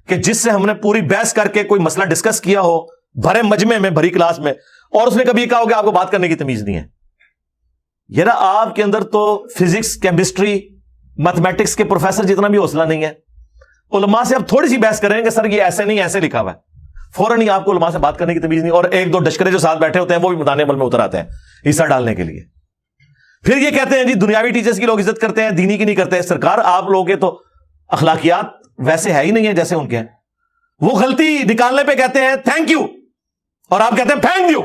کہ جس سے ہم نے پوری بحث کر کے کوئی مسئلہ ڈسکس کیا ہو بھرے مجمع میں, بھری کلاس میں, اور اس نے کبھی کہا ہو کہ آپ کو بات کرنے کی تمیز نہیں ہے. یہ نا آپ کے اندر تو فزکس, کیمسٹری, میتھمیٹکس کے پروفیسر جتنا بھی حوصلہ نہیں ہے. علماء سے آپ تھوڑی سی بحث کریں گے, سر یہ ایسے نہیں ایسے لکھا ہوا ہے, فوراً ہی آپ کو علماء سے بات کرنے کی تمیز نہیں. اور ایک دو ڈشکرے جو ساتھ بیٹھے ہوتے ہیں وہ بھی میدان عمل میں اتر آتے ہیں حصہ ڈالنے کے لیے. پھر یہ کہتے ہیں جی دنیاوی ٹیچرز کی لوگ عزت کرتے ہیں, دینی کی نہیں کرتے. سرکار آپ لوگوں کے تو اخلاقیات ویسے ہے ہی نہیں ہے جیسے ان کے ہیں. وہ غلطی نکالنے پہ کہتے ہیں تھینک یو, اور آپ کہتے ہیں پھینک دیو.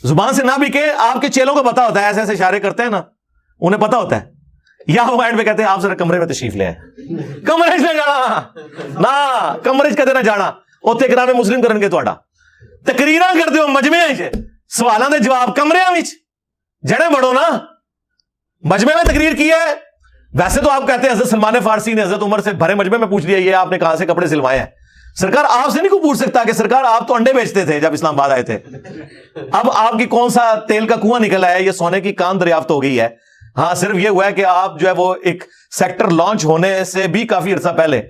زبان سے نہ بھی کہ آپ کے چیلوں کو پتا ہوتا ہے, ایسے ایسے اشارے کرتے ہیں نا, انہیں پتا ہوتا ہے. یا وہ اینڈ پہ کہتے ہیں آپ ذرا کمرے میں تشریف لے آئے. کمرے سے جانا نہ, کمرے کہتے نہ جانا, اوتے کرام مسلم کرن گے تہاڈا تقریراں کردے ہو مجمع وچ, سوالاں دے جواب کمریاں وچ جڑے بڑو نا. مجمع میں تقریر کی ہے, ویسے تو آپ کہتے ہیں حضرت سلمان فارسی نے حضرت عمر سے بھرے مجمع میں پوچھ لیا یہ آپ نے کہاں سے کپڑے سلوائے ہیں. سرکار آپ سے نہیں کوئی پوچھ سکتا کہ سرکار آپ تو انڈے بیچتے تھے جب اسلام آباد آئے تھے, اب آپ کی کون سا تیل کا کنواں نکلا ہے, یہ سونے کی کان دریافت ہو گئی ہے. ہاں صرف یہ ہوا ہے کہ آپ جو ہے وہ ایک سیکٹر لانچ ہونے سے بھی کافی عرصہ پہلے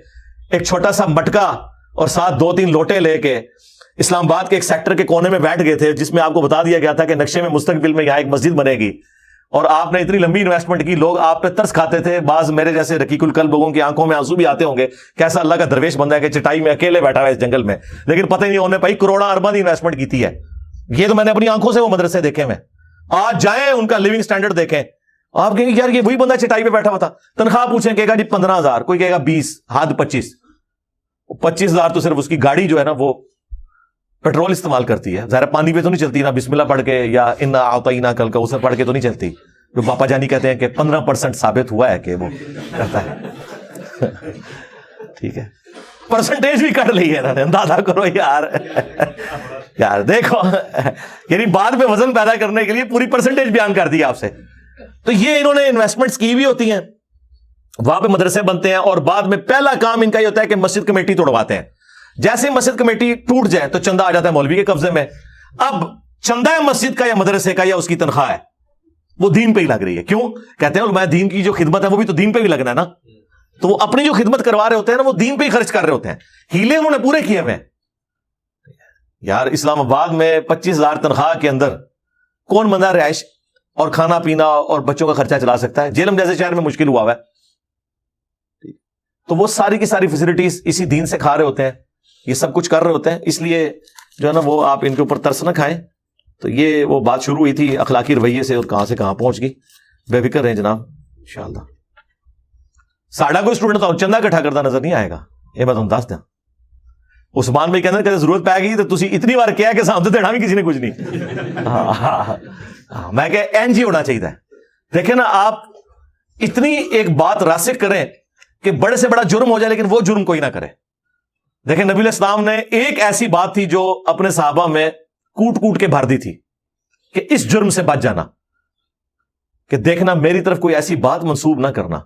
ایک چھوٹا سا مٹکا اور ساتھ 2-3 لوٹے لے کے اسلام آباد کے ایک سیکٹر کے کونے میں بیٹھ گئے تھے, جس میں آپ کو بتا دیا گیا تھا کہ نقشے میں مستقبل میں یہاں ایک مسجد بنے گی. اور آپ نے اتنی لمبی انویسٹمنٹ کی, لوگ آپ پہ ترس کھاتے تھے. بعض میرے جیسے رقیق القلب لوگوں کی آنکھوں میں آنسو بھی آتے ہوں گے, کیسا اللہ کا درویش بندہ ہے کہ چٹائی میں اکیلے بیٹھا ہوا ہے اس جنگل میں, لیکن پتہ ہی نہیں انہوں نے بھائی کروڑا ارباں دی انویسٹمنٹ کی ہے. یہ تو میں نے اپنی آنکھوں سے وہ مدرسے دیکھے میں, آج جائیں ان کا لیونگ سٹینڈرڈ دیکھیں, آپ کہیں گے یار یہ وہی بندہ چٹائی پہ بیٹھا ہوا تھا. تنخواہ پوچھیں, کہے گا جی 15,000, کوئی کہے گا 20, حد 25. 25,000 تو صرف اس کی گاڑی جو ہے نا وہ پیٹرول استعمال کرتی ہے, ظاہر پانی پہ تو نہیں چلتی نا, بسم اللہ پڑھ کے یا انا اعطیناک کل کا اسے پڑھ کے تو نہیں چلتی. جو پاپا جانی کہتے ہیں کہ 15% ثابت ہوا ہے کہ وہ کرتا ہے. ٹھیک ہے, پرسنٹیج بھی کر لی ہے انہوں نے, اندازہ کرو یار. یار دیکھو, یعنی بعد میں وزن پیدا کرنے کے لیے پوری پرسنٹیج بیان کر دی آپ سے. تو یہ انہوں نے انویسٹمنٹس کی بھی ہوتی ہیں, وہاں پہ مدرسے بنتے ہیں, اور بعد میں پہلا کام ان کا یہ ہوتا ہے کہ مسجد کمیٹی توڑواتے ہیں. جیسے مسجد کمیٹی ٹوٹ جائے تو چندہ آ جاتا ہے مولوی کے قبضے میں. اب چندہ ہے مسجد کا یا مدرسے کا یا اس کی تنخواہ ہے, وہ دین پہ ہی لگ رہی ہے. کیوں کہتے ہیں علماء دین کی جو خدمت ہے وہ بھی تو دین پہ بھی لگنا ہے نا. تو وہ اپنی جو خدمت کروا رہے ہوتے ہیں نا, وہ دین پہ ہی خرچ کر رہے ہوتے ہیں. ہیلے انہوں نے پورے کیے ہوئے. یار اسلام آباد میں 25,000 تنخواہ کے اندر کون بندہ رہائش اور کھانا پینا اور بچوں کا خرچہ چلا سکتا ہے؟ جیلم جیسے شہر میں مشکل ہوا ہوا ہے. تو وہ ساری کی ساری فیسلٹیز اسی دین سے کھا رہے ہوتے ہیں, یہ سب کچھ کر رہے ہوتے ہیں. اس لیے جو ہے نا وہ آپ ان کے اوپر ترس نہ کھائیں. تو یہ وہ بات شروع ہوئی تھی اخلاقی رویے سے, اور کہاں سے کہاں پہنچ گئی. بے فکر رہیں جناب انشاءاللہ. ساڑھا کوئی اسٹوڈنٹ تو چندہ اکٹھا کرتا نظر نہیں آئے گا, یہ میں تم دس دیں. عثمان بھائی کہتے ہیں ضرورت پائے گی تو تسی اتنی بار کیا کہ سامنے دینا بھی کسی نے کچھ نہیں. میں کہ این جی ہونا چاہیے. دیکھیں نا آپ اتنی ایک بات راسخ کریں کہ بڑے سے بڑا جرم ہو جائے لیکن وہ جرم کوئی نہ کرے. دیکھیں نبی علیہ السلام نے ایک ایسی بات تھی جو اپنے صحابہ میں کوٹ کوٹ کے بھر دی تھی کہ اس جرم سے بچ جانا, کہ دیکھنا میری طرف کوئی ایسی بات منسوب نہ کرنا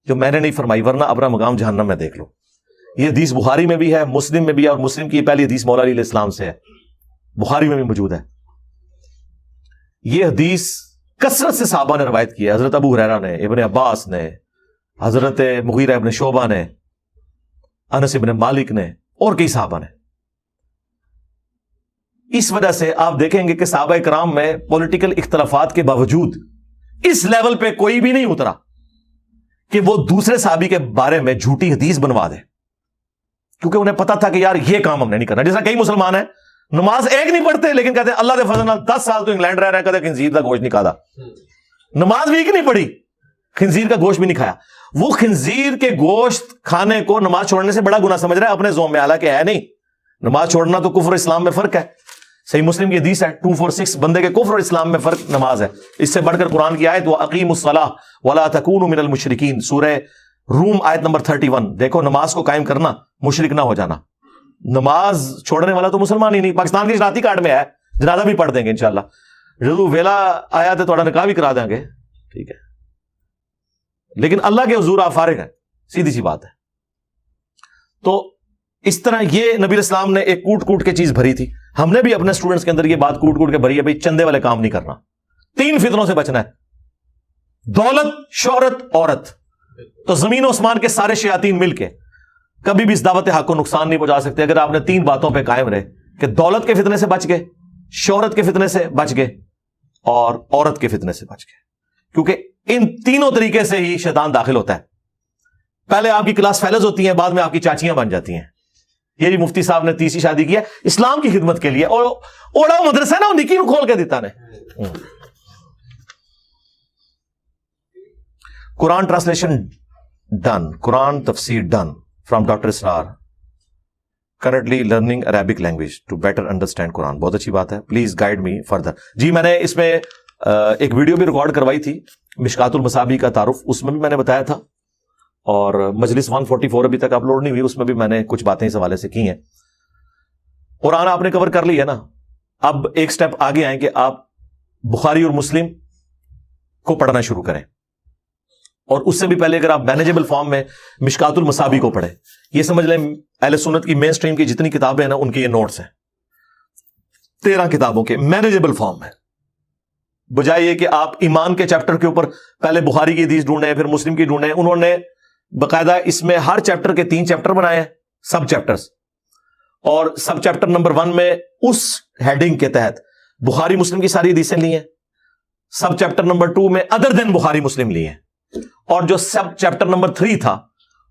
جو میں نے نہیں فرمائی, ورنہ اپنا مقام جہنم میں دیکھ لو. یہ حدیث بخاری میں بھی ہے, مسلم میں بھی ہے, اور مسلم کی پہلی حدیث مولا علیہ السلام سے ہے, بخاری میں بھی موجود ہے. یہ حدیث کثرت سے صحابہ نے روایت کی ہے. حضرت ابو ہریرہ نے, ابن عباس نے, حضرت مغیرہ ابن شعبہ نے, انس ابن مالک نے, اور کئی صحابہ نے. اس وجہ سے آپ دیکھیں گے کہ صحابہ کرام میں پولیٹیکل اختلافات کے باوجود اس لیول پہ کوئی بھی نہیں اترا کہ وہ دوسرے صحابی کے بارے میں جھوٹی حدیث بنوا دے, کیونکہ انہیں پتا تھا کہ یار یہ کام ہم نے نہیں کرنا. جیسا کئی مسلمان ہیں نماز ایک نہیں پڑھتے لیکن کہتے ہیں اللہ دے فضل نال 10 سال تو انگلینڈ رہ رہا ہے, کہتے خنزیر کا گوشت نہیں کھاتا. نماز بھی ایک نہیں پڑھی, خنزیر کا گوشت بھی نہیں کھایا. وہ خنزیر کے گوشت کھانے کو نماز چھوڑنے سے بڑا گناہ سمجھ رہا ہے اپنے زوم میں, حالانکہ ہے نہیں. نماز چھوڑنا تو کفر اسلام میں فرق ہے. صحیح مسلم کی حدیث ہے 246, بندے کے کفر اور اسلام میں فرق نماز ہے. اس سے بڑھ کر قرآن کی آیت وَأَقِيمُوا الصَّلَاةَ وَلَا تَكُونُوا مِنَ الْمُشْرِكِينَ, سورہ روم آیت نمبر 31. دیکھو نماز کو قائم کرنا, مشرک نہ ہو جانا. نماز چھوڑنے والا تو مسلمان ہی نہیں. پاکستان کی شناختی کارڈ میں ہے, جنازہ بھی پڑھ دیں گے انشاءاللہ. جدو ویلا آیا تو تھوڑا نکاح بھی کرا دیں گے, ٹھیک ہے, لیکن اللہ کے حضور آپ فارغ ہیں, سیدھی سی بات ہے. تو اس طرح یہ نبی علیہ السلام نے ایک کوٹ کوٹ کے چیز بھری تھی. ہم نے بھی اپنے اسٹوڈنٹس کے اندر یہ بات کوٹ کوٹ کے بھری ہے, بھائی چندے والے کام نہیں کرنا. 3 فتنوں سے بچنا ہے, دولت, شہرت, عورت. تو زمین و آسمان کے سارے شیاطین مل کے کبھی بھی اس دعوت حق کو نقصان نہیں پہنچا سکتے اگر آپ نے 3 باتوں پہ قائم رہے, کہ دولت کے فتنے سے بچ گئے, شہرت کے فتنے سے بچ گئے, اور عورت کے فتنے سے بچ گئے. کیونکہ ان تینوں طریقے سے ہی شیطان داخل ہوتا ہے. پہلے آپ کی کلاس فیلز ہوتی ہیں, بعد میں آپ کی چاچیاں بن جاتی ہیں. یہ مفتی صاحب نے 30 شادی کی ہے اسلام کی خدمت کے لیے, اور اوڑا مدرسہ نا نکی میں کھول کے دیتا نے. قرآن ٹرانسلیشن ڈن, قرآن تفسیر done from doctor Israr, currently learning Arabic language to better understand Quran. بہت اچھی بات ہے, پلیز گائیڈ می فردر. جی میں نے اس میں ایک ویڈیو بھی ریکارڈ کروائی تھی, مشکات المصابیح کا تعارف, اس میں بھی میں نے بتایا تھا, اور مجلس 144 ابھی تک اپلوڈ نہیں ہوئی, اس میں بھی میں نے کچھ باتیں اس حوالے سے کی ہیں. قرآن آپ نے کور کر لی ہے نا, اب ایک سٹیپ آگے آئیں کہ آپ بخاری اور مسلم کو پڑھنا شروع کریں, اور اس سے بھی پہلے اگر آپ مینیجبل فارم میں مشکات المصابیح کو پڑھیں. یہ سمجھ لیں اہل سنت کی مین سٹریم کی جتنی کتابیں ہیں نا ان کے یہ نوٹس ہیں 13 کتابوں کے مینیجبل فارم میں, بجائے یہ کہ آپ ایمان کے چیپٹر کے اوپر پہلے بخاری کی حدیث ڈھونڈیں پھر مسلم کی ڈھونڈیں. انہوں نے باقاعدہ اس میں ہر چیپٹر کے 3 چیپٹر بنائے ہیں, سب چیپٹرز, اور سب چیپٹر نمبر 1 میں اس ہیڈنگ کے تحت بخاری مسلم کی ساری حدیثیں لی ہیں, سب چیپٹر نمبر 2 میں ادر دین بخاری مسلم لی ہیں, اور جو سب چیپٹر نمبر 3 تھا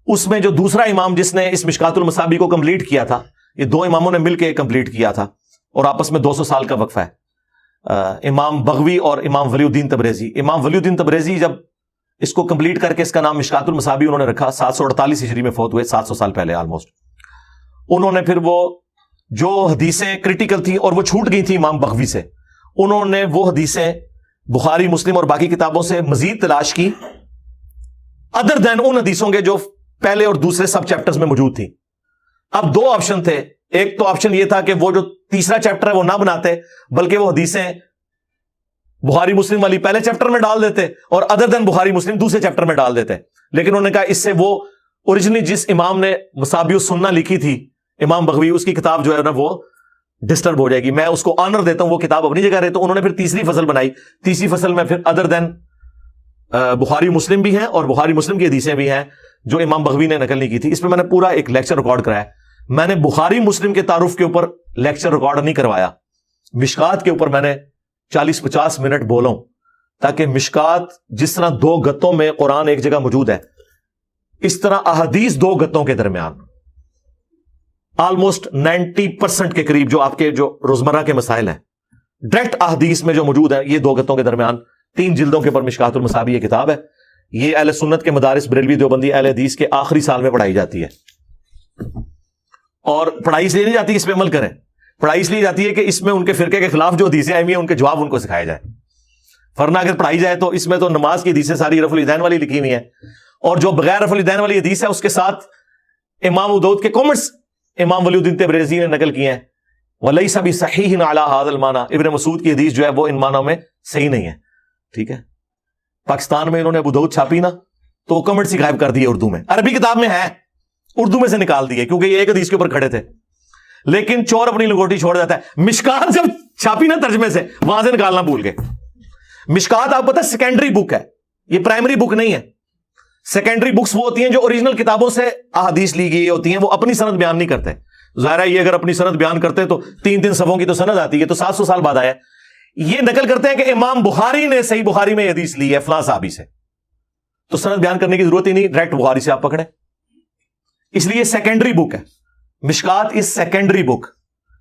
اس میں جو دوسرا امام جس نے اس مشکات المصابیح کو کمپلیٹ کیا تھا, یہ 2 اماموں نے مل کے کمپلیٹ کیا تھا, اور آپس میں 200 سال کا وقفہ ہے. امام بغوی اور امام ولی الدین تبریزی. امام ولی الدین تبریزی جب اس کو کمپلیٹ کر کے اس کا نام مشکات المصابی انہوں نے رکھا, 748 ہجری میں فوت ہوئے, 700 سال پہلے آلموسٹ. انہوں نے پھر وہ جو حدیثیں کریٹیکل تھیں اور وہ چھوٹ گئی تھیں امام بغوی سے, انہوں نے وہ حدیثیں بخاری مسلم اور باقی کتابوں سے مزید تلاش کی, ادر دین ان حدیثوں کے جو پہلے اور دوسرے سب چیپٹرز میں موجود تھی. اب دو آپشن تھے. ایک تو آپشن یہ تھا کہ وہ جو تیسرا چیپٹر ہے وہ نہ بناتے, بلکہ وہ حدیثیں بخاری مسلم والی پہلے چیپٹر میں ڈال دیتے اور ادر دین بخاری مسلم دوسرے چیپٹر میں ڈال دیتے. لیکن انہوں نے کہا اس سے وہ اوریجنلی جس امام نے مصابیح السنہ لکھی تھی امام بغوی, اس کی کتاب جو ہے نا وہ ڈسٹرب ہو جائے گی, میں اس کو آنر دیتا ہوں, وہ کتاب اپنی جگہ رہے. تو انہوں نے پھر تیسری فصل بنائی. تیسری فصل میں پھر ادر دین بخاری مسلم بھی ہیں اور بخاری مسلم کی حدیثیں بھی ہیں جو امام بغوی نے نقل نہیں کی تھی. اس پہ میں نے پورا ایک لیکچر ریکارڈ کرایا. میں نے بخاری مسلم کے تعارف کے اوپر لیکچر ریکارڈ نہیں کروایا, مشکات کے اوپر میں نے 40-50 منٹ بولا ہوں, تاکہ مشکات جس طرح دو گتوں میں قرآن ایک جگہ موجود ہے, اس طرح احادیث دو گتوں کے درمیان آلموسٹ 90% کے قریب جو آپ کے جو روزمرہ کے مسائل ہیں ڈائریکٹ احادیث میں جو موجود ہیں, یہ دو گتوں کے درمیان 3 جلدوں کے اوپر مشکات المصابیح یہ کتاب ہے. یہ اہل سنت کے مدارس بریلوی دیوبندی اہل حدیث کے آخری سال میں پڑھائی جاتی ہے. اور پڑھائی اس لیے نہیں جاتی اس پہ عمل کریں, پڑھائی اس لیے جاتی ہے کہ اس میں ان کے فرقے کے خلاف جو حدیثیں آئی ہوئی ہیں ان کے جواب ان کو سکھایا جائے. ورنہ اگر پڑھائی جائے تو اس میں تو نماز کی حدیثیں ساری رفع الیدین والی لکھی ہوئی ہیں, اور جو بغیر رفع الیدین والی حدیث ہے اس کے ساتھ امام ابو داؤد کے کامنٹس امام ولی الدین تبریزی نے نقل کیے ہیں. وَلَيْسَ بِصَحِيحٍ عَلَى هَذَا الْمَعنَى, ابن مسعود کی حدیث جو ہے وہ ان معنوں میں صحیح نہیں ہے. ٹھیک ہے, پاکستان میں انہوں نے ابو داؤد چھاپی نا تو وہ کمنٹس ہی غائب کر دیے اردو میں. عربی کتاب میں ہے, اردو میں سے نکال دیے کیونکہ یہ ایک حدیث کے اوپر کھڑے تھے. لیکن چور اپنی لنگوٹی چھوڑ جاتا ہے. مشکات جب چھاپی نا ترجمے سے وہاں سے نکالنا بھول گئے. مشکات آپ پتہ سیکنڈری بک ہے, یہ پرائمری بک نہیں ہے. سیکنڈری بکس وہ ہوتی ہیں جو اوریجنل کتابوں سے احادیث لی گئی ہوتی ہیں, وہ اپنی سند بیان نہیں کرتے. ظاہر ہے یہ اگر اپنی سند بیان کرتے تو 3 صفوں کی تو سند آتی ہے, تو 700 سال بعد آیا. یہ نقل کرتے ہیں کہ امام بخاری نے صحیح بخاری میں حدیث لی ہے فلاں صحابی سے, تو سند بیان کرنے کی ضرورت ہی نہیں, ڈائریکٹ بخاری سے آپ پکڑے. اس لیے سیکنڈری بک ہے مشکات, اس سیکنڈری بک.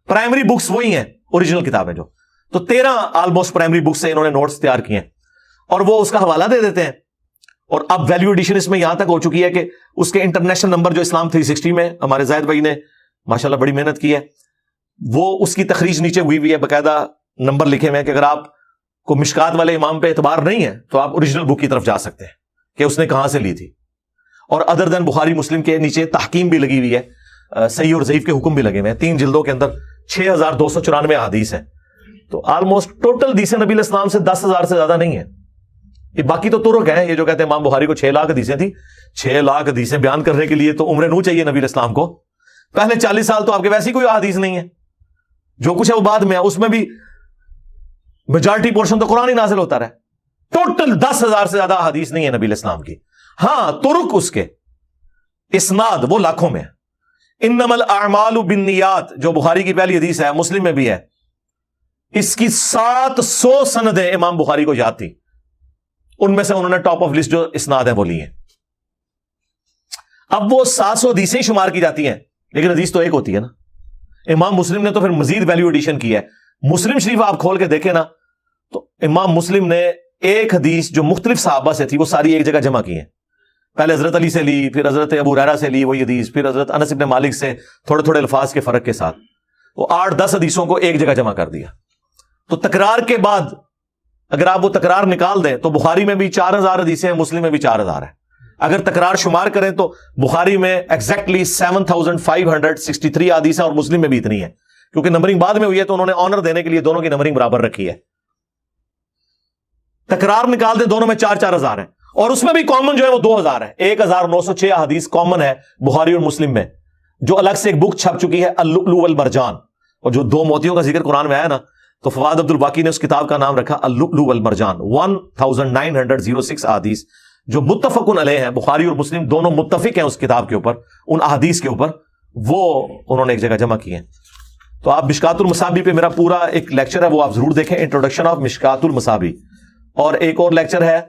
پرائمری بکس وہی ہیں اوریجنل کتابیں جو, تو 13 آلموسٹ پرائمری بکس سے انہوں نے نوٹس تیار کیے ہیں اور وہ اس کا حوالہ دے دیتے ہیں. اور اب ویلیو ایڈیشن اس میں یہاں تک ہو چکی ہے کہ اس کے انٹرنیشنل نمبر جو اسلام 360 میں ہمارے زاہد بھائی نے ماشاءاللہ بڑی محنت کی ہے, وہ اس کی تخریج نیچے ہوئی ہوئی ہے, باقاعدہ نمبر لکھے ہوئے ہیں کہ اگر آپ کو مشکات والے امام پہ اعتبار نہیں ہے تو آپ اوریجنل بک کی طرف جا سکتے ہیں کہ اس نے کہاں سے لی تھی. اور ادر دین بخاری مسلم کے نیچے تحکیم بھی لگی ہوئی ہے, صحیح اور ضعیف کے حکم بھی لگے ہوئے ہیں. 3 جلدوں کے اندر 6294 احادیث ہیں. تو آلموسٹ ٹوٹل حدیثیں نبی علیہ السلام سے 10,000 سے زیادہ نہیں ہیں. یہ باقی تو ترک ہیں, یہ جو کہتے ہیں امام بخاری کو 6 لاکھ حدیثیں تھی. 6 لاکھ حدیثیں بیان کرنے کے لیے تو عمر نو چاہیے نبی علیہ السلام کو. پہلے 40 سال تو آپ کے ویسی کوئی حدیث نہیں ہے, جو کچھ ہے وہ بعد میں ہے. اس میں بھی میجارٹی پورشن تو قرآن ہی نازل ہوتا رہا. ٹوٹل 10,000 سے زیادہ حدیث نہیں ہے نبی علیہ السلام کی. ہاں ترک اس کے اسناد وہ لاکھوں میں. انما الاعمال بالنیات جو بخاری کی پہلی حدیث ہے, مسلم میں بھی ہے, اس کی 700 سندیں امام بخاری کو یاد تھی. ان میں سے انہوں نے ٹاپ آف لسٹ جو اسناد ہیں وہ لی ہیں. اب وہ 700 حدیثیں شمار کی جاتی ہیں, لیکن حدیث تو ایک ہوتی ہے نا. امام مسلم نے تو پھر مزید ویلیو ایڈیشن کی ہے. مسلم شریف آپ کھول کے دیکھیں نا تو امام مسلم نے ایک حدیث جو مختلف صحابہ سے تھی وہ ساری ایک جگہ جمع کی ہیں. پہلے حضرت علی سے لی, پھر حضرت ابو ہریرہ سے لی وہی حدیث, پھر حضرت انس بن مالک سے تھوڑے تھوڑے الفاظ کے فرق کے ساتھ وہ 8-10 حدیثوں کو ایک جگہ جمع کر دیا. تو تکرار کے بعد اگر آپ وہ تکرار نکال دیں تو بخاری میں بھی 4,000 حدیثیں ہیں, مسلم میں بھی 4,000 ہیں. اگر تکرار شمار کریں تو بخاری میں ایگزیکٹلی 7,563 حدیث ہیں اور مسلم میں بھی اتنی ہے, کیونکہ نمبرنگ بعد میں ہوئی ہے تو انہوں نے آنر دینے کے لیے دونوں کی نمبرنگ برابر رکھی ہے. تکرار نکال دیں دونوں میں 4,000 ہیں, اور اس میں بھی کامن جو ہے وہ 2,000 ہے. 1,906 حدیث کامن ہے بخاری اور مسلم میں, جو الگ سے ایک بک چھپ چکی ہے اللؤلؤ والمرجان. اور جو 2 موتیوں کا ذکر قرآن میں آیا نا, تو فواد عبد الباقی نے اس کتاب کا نام رکھا اللؤلؤ والمرجان. 1906 احادیث جو متفقن علیہ ہیں, بخاری اور مسلم دونوں متفق ہیں اس کتاب کے اوپر, ان احادیث کے اوپر, وہ انہوں نے ایک جگہ جمع کیے ہیں. تو آپ مشکات المصابیح پہ میرا پورا ایک لیکچر ہے, وہ آپ ضرور دیکھیں, انٹروڈکشن آف مشکات المصابیح. اور ایک اور لیکچر ہے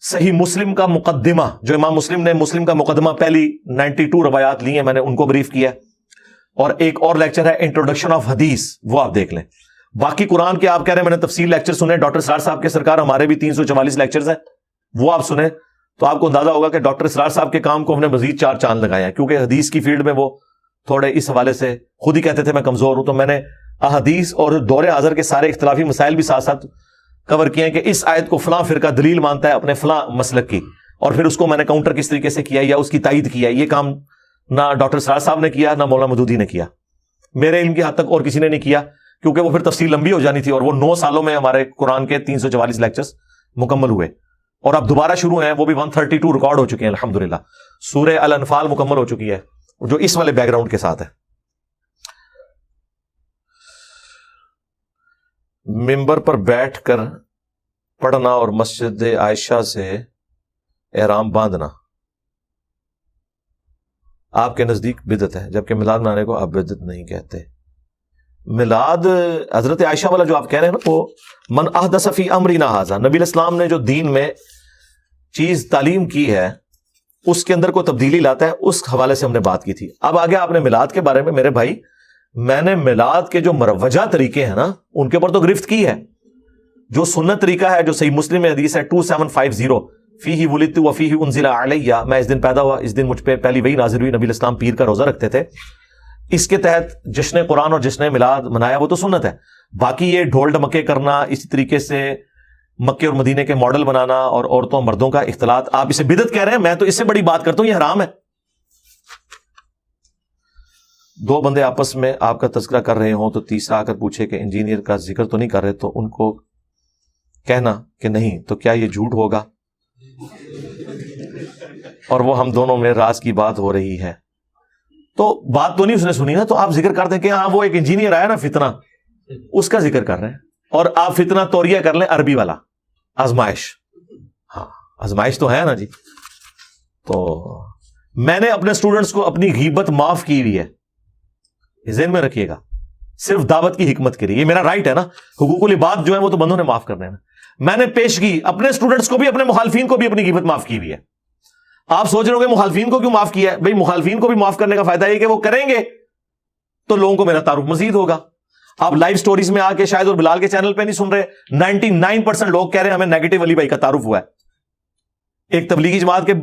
صحیح مسلم کا مقدمہ, جو امام مسلم نے مسلم کا مقدمہ پہلی 92 روایات لی ہیں, میں نے ان کو بریف کیا. اور ایک اور لیکچر ہے انٹروڈکشن آف حدیث, وہ آپ دیکھ لیں. باقی قرآن کے آپ کہہ رہے ہیں میں نے تفصیل لیکچر سنے ڈاکٹر اسرار صاحب کے، سرکار ہمارے بھی 344 لیکچرز ہیں، وہ آپ سنیں تو آپ کو اندازہ ہوگا کہ ڈاکٹر اسرار صاحب کے کام کو ہم نے مزید 4 چاند لگائے ہیں، کیونکہ حدیث کی فیلڈ میں وہ تھوڑے اس حوالے سے خود ہی کہتے تھے میں کمزور ہوں، تو میں نے احادیث اور دور حاضر کے سارے اختلافی مسائل بھی ساتھ ساتھ کور کیے ہیں کہ اس آیت کو فلاں فرقہ دلیل مانتا ہے اپنے فلاں مسلک کی، اور پھر اس کو میں نے کاؤنٹر کس طریقے سے کیا یا اس کی تائید کیا. یہ کام نہ ڈاکٹر اسرار صاحب نے کیا نہ مولانا مودودی نے کیا، میرے علم کی حد تک اور کسی نے نہیں کیا، کیونکہ وہ پھر تفصیل لمبی ہو جانی تھی، اور وہ 9 سالوں میں ہمارے قرآن کے 344 لیکچرز مکمل ہوئے، اور اب دوبارہ شروع ہیں، وہ بھی 132 ریکارڈ ہو چکے ہیں الحمدللہ. سورہ الانفال مکمل ہو چکی ہے جو اس والے بیک گراؤنڈ کے ساتھ ہے. ممبر پر بیٹھ کر پڑھنا اور مسجد عائشہ سے احرام باندھنا آپ کے نزدیک بدعت ہے، جبکہ میلاد منانے کو آپ بدعت نہیں کہتے. میلاد حضرت عائشہ والا جو آپ کہہ رہے ہیں نا، وہ من احدث فی امرنا ھذا، نبی الاسلام نے جو دین میں چیز تعلیم کی ہے اس کے اندر کوئی تبدیلی لاتا ہے، اس حوالے سے ہم نے بات کی تھی. اب آگے آپ نے میلاد کے بارے میں، میرے بھائی میں نے میلاد کے جو مروجہ طریقے ہیں نا ان کے اوپر تو گرفت کی ہے. جو سنت طریقہ ہے جو صحیح مسلم میں حدیث ہے 2750 فیہ ولدت وفیہ انزل علیہ، میں اس دن پیدا ہوا، اس دن مجھ پہ پہلی وحی نازل ہوئی، نبی الاسلام پیر کا روزہ رکھتے تھے، اس کے تحت جشن قرآن اور جشن میلاد منایا، وہ تو سنت ہے. باقی یہ ڈھول ڈمکے کرنا، اسی طریقے سے مکے اور مدینے کے ماڈل بنانا اور عورتوں مردوں کا اختلاط، آپ اسے بدعت کہہ رہے ہیں، میں تو اس سے بڑی بات کرتا ہوں یہ حرام ہے. 2 بندے آپس میں آپ کا تذکرہ کر رہے ہوں تو تیسرا آ کر پوچھے کہ انجینئر کا ذکر تو نہیں کر رہے، تو ان کو کہنا کہ نہیں، تو کیا یہ جھوٹ ہوگا؟ اور وہ ہم دونوں میں راز کی بات ہو رہی ہے. تو بات تو نہیں اس نے سنی نا، تو آپ ذکر کر دیں کہ ہاں وہ ایک انجینئر آیا نا فتنہ، اس کا ذکر کر رہے ہیں، اور آپ فتنہ توریہ کر لیں عربی والا، آزمائش. ہاں آزمائش تو ہے نا جی. تو میں نے اپنے اسٹوڈنٹس کو اپنی غیبت معاف کی ہوئی ہے، ذہن میں رکھیے گا، صرف دعوت کی حکمت کے لیے. یہ میرا رائٹ ہے نا، حقوق العباد جو ہے وہ تو بندوں نے معاف کرنے ہیں نا. میں نے پیشگی اپنے اسٹوڈنٹس کو بھی، اپنے مخالفین کو بھی اپنی غیبت معاف کی ہوئی ہے. آپ سوچ رہے ہو کہ مخالفین کو کیوں معاف کیا ہے؟ بھائی مخالفین کو بھی معاف کرنے کا فائدہ یہ کہ وہ کریں گے تو لوگوں کو میرا تعارف مزید ہوگا. آپ لائیو سٹوریز میں آ کے شاید اور بلال کے چینل پہ نہیں سن رہے، 99% لوگ کہہ رہے ہیں ہمیں نیگیٹو علی بھائی کا تعارف ہوا ہے. ایک تبلیغی جماعت کے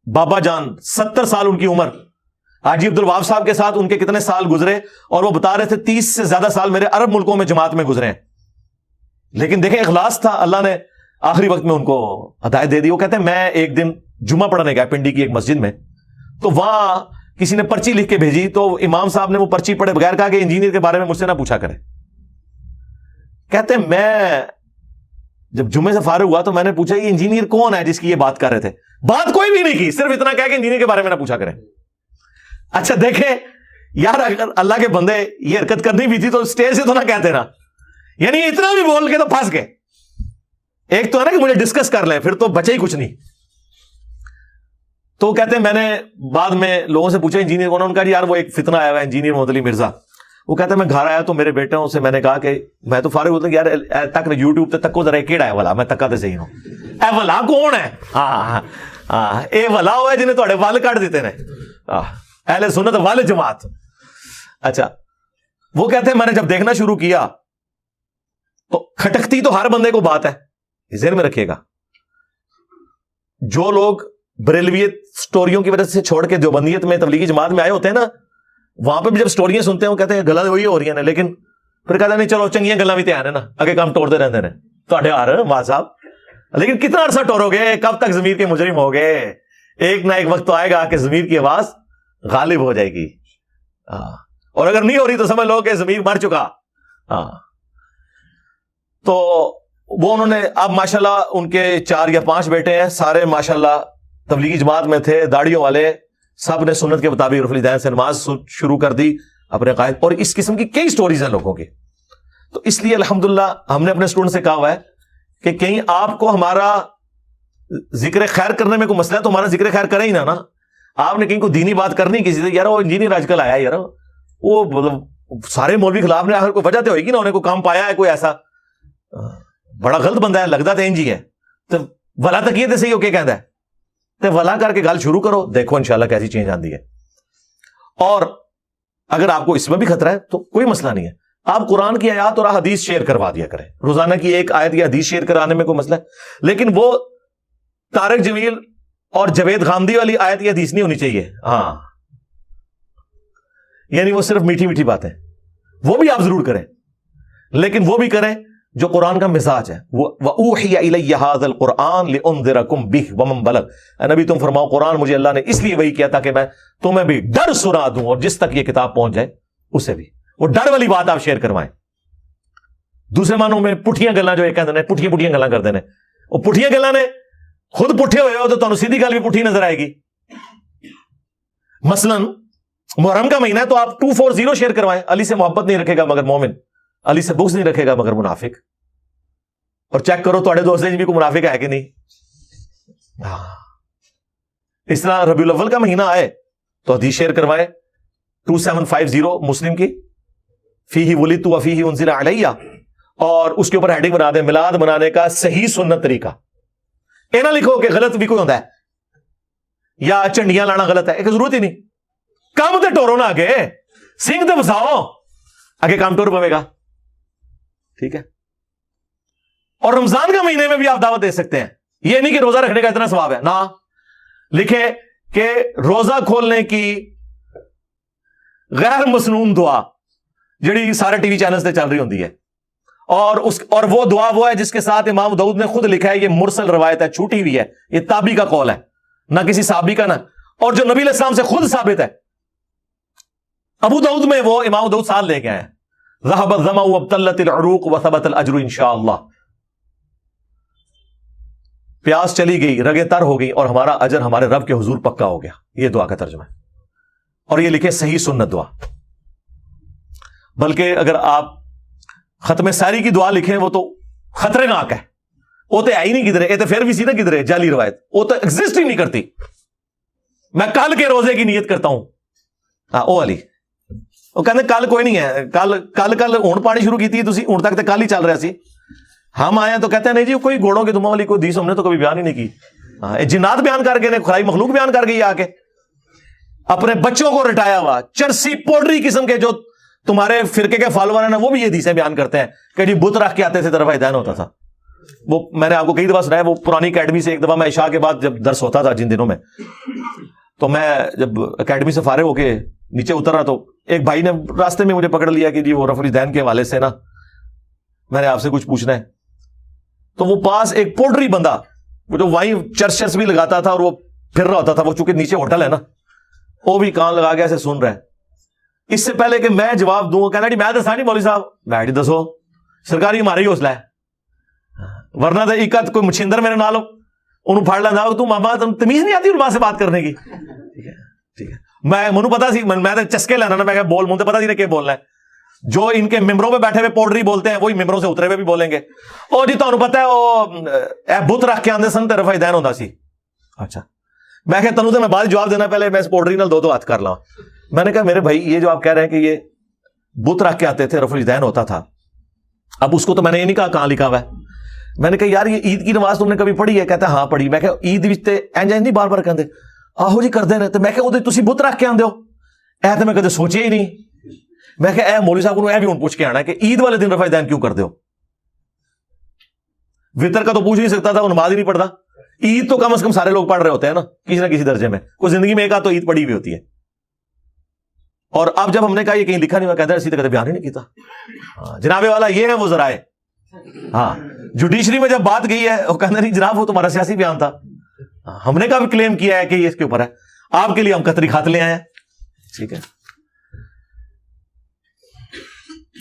بابا جان، 70 سال ان کی عمر، حاجی عبد الوہاب صاحب کے ساتھ ان کے کتنے سال گزرے، اور وہ بتا رہے تھے 30 سے زیادہ سال میرے عرب ملکوں میں جماعت میں گزرے ہیں. لیکن دیکھیں اخلاص تھا، اللہ نے آخری وقت میں ان کو ہدایت دے دی. وہ کہتے ہیں میں ایک دن جمعہ پڑھنے گیا پنڈی کی ایک مسجد میں، تو وہاں کسی نے پرچی لکھ کے بھیجی، تو امام صاحب نے وہ پرچی پڑھے بغیر کہا کہ انجینئر کے بارے میں مجھ سے نہ پوچھا کرے. کہتے ہیں میں جب جمعے سے فارغ ہوا تو میں نے پوچھا یہ انجینئر کون ہے جس کی یہ بات کر رہے تھے؟ بات کوئی بھی نہیں کی، صرف اتنا کہا کہ انجینئر کے بارے میں نہ پوچھا کریں. اچھا دیکھیں یار، اگر اللہ کے بندے یہ حرکت کرنی بھی تھی تو اسٹیج سے تو نہ کہتے نا، یعنی اتنا بھی بول کے تو پھنس گئے. ایک تو ہے نا کہ مجھے ڈسکس کر لیں، پھر تو بچے ہی کچھ نہیں. تو کہتے ہیں میں نے بعد میں لوگوں سے پوچھا انجینئر کون ہے، ان کا یار وہ ایک فتنہ آیا ہوا ہے انجینئر محمد علی مرزا. وہ کہتے ہیں میں گھر آیا تو میرے بیٹوں سے میں نے کہا کہ میں تو فارغ ہوتا ہوں یار تک یوٹیوب تے تکو ذرا کیڑا ہے والا، میں تکا تے صحیح ہوں، اے والا کون ہے؟ ہاں ہاں اے والا ہوا ہے جنہیں تھوڑے وال کٹ دیتے ہیں اہل سنت وال جماعت. اچھا وہ کہتے ہیں میں نے جب دیکھنا شروع کیا تو کھٹکتی تو ہر بندے کو بات ہے، ذہن میں رکھیے گا. جو لوگ بریلویت سٹوریوں کی وجہ سے چھوڑ کے دیوبندیت میں تبلیغی جماعت میں آئے ہوتے ہیں نا، وہاں پہ بھی جب سٹوریاں سنتے ہیں وہ کہتے ہیں گلا وہی ہو رہی ہیں، لیکن پھر کہتے ہیں نہیں چلو چنگیاں گلاں بھی تیار ہیں نا، اگے کام توڑتے رہتے ہیں تھوڑے ہار ماں صاحب. لیکن کتنا عرصہ ٹورو گے؟ کب تک ضمیر کے مجرم ہو گئے؟ ایک نہ ایک وقت تو آئے گا کہ ضمیر کی آواز غالب ہو جائے گی، اور اگر نہیں ہو رہی تو سمجھ لو کہ ضمیر مر چکا. تو وہ انہوں نے اب ماشاءاللہ ان کے 4 یا 5 بیٹے ہیں، سارے ماشاءاللہ تبلیغی جماعت میں تھے، داڑھیوں والے، سب نے سنت کے مطابق رفع الیدین سے نماز شروع کر دی اپنے قائد. اور اس قسم کی کئی سٹوریز ہیں لوگوں کی. تو اس لیے الحمدللہ ہم نے اپنے اسٹوڈنٹ سے کہا ہوا ہے کہ کہیں آپ کو ہمارا ذکر خیر کرنے میں کوئی مسئلہ ہے تو ہمارا ذکر خیر کریں ہی نا. آپ نے کہیں کو دینی بات کرنی کسی سے، یار وہ انجینئر آج کل آیا یار، وہ مطلب سارے مولوی خلاف نے، آخر کوئی وجہ تو ہوئے گی نا، انہیں کوئی کام پایا ہے کوئی ایسا، بڑا غلط بندہ ہے لگتا تو انجی ہے، تو ولا تک یہ تو صحیح ہو کے کہتا ہے، تو ولا کر کے گل شروع کرو، دیکھو انشاءاللہ کیسی چینج آتی ہے. اور اگر آپ کو اس میں بھی خطرہ ہے تو کوئی مسئلہ نہیں ہے، آپ قرآن کی آیات اور حدیث شیئر کروا دیا کریں، روزانہ کی ایک آیت یا حدیث شیئر کرانے میں کوئی مسئلہ ہے، لیکن وہ طارق جمیل اور جاوید غامدی والی آیت یا حدیث نہیں ہونی چاہیے. ہاں یعنی وہ صرف میٹھی میٹھی باتیں، وہ بھی آپ ضرور کریں، لیکن وہ بھی کریں جو قرآن کا مزاج ہے. وَأُوحِيَ إِلَيَّ هَذَا الْقُرْآنُ لِأُنذِرَكُمْ بِهِ وَمَنْ بَلَغَ. نبی تم فرماؤ قرآن مجھے اللہ نے اس لیے وحی کیا تاکہ میں تمہیں بھی ڈر سنا دوں، اور جس تک یہ کتاب پہنچ جائے اسے بھی. وہ ڈر والی بات آپ شیئر کروائیں. دوسرے معنوں میں پٹھیاں گلاں جو کہتے ہیں پٹھیاں گلاں کرتے ہیں، وہ پٹھیاں گلاں نے خود پٹھے ہوئے ہو تو تمہیں سیدھی گل بھی پٹھی نظر آئے گی. مثلا محرم کا مہینہ ہے تو آپ 240 شیئر کروائیں. علی سے محبت نہیں رکھے گا مگر مومن، علی سے بغض نہیں رکھے گا مگر منافق. اور چیک کرو تھوڑے دوست بھی کوئی منافق ہے کہ نہیں. اس طرح ربیع الاول کا مہینہ آئے تو حدیث شیئر کروائے 2750 مسلم کی، فیہ ولدت وفیہ انزل علیہ، اور اس کے اوپر ہیڈنگ بنا دیں میلاد منانے کا صحیح سنت طریقہ. یہ نہ لکھو کہ غلط بھی کوئی ہوتا ہے یا چنڈیاں لانا غلط ہے، ایک ضرورت ہی نہیں. کام تے ٹورو نہ آگے سنگھ تے بساؤ آگے کام ٹور پوے گا. ٹھیک ہے. اور رمضان کا مہینے میں بھی آپ دعوت دے سکتے ہیں. یہ نہیں کہ روزہ رکھنے کا اتنا ثواب ہے، نہ لکھے کہ روزہ کھولنے کی غیر مسنون دعا جڑی سارے ٹی وی چینلز تے چل رہی ہوندی ہے، اور وہ دعا وہ ہے جس کے ساتھ امام داؤد نے خود لکھا ہے یہ مرسل روایت ہے، چھوٹی ہوئی ہے، یہ تابعی کا قول ہے، نہ کسی صحابی کا، نہ اور جو نبی علیہ السلام سے خود ثابت ہے. ابو داؤد میں وہ امام داؤد سال لے کے آئے، ذهب الظمأ وابتلت العروق وثبت الاجر انشاءاللہ. پیاس چلی گئی، رگیں تر ہو گئی، اور ہمارا اجر ہمارے رب کے حضور پکا ہو گیا. یہ دعا کا ترجمہ ہے. اور یہ لکھے صحیح سنت دعا. بلکہ اگر آپ ختم ساری کی دعا لکھیں وہ تو خطرے ناک ہے، وہ تو ہے ہی نہیں کدھر، یہ تو پھر بھی سی نا کدھر جعلی روایت، وہ تو ایگزسٹ ہی نہیں کرتی. میں کل کے روزے کی نیت کرتا ہوں. ہاں او علی وہ کہتے کل کوئی نہیں ہے، کل ہون پانی شروع کی تھی تسی، ہون تک تو کل ہی چل رہا سی. ہم آئے تو کہتے ہیں نہیں جی کوئی گھوڑوں کی دماغ والی کوئی حدیث ہم نے تو کبھی بیان ہی نہیں کی. ہاں جنات بیان کر گئے، خدائی مخلوق بیان کر گئی آ کے. اپنے بچوں کو رٹایا ہوا چرسی پوڈری قسم کے جو تمہارے فرقے کے فالوور ہیں نا، وہ بھی یہ حدیثیں بیان کرتے ہیں کہ جی بت رکھ کے آتے تھے طرف دین ہوتا تھا. وہ میں نے آپ کو کئی دفعہ سنایا، وہ پرانی اکیڈمی سے ایک دفعہ میں عشاء کے بعد جب درس ہوتا تھا جن دنوں میں، تو میں جب اکیڈمی سے فارغ ہو کے نیچے اتر رہا تو ایک بھائی نے راستے میں مجھے پکڑ لیا کہ جی وہ رفع الدین کے حوالے سے نا میں نے آپ سے کچھ پوچھنا ہے. تو وہ پاس ایک پولٹری بندہ وہ جو وہیں چرچ بھی لگاتا تھا اور وہ پھر رہا ہوتا تھا، وہ چونکہ نیچے ہوٹل ہے نا، وہ بھی کان لگا کے ایسے سن رہا ہے. اس سے پہلے کہ میں جواب دوں کہنا جی میں دسا نہیں مولوی صاحب، میں دسو سرکاری ہمارا ہی حوصلہ ہے، ورنہ تو ایک کوئی مچھندر میرے نال انہوں پھاڑ لینا تو ماما تمیز نہیں آتی علماء سے بات کرنے کی. ٹھیک ہے ٹھیک ہے، میں منو پتا سی، میں تو چسکے لینا نا، میں کہ بول مجھے پتا سی کہ بولنا ہے. جو ان کے ممبروں پہ بیٹھے ہوئے پوڈری بولتے ہیں وہی ممبروں سے اترے ہوئے بھی بولیں گے. اور جی تمہیں پتا ہے وہ بت رکھ کے آندے سن تے رفع دین ہوتا سی. اچھا میں کہ تنوں تو میں بعد جواب دینا، پہلے میں اس پوڈری نال دو ہاتھ کر لاؤں. میں نے کہا میرے بھائی یہ جو آپ کہہ رہے ہیں کہ یہ بت رکھ کے آتے تھے رفع الدین ہوتا تھا، اب اس کو تو میں نے یہ نہیں کہا کہاں لکھا ہوا ہے. میں نے کہا یار یہ عید کی نماز تم نے کبھی پڑھی ہے؟ کہتا ہے ہاں پڑھی. میں کہا عید وچ انج نہیں بار بار کہندے آہو جی کردے نے، تو میں کہا تسی بت رکھ کے آندے ہو، اے تو میں کدے سوچے ہی نہیں. میں کہا اے مولوی صاحب کو اے بھی ہوں پوچھ کے آنا ہے کہ عید والے دن رفع الدین کیوں کر دے ہو؟ وطر کا تو پوچھ نہیں سکتا تھا، وہ نماز ہی نہیں پڑھتا. عید تو کم از کم سارے لوگ پڑھ رہے ہوتے ہیں نا کسی نہ کسی درجے میں، کوئی زندگی میں ایک آدھ تو عید پڑھی ہوئی ہوتی ہے. اور اب جب ہم نے کہا یہ کہیں لکھا نہیں ہوا، کہتا ہے اسی طرح بیان ہی نہیں کیتا. جناب والا یہ ہے وہ ذرائع. ہاں جوڈیشری میں جب بات گئی ہے وہ کہنا نہیں جناب وہ تمہارا سیاسی بیان تھا، ہم نے کبھی کلیم کیا ہے کہ یہ اس کے اوپر ہے، آپ کے لیے ہم قطری خط لے آئے ہیں. ٹھیک ہے.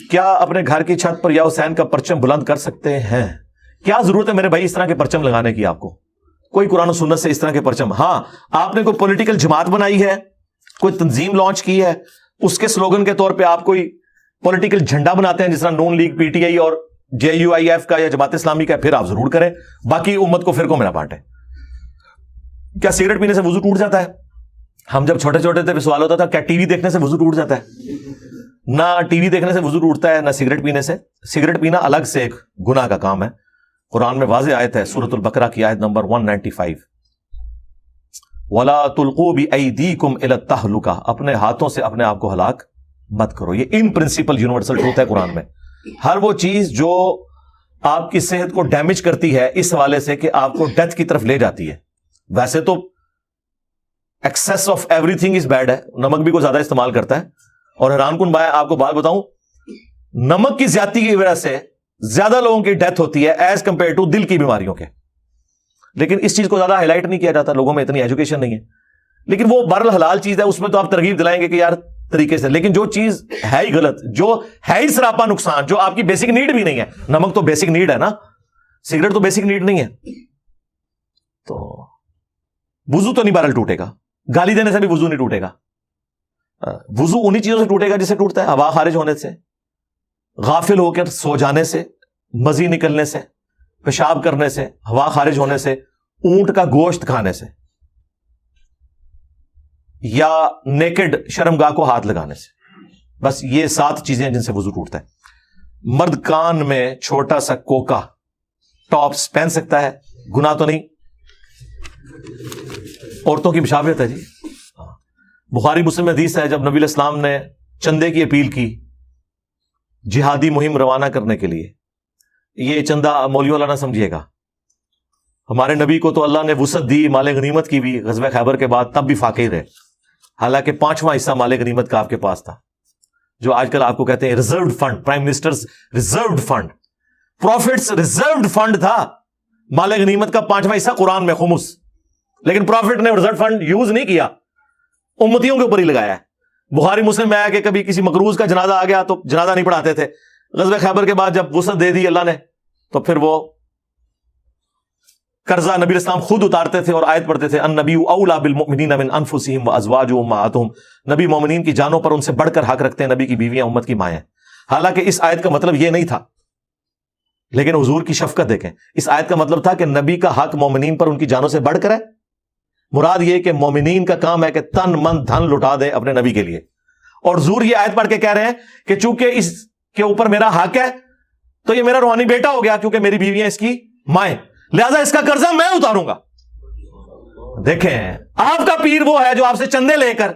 کیا اپنے گھر کی چھت پر یا حسین کا پرچم بلند کر سکتے ہیں؟ کیا ضرورت ہے میرے بھائی اس طرح کے پرچم لگانے کی؟ آپ کو کوئی قرآن و سنت سے اس طرح کے پرچم، ہاں آپ نے کوئی پولیٹیکل جماعت بنائی ہے، کوئی تنظیم لانچ کی ہے، اس کے سلوگن کے طور پہ آپ کوئی پولیٹیکل جھنڈا بناتے ہیں جس طرح نون لیگ، پی ٹی آئی اور JUIF کا یا جماعت اسلامی کا، پھر آپ ضرور کریں. باقی امت کو فرقوں میں نہ بانٹیں. کیا سگریٹ پینے سے وضو ٹوٹ جاتا ہے؟ ہم جب چھوٹے چھوٹے تھے سوال ہوتا تھا کیا ٹی وی دیکھنے سے وضو ٹوٹ جاتا ہے؟ نہ ٹی وی دیکھنے سے وضو ٹوٹتا ہے، نہ سگریٹ پینے سے. سگریٹ پینا الگ سے ایک گناہ کا کام ہے. قرآن میں واضح آیت ہے، سورۃ البقرہ کی آیت نمبر 195، وَلَا تُلْقُوا بِأَيْدِيكُمْ إِلَى التَّهْلُكَةِ، اپنے ہاتھوں سے اپنے آپ کو ہلاک مت کرو. یہ ان پرنسپل یونیورسل ٹروتھ ہے قرآن میں. ہر وہ چیز جو آپ کی صحت کو ڈیمیج کرتی ہے اس حوالے سے کہ آپ کو ڈیتھ کی طرف لے جاتی ہے. ویسے تو access of every thing is bad ہے. نمک بھی کوئی زیادہ استعمال کرتا ہے, اور حیران کن آپ کو بات بتاؤں, نمک کی زیادتی کی وجہ سے زیادہ لوگوں کی ڈیتھ ہوتی ہے ایز کمپیئر ٹو دل کی بیماریوں کے. لیکن اس چیز کو زیادہ ہائی لائٹ نہیں کیا جاتا, لوگوں میں اتنی ایجوکیشن نہیں ہے. لیکن وہ بہرحال حلال چیز ہے, اس میں تو آپ ترغیب دلائیں گے کہ یار طریقے سے. لیکن جو چیز ہے ہی غلط, جو ہے ہی سراپا نقصان, جو آپ کی بیسک نیڈ بھی نہیں ہے. نمک تو بیسک نیڈ ہے نا, سگریٹ تو بیسک نیڈ نہیں ہے. تو وضو تو نہیں بہرحال ٹوٹے گا, گالی دینے سے بھی وضو نہیں ٹوٹے گا. وضو انہی چیزوں سے ٹوٹے گا جسے ٹوٹتا ہے ہوا خارج ہونے سے, غافل ہو کر سو جانے سے, مزی نکلنے سے, پیشاب کرنے سے, ہوا خارج ہونے سے, اونٹ کا گوشت کھانے سے, یا نیکڈ شرمگاہ کو ہاتھ لگانے سے. بس یہ 7 چیزیں جن سے وضو ٹوٹتا ہے. مرد کان میں چھوٹا سا کوکا ٹاپس پہن سکتا ہے, گناہ تو نہیں. عورتوں کی مشابہت ہے جی. بخاری مسلم حدیث ہے, جب نبی علیہ السلام نے چندے کی اپیل کی جہادی مہم روانہ کرنے کے لیے. یہ چندہ مولویوں والا نہ سمجھیے گا, ہمارے نبی کو تو اللہ نے وسعت دی مال غنیمت کی بھی غزوہ خیبر کے بعد, تب بھی فاقے رہے. حالانکہ 5واں حصہ مال غنیمت کا آپ کے پاس تھا, جو آج کل آپ کو کہتے ہیں reserved fund, prime ministers reserved fund, profits reserved fund تھا. مال غنیمت کا 5واں حصہ قرآن میں خمس, لیکن پروفٹ نے ریزروڈ فنڈ یوز نہیں کیا, امتیوں کے اوپر ہی لگایا ہے. بخاری مسلم میں آیا کہ کبھی کسی مقروض کا جنازہ آ گیا تو جنازہ نہیں پڑھاتے تھے. غزوہ خیبر کے بعد جب وسعت دے دی اللہ نے, تو پھر وہ قرضہ نبی اسلام خود اتارتے تھے اور آیت پڑھتے تھے, النبی اولی بالمؤمنین من انفسہم وازواجہم امہاتہم. نبی مومنین کی جانوں پر ان سے بڑھ کر حق رکھتے ہیں, نبی کی بیویاں امت کی مائیں. حالانکہ اس آیت کا مطلب یہ نہیں تھا, لیکن حضور کی شفقت دیکھیں. اس آیت کا مطلب تھا کہ نبی کا حق مومنین پر ان کی جانوں سے بڑھ کر ہے. مراد یہ کہ مومنین کا کام ہے کہ تن من دھن لٹا دیں اپنے نبی کے لیے. اور حضور یہ آیت پڑھ کے کہہ رہے ہیں کہ چونکہ اس کے اوپر میرا حق ہے تو یہ میرا روحانی بیٹا ہو گیا, کیونکہ میری بیویاں اس کی مائیں, لہذا اس کا قرضہ میں اتاروں گا. دیکھیں, آپ کا پیر وہ ہے جو آپ سے چندے لے کر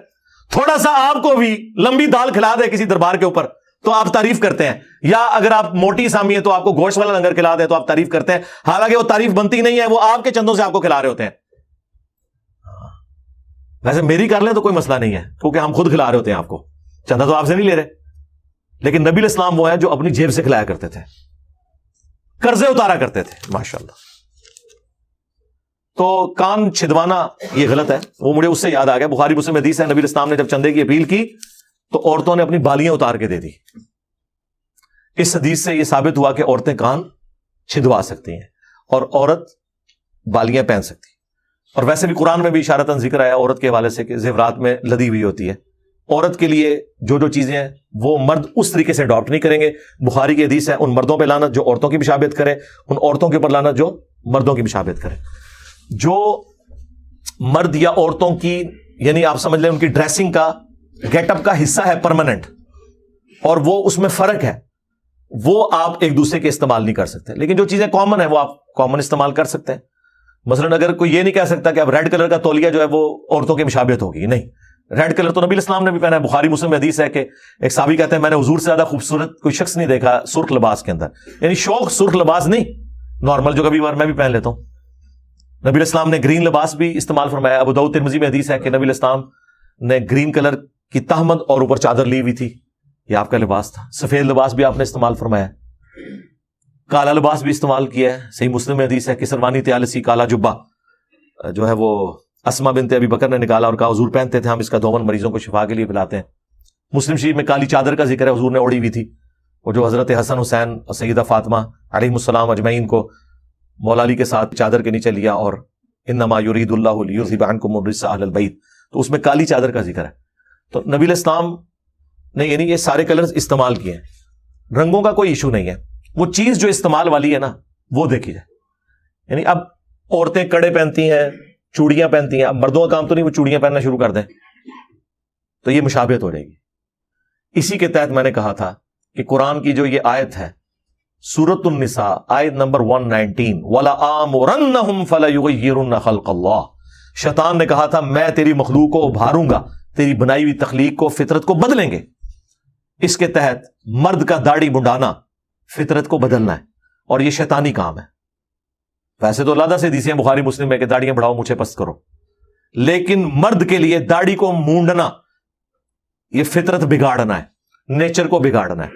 تھوڑا سا آپ کو بھی لمبی دال کھلا دے کسی دربار کے اوپر تو آپ تعریف کرتے ہیں, یا اگر آپ موٹی سامی ہیں تو آپ کو گوشت والا لنگر کھلا دیں تو آپ تعریف کرتے ہیں. حالانکہ وہ تعریف بنتی نہیں ہے, وہ آپ کے چندوں سے آپ کو کھلا رہے ہوتے ہیں. ویسے میری کر لیں تو کوئی مسئلہ نہیں ہے, کیونکہ ہم خود کھلا رہے ہوتے ہیں آپ کو, چندہ تو آپ سے نہیں لے رہے. لیکن نبی علیہ السلام وہ ہیں جو اپنی جیب سے کھلایا کرتے تھے, قرضے اتارا کرتے تھے. ماشاءاللہ. تو کان چھدوانا یہ غلط ہے. وہ مجھے اس سے یاد آ گیا, بخاری مسلم حدیث ہے, نبی علیہ السلام نے جب چندے کی اپیل کی تو عورتوں نے اپنی بالیاں اتار کے دے دی. اس حدیث سے یہ ثابت ہوا کہ عورتیں کان چھدوا سکتی ہیں اور عورت بالیاں پہن سکتی. اور ویسے بھی قرآن میں بھی اشارتاً ذکر آیا عورت کے حوالے سے کہ زیورات میں لدی ہوئی ہوتی ہے. عورت کے لیے جو جو چیزیں ہیں وہ مرد اس طریقے سے اڈاپٹ نہیں کریں گے. بخاری کی حدیث ہے, ان مردوں پہ لعنت جو عورتوں کی مشابہت کرے, ان عورتوں کے اوپر لعنت جو مردوں کی مشابہت کرے. جو مرد یا عورتوں کی, یعنی آپ سمجھ لیں ان کی ڈریسنگ کا گیٹ اپ کا حصہ ہے پرماننٹ, اور وہ اس میں فرق ہے, وہ آپ ایک دوسرے کے استعمال نہیں کر سکتے. لیکن جو چیزیں کامن ہیں وہ آپ کامن استعمال کر سکتے ہیں. مثلا اگر کوئی یہ نہیں کہہ سکتا کہ اب ریڈ کلر کا تولیہ جو ہے وہ عورتوں کی مشابہت ہوگی, نہیں, ریڈ کلر تو نبی علیہ السلام نے بھی پہنا ہے. بخاری مسلم میں حدیث ہے کہ ایک صحابی کہتے ہیں میں نے حضور سے زیادہ خوبصورت کوئی شخص نہیں دیکھا سرخ لباس کے اندر. یعنی شوق سرخ لباس نہیں, نارمل جو کبھی بار میں بھی پہن لیتا ہوں. نبی علیہ السلام نے گرین لباس بھی استعمال فرمایا. ابو داؤد ترمذی میں حدیث ہے کہ نبی علیہ السلام نے گرین کلر کی تہمد اور اوپر چادر لی ہوئی تھی, یہ آپ کا لباس تھا. سفید لباس بھی آپ نے استعمال فرمایا, کالا لباس بھی استعمال کیا ہے. صحیح مسلم میں حدیث ہے کہ سلمانی طیالسی کالا جبہ جو ہے وہ اسما بنت ابی بکر نے نکالا اور کہا حضور پہنتے تھے, ہم اس کا دومن مریضوں کو شفا کے لیے پلاتے ہیں. مسلم شریف میں کالی چادر کا ذکر ہے, حضور نے اوڑھی ہوئی تھی, اور جو حضرت حسن حسین اور سیدہ فاطمہ علیہ السلام اجمعین کو مولا علی کے ساتھ چادر کے نیچے لیا, اور انما یرید اللہ لیذھب عنکم الرجس اہل البیت, تو اس میں کالی چادر کا ذکر ہے. تو نبی علیہ السلام نے یعنی یہ سارے کلرز استعمال کیے ہیں. رنگوں کا کوئی ایشو نہیں ہے, وہ چیز جو استعمال والی ہے نا وہ دیکھی جائے. یعنی اب عورتیں کڑے پہنتی ہیں, چوڑیاں پہنتی ہیں, اب مردوں کا کام تو نہیں وہ چوڑیاں پہننا شروع کر دیں تو یہ مشابہت ہو جائے گی. اسی کے تحت میں نے کہا تھا کہ قرآن کی جو یہ آیت ہے سورۃ النساء آیت نمبر 119, وَلَآمُرَنَّهُمْ فَلَيُغَيِّرُنَّ خَلْقَ اللَّهِ, شیطان نے کہا تھا میں تیری مخلوق کو ابھاروں گا, تیری بنائی ہوئی تخلیق کو, فطرت کو بدلیں گے. اس کے تحت مرد کا داڑھی منڈانا فطرت کو بدلنا ہے اور یہ شیطانی کام ہے. ویسے تو اللہ سے حدیثیں بخاری مسلم میں کہ داڑیاں بڑھاؤ مجھے پست کرو, لیکن مرد کے لیے داڑھی کو مونڈنا یہ فطرت بگاڑنا ہے, نیچر کو بگاڑنا ہے.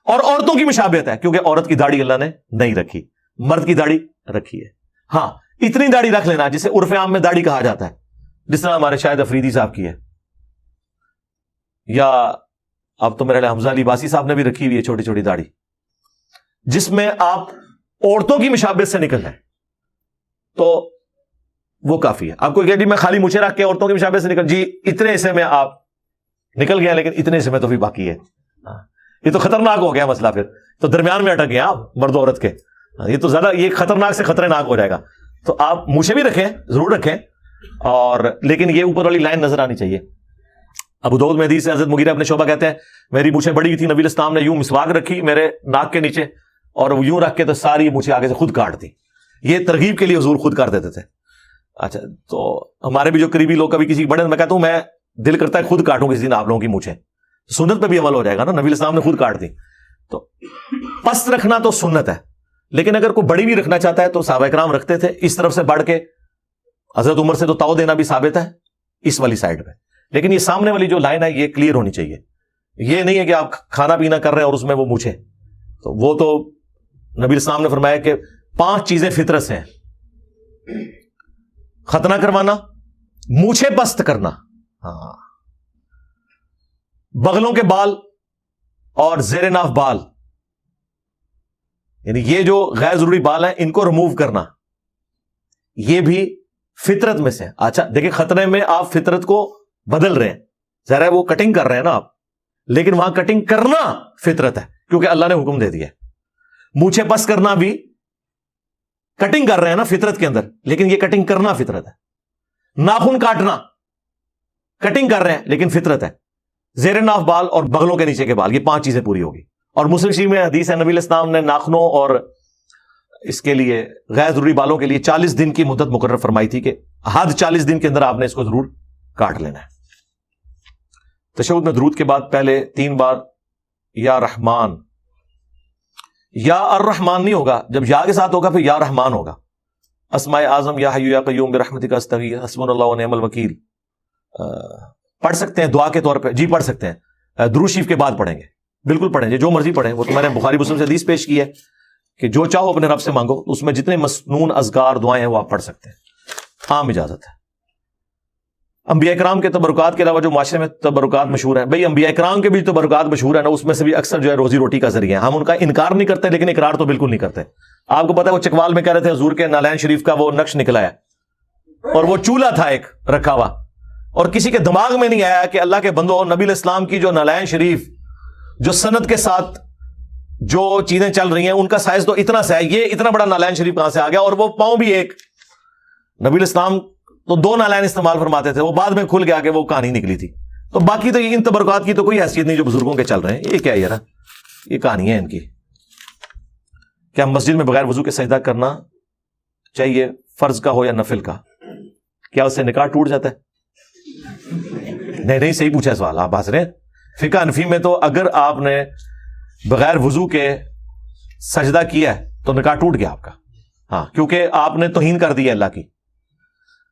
اور عورتوں کی مشابہت ہے کیونکہ عورت کی داڑھی اللہ نے نہیں رکھی, مرد کی داڑھی رکھی ہے. ہاں اتنی داڑھی رکھ لینا جسے عرف عام میں داڑھی کہا جاتا ہے, جس طرح ہمارے شاہد افریدی صاحب کی ہے, یا اب تو میرے لیے حمزہ علی باسی صاحب نے بھی رکھی ہوئی ہے چھوٹی چھوٹی داڑھی, جس میں آپ عورتوں کی مشابہت سے نکل رہے ہیں تو وہ کافی ہے. آپ کو کہ جی میں خالی مجھے رکھ کے عورتوں کی مشابہت سے نکل, جی اتنے حصے میں آپ نکل گیا لیکن اتنے حصے میں تو بھی باقی ہے. یہ تو خطرناک ہو گیا مسئلہ, پھر تو درمیان میں اٹک گیا آپ مرد و عورت کے, یہ تو زیادہ یہ خطرناک سے خطرناک ہو جائے گا. تو آپ مجھے بھی رکھیں, ضرور رکھیں, اور لیکن یہ اوپر والی لائن نظر آنی چاہیے. ابو داؤد میں حدیث سے حضرت مغیرہ ابن شعبہ کہتے ہیں میری مجھے بڑی ہوئی تھی, نبی الاسلام نے یوں مسواک رکھی میرے ناک کے نیچے اور وہ یوں رکھ کے تو ساری مجھے آگے سے خود کاٹ دی. یہ ترغیب کے لیے حضور خود کر دیتے تھے. اچھا تو ہمارے بھی جو قریبی لوگ کبھی کسی بڑے, میں کہتا ہوں میں دل کرتا ہے خود کاٹوں کسی دن آپ لوگوں کی مجھے, سنت پہ بھی عمل ہو جائے گا نا, نبی الاسلام نے خود کاٹ دی. تو پست رکھنا تو سنت ہے, لیکن اگر کوئی بڑی بھی رکھنا چاہتا ہے تو صحابہ کرام رکھتے تھے. اس طرف سے بڑھ کے حضرت عمر سے تو تاؤ دینا بھی ثابت ہے اس والی سائڈ پہ, لیکن یہ سامنے والی جو لائن ہے یہ کلیئر ہونی چاہیے. یہ نہیں ہے کہ آپ کھانا پینا کر رہے ہیں اور اس میں وہ مونچھے, تو وہ تو نبی الاسلام نے فرمایا کہ 5 چیزیں فطرت سے ہیں, ختنہ کروانا, مونچھے پست کرنا, ہاں بغلوں کے بال اور زیر ناف بال, یعنی یہ جو غیر ضروری بال ہیں ان کو ریموو کرنا, یہ بھی فطرت میں سے. اچھا دیکھیں خطرے میں آپ فطرت کو بدل رہے ہیں, ذرا وہ کٹنگ کر رہے ہیں نا آپ, لیکن وہاں کٹنگ کرنا فطرت ہے کیونکہ اللہ نے حکم دے دیا. مونچھے پس کرنا بھی کٹنگ کر رہے ہیں نا فطرت کے اندر, لیکن یہ کٹنگ کرنا فطرت ہے. ناخن کاٹنا کٹنگ کر رہے ہیں لیکن فطرت ہے. زیر ناف بال اور بغلوں کے نیچے کے بال, یہ 5 چیزیں پوری ہوگی. اور مسلم شریف میں حدیث ہے نبی الاسلام نے ناخنوں اور اس کے لیے غیر ضروری بالوں کے لیے 40 دن کی مدت مقرر فرمائی تھی کہ حد 40 دن کے اندر آپ نے اس کو ضرور کاٹ لینا ہے. تشہد میں درود کے بعد پہلے 3 بار یا رحمان, یا الرحمان نہیں ہوگا, جب یا کے ساتھ ہوگا پھر یا رحمان ہوگا. اسماء اعظم یا حی یا قیوم برحمتک استغیث حسبنا اللہ ونعم الوکیل پڑھ سکتے ہیں دعا کے طور پہ, جی پڑھ سکتے ہیں. درود شریف کے بعد پڑھیں گے, بالکل پڑھیں گے, جو مرضی پڑھیں. وہ تو میں نے بخاری مسلم سے حدیث پیش کی ہے کہ جو چاہو اپنے رب سے مانگو, اس میں جتنے مسنون اذکار دعائیں ہیں وہ آپ پڑھ سکتے ہیں, عام اجازت ہے. انبیاء کرام کے تبرکات کے علاوہ جو معاشرے میں تبرکات مشہور ہیں, بھئی انبیاء کرام کے بھی تبرکات مشہور ہیں نا, اس میں سے بھی اکثر جو ہے روزی روٹی کا ذریعہ ہے. ہم ان کا انکار نہیں کرتے لیکن اقرار تو بالکل نہیں کرتے. آپ کو پتا ہے وہ چکوال میں کہہ رہے تھے حضور کے نالین شریف کا وہ نقش نکلا ہے, اور وہ چولہا تھا ایک رکھا ہوا, اور کسی کے دماغ میں نہیں آیا کہ اللہ کے بندو نبی الاسلام کی جو نالین شریف جو سند کے ساتھ جو چیزیں چل رہی ہیں ان کا سائز تو اتنا سا ہے, یہ اتنا بڑا نالین شریف کہاں سے آ گیا, اور وہ پاؤں بھی ایک. نبی الاسلام تو 2 نالین استعمال فرماتے تھے, وہ بعد میں کھل گیا کہ وہ کہانی نکلی تھی. تو باقی تو ان تبرکات کی تو کوئی حیثیت نہیں جو بزرگوں کے چل رہے ہیں. یہ کیا یار, یہ کہانی ہے ان کی. کیا مسجد میں بغیر وضو کے سجدہ کرنا چاہیے, فرض کا ہو یا نفل کا؟ کیا اس سے نکاح ٹوٹ جاتا ہے؟ نہیں صحیح پوچھا ہے سوال, آپ ہنس رہے ہیں. فقہ حنفی میں تو اگر آپ نے بغیر وضو کے سجدہ کیا ہے تو نکاح ٹوٹ گیا آپ کا. ہاں کیونکہ آپ نے توہین کر دی ہے اللہ کی.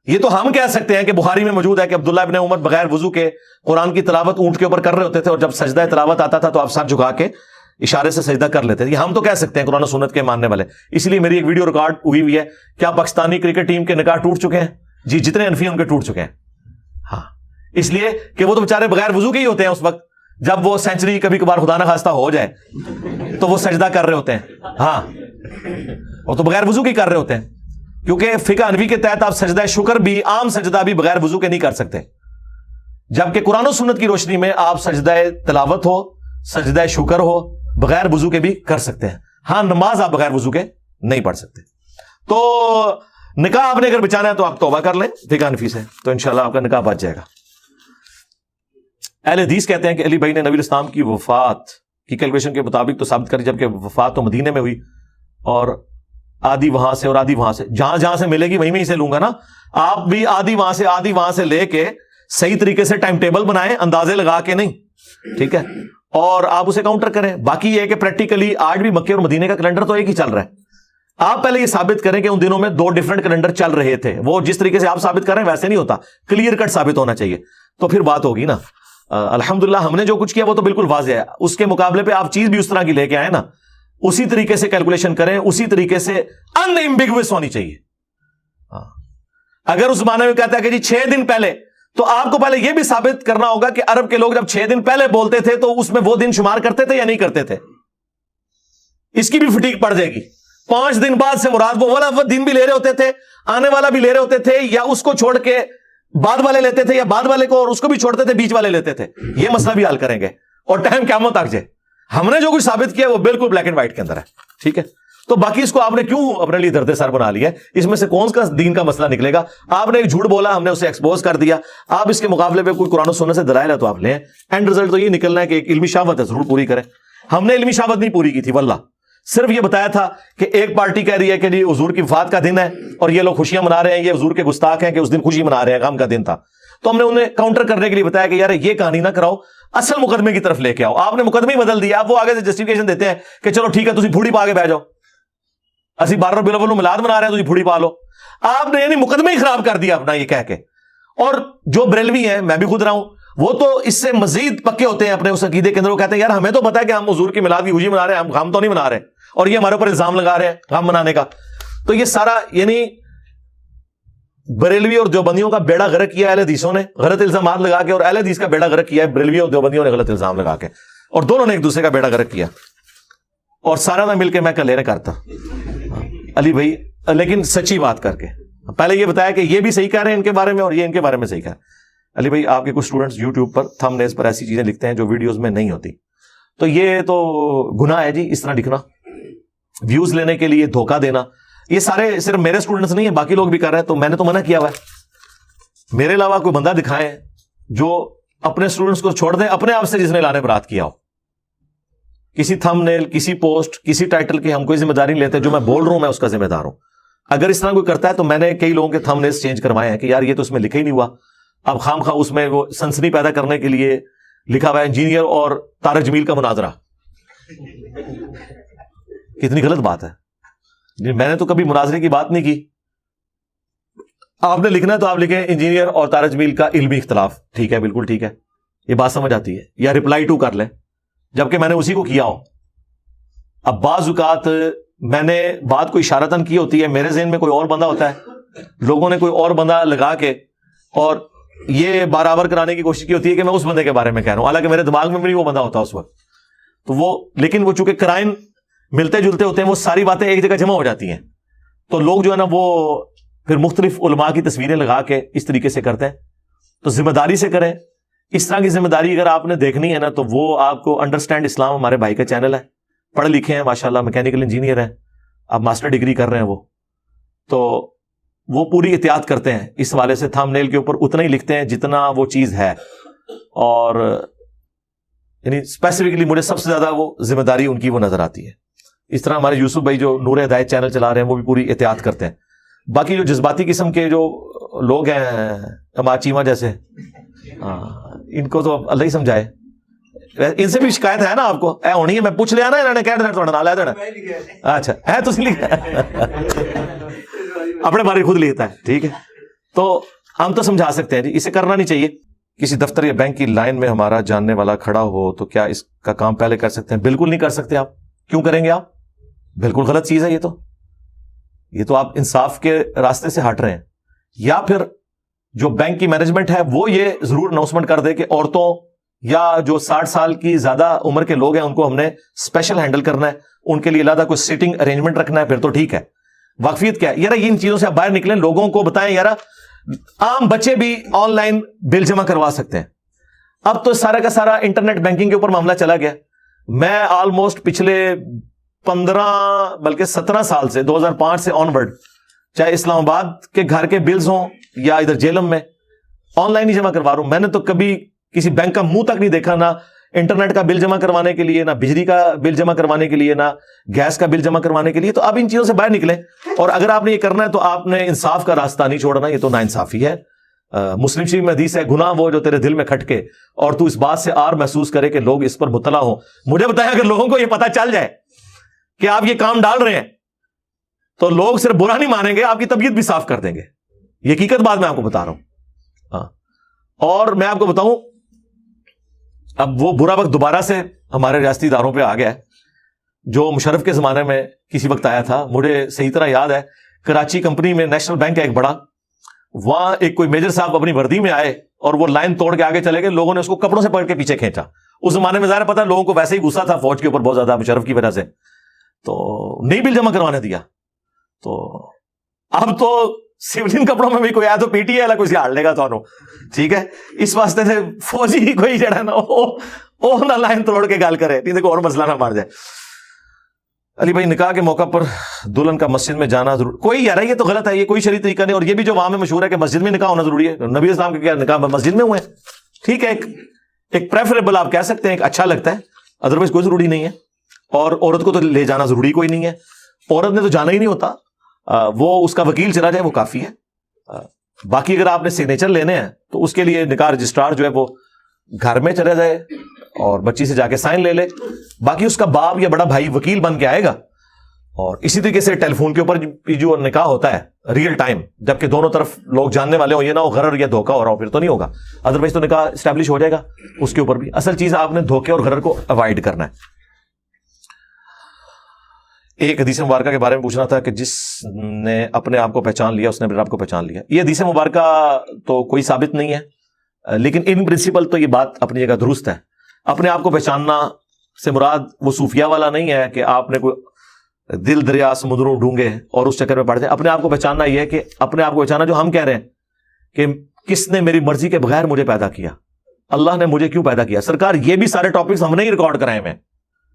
یہ تو ہم کہہ سکتے ہیں کہ بخاری میں موجود ہے کہ عبداللہ ابن عمر بغیر وضو کے قرآن کی تلاوت اونٹ کے اوپر کر رہے ہوتے تھے, اور جب سجدہ تلاوت آتا تھا تو آپ ساتھ جھکا کے اشارے سے سجدہ کر لیتے تھے. یہ ہم تو کہہ سکتے ہیں قرآن و سنت کے ماننے والے. اس لیے میری ایک ویڈیو ریکارڈ ہوئی ہے. کیا پاکستانی کرکٹ ٹیم کے نکاح ٹوٹ چکے ہیں؟ جی جتنے حنفی ہیں ان کے ٹوٹ چکے ہیں. ہاں اس لیے کہ وہ تو بیچارے بغیر وضو کے ہی ہوتے ہیں اس وقت, جب وہ سینچری کبھی کبھار خدا نہ خواستہ ہو جائے تو وہ سجدہ کر رہے ہوتے ہیں. ہاں وہ تو بغیر وضو کے کر رہے ہوتے ہیں, کیونکہ فقہ حنفی کے تحت آپ سجدہ شکر بھی, عام سجدہ بھی بغیر وضو کے نہیں کر سکتے, جبکہ قرآن و سنت کی روشنی میں آپ سجدہ تلاوت ہو, سجدہ شکر ہو, بغیر وضو کے بھی کر سکتے ہیں. ہاں نماز آپ بغیر وضو کے نہیں پڑھ سکتے. تو نکاح آپ نے اگر بچانا ہے تو آپ توبہ کر لیں فقہ حنفی سے, تو انشاءاللہ آپ کا نکاح بچ جائے گا. اہل حدیث کہتے ہیں کہ علی بھائی نے نبی الاسلام کی وفات کی کیلکولیشن کے مطابق تو ثابت کری, جبکہ وفات تو مدینے میں ہوئی, اور آدھی وہاں سے اور آدھی وہاں سے, جہاں سے ملے گی وہیں میں سے لوں گا نا. آپ بھی آدھی وہاں سے لے کے صحیح طریقے سے ٹائم ٹیبل بنائیں, اندازے لگا کے نہیں, ٹھیک ہے. اور آپ اسے کاؤنٹر کریں. باقی یہ ہے کہ پریکٹیکلی آج بھی مکے اور مدینے کا کیلنڈر تو ایک ہی چل رہا ہے. آپ پہلے یہ ثابت کریں کہ ان دنوں میں 2 ڈیفرنٹ کیلنڈر چل رہے تھے. وہ جس طریقے سے آپ ثابت کر رہے ہیں ویسے نہیں ہوتا, کلیئر کٹ ثابت ہونا چاہیے, تو پھر بات ہوگی نا. الحمدللہ ہم نے جو کچھ کیا وہ تو بالکل واضح ہے. اس کے مقابلے پہ آپ چیز بھی اس طرح کی لے کے آئے نا, اسی طریقے سے کیلکولیشن کریں, اسی طریقے سے ان ایمبیگوس ہونی چاہیے. اگر اس زمانے میں کہتا ہے کہ جی 6 دن پہلے, تو آپ کو پہلے یہ بھی ثابت کرنا ہوگا کہ عرب کے لوگ جب 6 دن پہلے بولتے تھے تو اس میں وہ دن شمار کرتے تھے یا نہیں کرتے تھے. اس کی بھی فٹیک پڑ جائے گی. 5 دن بعد سے مراد وہ والا دن بھی لے رہے ہوتے تھے, آنے والا بھی لے رہے ہوتے تھے, یا اس کو چھوڑ کے بعد والے لیتے تھے, یا بعد والے کو اور اس کو بھی چھوڑتے تھے, بیچ والے لیتے تھے. یہ مسئلہ بھی حل کریں گے, اور ٹائم قیامت تک جائے. ہم نے جو کچھ ثابت کیا وہ بالکل بلیک اینڈ وائٹ کے اندر ہے. ٹھیک ہے, تو باقی اس کو آپ نے کیوں اپنے لیے درد سر بنا لیا ہے؟ اس میں سے کون سا دین کا مسئلہ نکلے گا؟ آپ نے ایک جھوٹ بولا, ہم نے اسے ایکسپوز کر دیا. آپ اس کے مقابلے پہ کوئی قرآن و سنت سے دلائل ہے تو آپ لیں. اینڈ رزلٹ تو یہ نکلنا ہے کہ ایک علمی شہوت ہے, ضرور پوری کریں. ہم نے علمی شہوت نہیں پوری کی تھی واللہ, صرف یہ بتایا تھا کہ ایک پارٹی کہہ رہی ہے کہ جی حضور کی وفات کا دن ہے اور یہ لوگ خوشیاں منا رہے ہیں, یہ حضور کے گستاخ ہیں کہ اس دن خوشی منا رہے ہیں, غم کا دن تھا. تو ہم نے انہیں کاؤنٹر کرنے کے لیے بتایا کہ یار یہ کہانی نہ کراؤ, اصل مقدمے کی طرف لے کے آؤ. آپ نے مقدمے ہی بدل دیا. آپ وہ آگے سے جسٹیفیکیشن دیتے ہیں کہ چلو ٹھیک ہے, تسی پھوڑی پا کے بہ جاؤ, اسی 12 ربیع الاول میلاد منا رہے ہیں, تسی پھوڑی پا لو. آپ نے یعنی مقدمے ہی خراب کر دیا اپنا یہ کہہ کے. اور جو بریلوی ہیں, میں بھی خود رہا ہوں, وہ تو اس سے مزید پکے ہوتے ہیں اپنے اس عقیدے کے اندر. وہ کہتے ہیں یار ہمیں تو پتا ہے کہ ہم حضور کی میلاد کی خوشی منا رہے ہیں, ہم غم تو نہیں منا رہے, اور یہ ہمارے اوپر الزام لگا رہے ہیں غم منانے کا. تو یہ سارا یعنی بریلوی اور دیوبندیوں کا بیڑا غرق کیا اہل حدیثوں نے غلط الزامات لگا کے, اور اہل حدیث کا بیڑا غرق کیا ہے بریلوی اور دیوبندیوں نے غلط الزام لگا کے, اور دونوں نے ایک دوسرے کا بیڑا غرق کیا. اور سارا نہ مل کے میں کلیئر کرتا علی بھائی, لیکن سچی بات کر کے. پہلے یہ بتایا کہ یہ بھی صحیح کہہ رہے ہیں ان کے بارے میں, اور یہ ان کے بارے میں صحیح کہہ رہے ہیں. علی بھائی آپ کے کچھ اسٹوڈنٹس یوٹیوب پر تھم نیلز پر ایسی چیزیں لکھتے ہیں جو ویڈیوز میں نہیں ہوتی, تو یہ تو گناہ ہے جی اس طرح لکھنا, ویوز لینے کے لیے دھوکہ دینا. یہ سارے صرف میرے اسٹوڈنٹس نہیں ہیں, باقی لوگ بھی کر رہے ہیں. تو میں نے تو منع کیا ہوا ہے. میرے علاوہ کوئی بندہ دکھائیں جو اپنے اسٹوڈنٹس کو چھوڑ دیں اپنے آپ سے, جس نے لانے برات کیا ہو. کسی تھم نیل, کسی پوسٹ, کسی ٹائٹل کی ہم کوئی ذمہ داری نہیں لیتے. جو میں بول رہا ہوں میں اس کا ذمہ دار ہوں. اگر اس طرح کوئی کرتا ہے تو میں نے کئی لوگوں کے تھم نیلز چینج کروائے ہیں کہ یار یہ تو اس میں لکھا ہی نہیں ہوا. اب خام خواہ اس میں وہ سنسنی پیدا کرنے کے لیے لکھا ہوا ہے انجینئر اور طارق جمیل کا مناظرہ. کتنی غلط بات ہے. میں نے تو کبھی مناظرے کی بات نہیں کی. آپ نے لکھنا ہے تو آپ لکھیں انجینئر اور طارق جمیل کا علمی اختلاف. ٹھیک ہے, بالکل ٹھیک ہے, یہ بات سمجھ آتی ہے. یا رپلائی ٹو کر لیں جبکہ میں نے اسی کو کیا ہو. اب بعض اوقات میں نے بات کو اشارتاً کی ہوتی ہے, میرے ذہن میں کوئی اور بندہ ہوتا ہے, لوگوں نے کوئی اور بندہ لگا کے اور یہ برابر کرانے کی کوشش کی ہوتی ہے کہ میں اس بندے کے بارے میں کہہ رہا ہوں, حالانکہ میرے دماغ میں بھی نہیں وہ بندہ ہوتا اس وقت. تو وہ لیکن وہ چونکہ کرائن ملتے جلتے ہوتے ہیں, وہ ساری باتیں ایک جگہ جمع ہو جاتی ہیں. تو لوگ جو ہے نا وہ پھر مختلف علماء کی تصویریں لگا کے اس طریقے سے کرتے ہیں. تو ذمہ داری سے کریں. اس طرح کی ذمہ داری اگر آپ نے دیکھنی ہے نا تو وہ آپ کو انڈرسٹینڈ اسلام ہمارے بھائی کا چینل ہے, پڑھے لکھے ہیں ماشاءاللہ, میکینیکل انجینئر ہیں, اب ماسٹر ڈگری کر رہے ہیں وہ. تو وہ پوری احتیاط کرتے ہیں اس حوالے سے, تھم نیل کے اوپر اتنا ہی لکھتے ہیں جتنا وہ چیز ہے. اور یعنی اسپیسیفکلی مجھے سب سے زیادہ وہ ذمہ داری ان کی وہ نظر آتی ہے. اس طرح ہمارے یوسف بھائی جو نور ہدایت چینل چلا رہے ہیں وہ بھی پوری احتیاط کرتے ہیں. باقی جو جذباتی قسم کے جو لوگ ہیں اما چیما جیسے, ان کو تو اللہ ہی سمجھائے. ان سے بھی شکایت ہے نا آپ کو, اے ہونی ہے, میں پوچھ لیا نا, انہوں نے کہہ دینا تھوڑا نال ہے دینا. اچھا ہے تو لکھا اپنے بارے خود لکھتا ہے. ٹھیک ہے, تو ہم تو سمجھا سکتے ہیں جی, اسے کرنا نہیں چاہیے. کسی دفتر یا بینک کی لائن میں ہمارا جاننے والا کھڑا ہو تو کیا اس کا کام پہلے کر سکتے ہیں؟ بالکل نہیں کر سکتے. آپ کیوں کریں گے؟ آپ بالکل غلط چیز ہے یہ تو آپ انصاف کے راستے سے ہٹ رہے ہیں. یا پھر جو بینک کی مینجمنٹ ہے وہ یہ ضرور اناؤنسمنٹ کر دے کہ عورتوں یا جو 60 سال کی زیادہ عمر کے لوگ ہیں ان کو ہم نے اسپیشل ہینڈل کرنا ہے, ان کے لیے علیحدہ کوئی سیٹنگ ارینجمنٹ رکھنا ہے, پھر تو ٹھیک ہے. واقفیت کیا ہے یار, ان چیزوں سے آپ باہر نکلیں, لوگوں کو بتائیں یار عام بچے بھی آن لائن بل جمع کروا سکتے ہیں. اب تو سارا کا سارا انٹرنیٹ بینکنگ کے اوپر معاملہ چلا گیا. میں آلموسٹ پچھلے 15 بلکہ 17 سال سے 2005 سے آن ورڈ, چاہے اسلام آباد کے گھر کے بلز ہوں یا ادھر جیلم میں, آن لائن ہی جمع کروا رہا ہوں. میں نے تو کبھی کسی بینک کا منہ تک نہیں دیکھا, نہ انٹرنیٹ کا بل جمع کروانے کے لیے, نہ بجلی کا بل جمع کروانے کے لیے, نہ گیس کا بل جمع کروانے کے لیے. تو اب ان چیزوں سے باہر نکلیں, اور اگر آپ نے یہ کرنا ہے تو آپ نے انصاف کا راستہ نہیں چھوڑنا, یہ تو نا انصافی ہے. مسلم شریف میں حدیث ہے گناہ وہ جو تیرے دل میں کھٹکے اور تو اس بات سے آر محسوس کرے کہ لوگ اس پر مطلع ہوں. مجھے بتایا اگر لوگوں کو یہ پتا چل جائے کہ آپ یہ کام ڈال رہے ہیں تو لوگ صرف برا نہیں مانیں گے, آپ کی طبیعت بھی صاف کر دیں گے. یہ حقیقت بات میں آپ کو بتا رہا ہوں. ہاں, اور میں آپ کو بتاؤں, اب وہ برا وقت دوبارہ سے ہمارے ریاستی اداروں پہ آ گیا ہے جو مشرف کے زمانے میں کسی وقت آیا تھا. مجھے صحیح طرح یاد ہے, کراچی کمپنی میں نیشنل بینک ہے ایک بڑا, وہاں ایک کوئی میجر صاحب اپنی وردی میں آئے اور وہ لائن توڑ کے آگے چلے گئے, لوگوں نے اس کو کپڑوں سے پکڑ کے پیچھے کھینچا. اس زمانے میں ظاہر پتا لوگوں کو ویسے ہی غصہ تھا فوج کے اوپر بہت زیادہ مشرف کی وجہ سے, تو نہیں بل جمع کروانے دیا. تو اب تو سولین کپڑوں میں بھی کوئی آیا تو پی ٹی ہے کوئی ہار لے گا تو ٹھیک ہے. اس واسطے سے فوجی کوئی جڑا نا وہ نہ لائن توڑ کے گال کرے, دیکھو اور مسئلہ نہ مار جائے. علی بھائی, نکاح کے موقع پر دلہن کا مسجد میں جانا ضرور, کوئی یار یہ تو غلط ہے, یہ کوئی شرعی طریقہ نہیں. اور یہ بھی جو وہاں میں مشہور ہے کہ مسجد میں نکاح ہونا ضروری ہے, نبی اسلام کے کیا نکاح مسجد میں ہوئے ہیں, ٹھیک ہے, ایک پریفریبل آپ کہہ سکتے ہیں, ایک اچھا لگتا ہے, ادروائز کوئی ضروری نہیں ہے. اور عورت کو تو لے جانا ضروری کوئی نہیں ہے, عورت نے تو جانا ہی نہیں ہوتا, وہ اس کا وکیل چلا جائے وہ کافی ہے. باقی اگر آپ نے سگنیچر لینے ہیں تو اس کے لیے نکاح رجسٹرار جو ہے وہ گھر میں چلا جائے اور بچی سے جا کے سائن لے لے. باقی اس کا باپ یا بڑا بھائی وکیل بن کے آئے گا. اور اسی طریقے سے ٹیلی فون کے اوپر جو نکاح ہوتا ہے ریئل ٹائم, جبکہ دونوں طرف لوگ جاننے والے ہوں, یہ نہ ہو غرر یا دھوکہ ہو رہا ہو, پھر تو نہیں ہوگا. ادروائز تو نکاح اسٹیبلش ہو جائے گا. اس کے اوپر بھی اصل چیز آپ نے دھوکے اور غرر کو اوائڈ کرنا ہے. ایک حدیث مبارکہ کے بارے میں پوچھنا تھا کہ جس نے اپنے آپ کو پہچان لیا اس نے اپنے رب کو پہچان لیا. یہ حدیث مبارکہ تو کوئی ثابت نہیں ہے, لیکن ان پرنسپل تو یہ بات اپنی جگہ درست ہے. اپنے آپ کو پہچاننا سے مراد وہ صوفیہ والا نہیں ہے کہ آپ نے کوئی دل دریا سمندروں ڈھونگے اور اس چکر میں پڑ جائے. اپنے آپ کو پہچاننا یہ ہے کہ اپنے آپ کو پہچانا جو ہم کہہ رہے ہیں کہ کس نے میری مرضی کے بغیر مجھے پیدا کیا, اللہ نے مجھے کیوں پیدا کیا. سرکار یہ بھی سارے ٹاپکس ہم نے ہی ریکارڈ کرائے ہیں,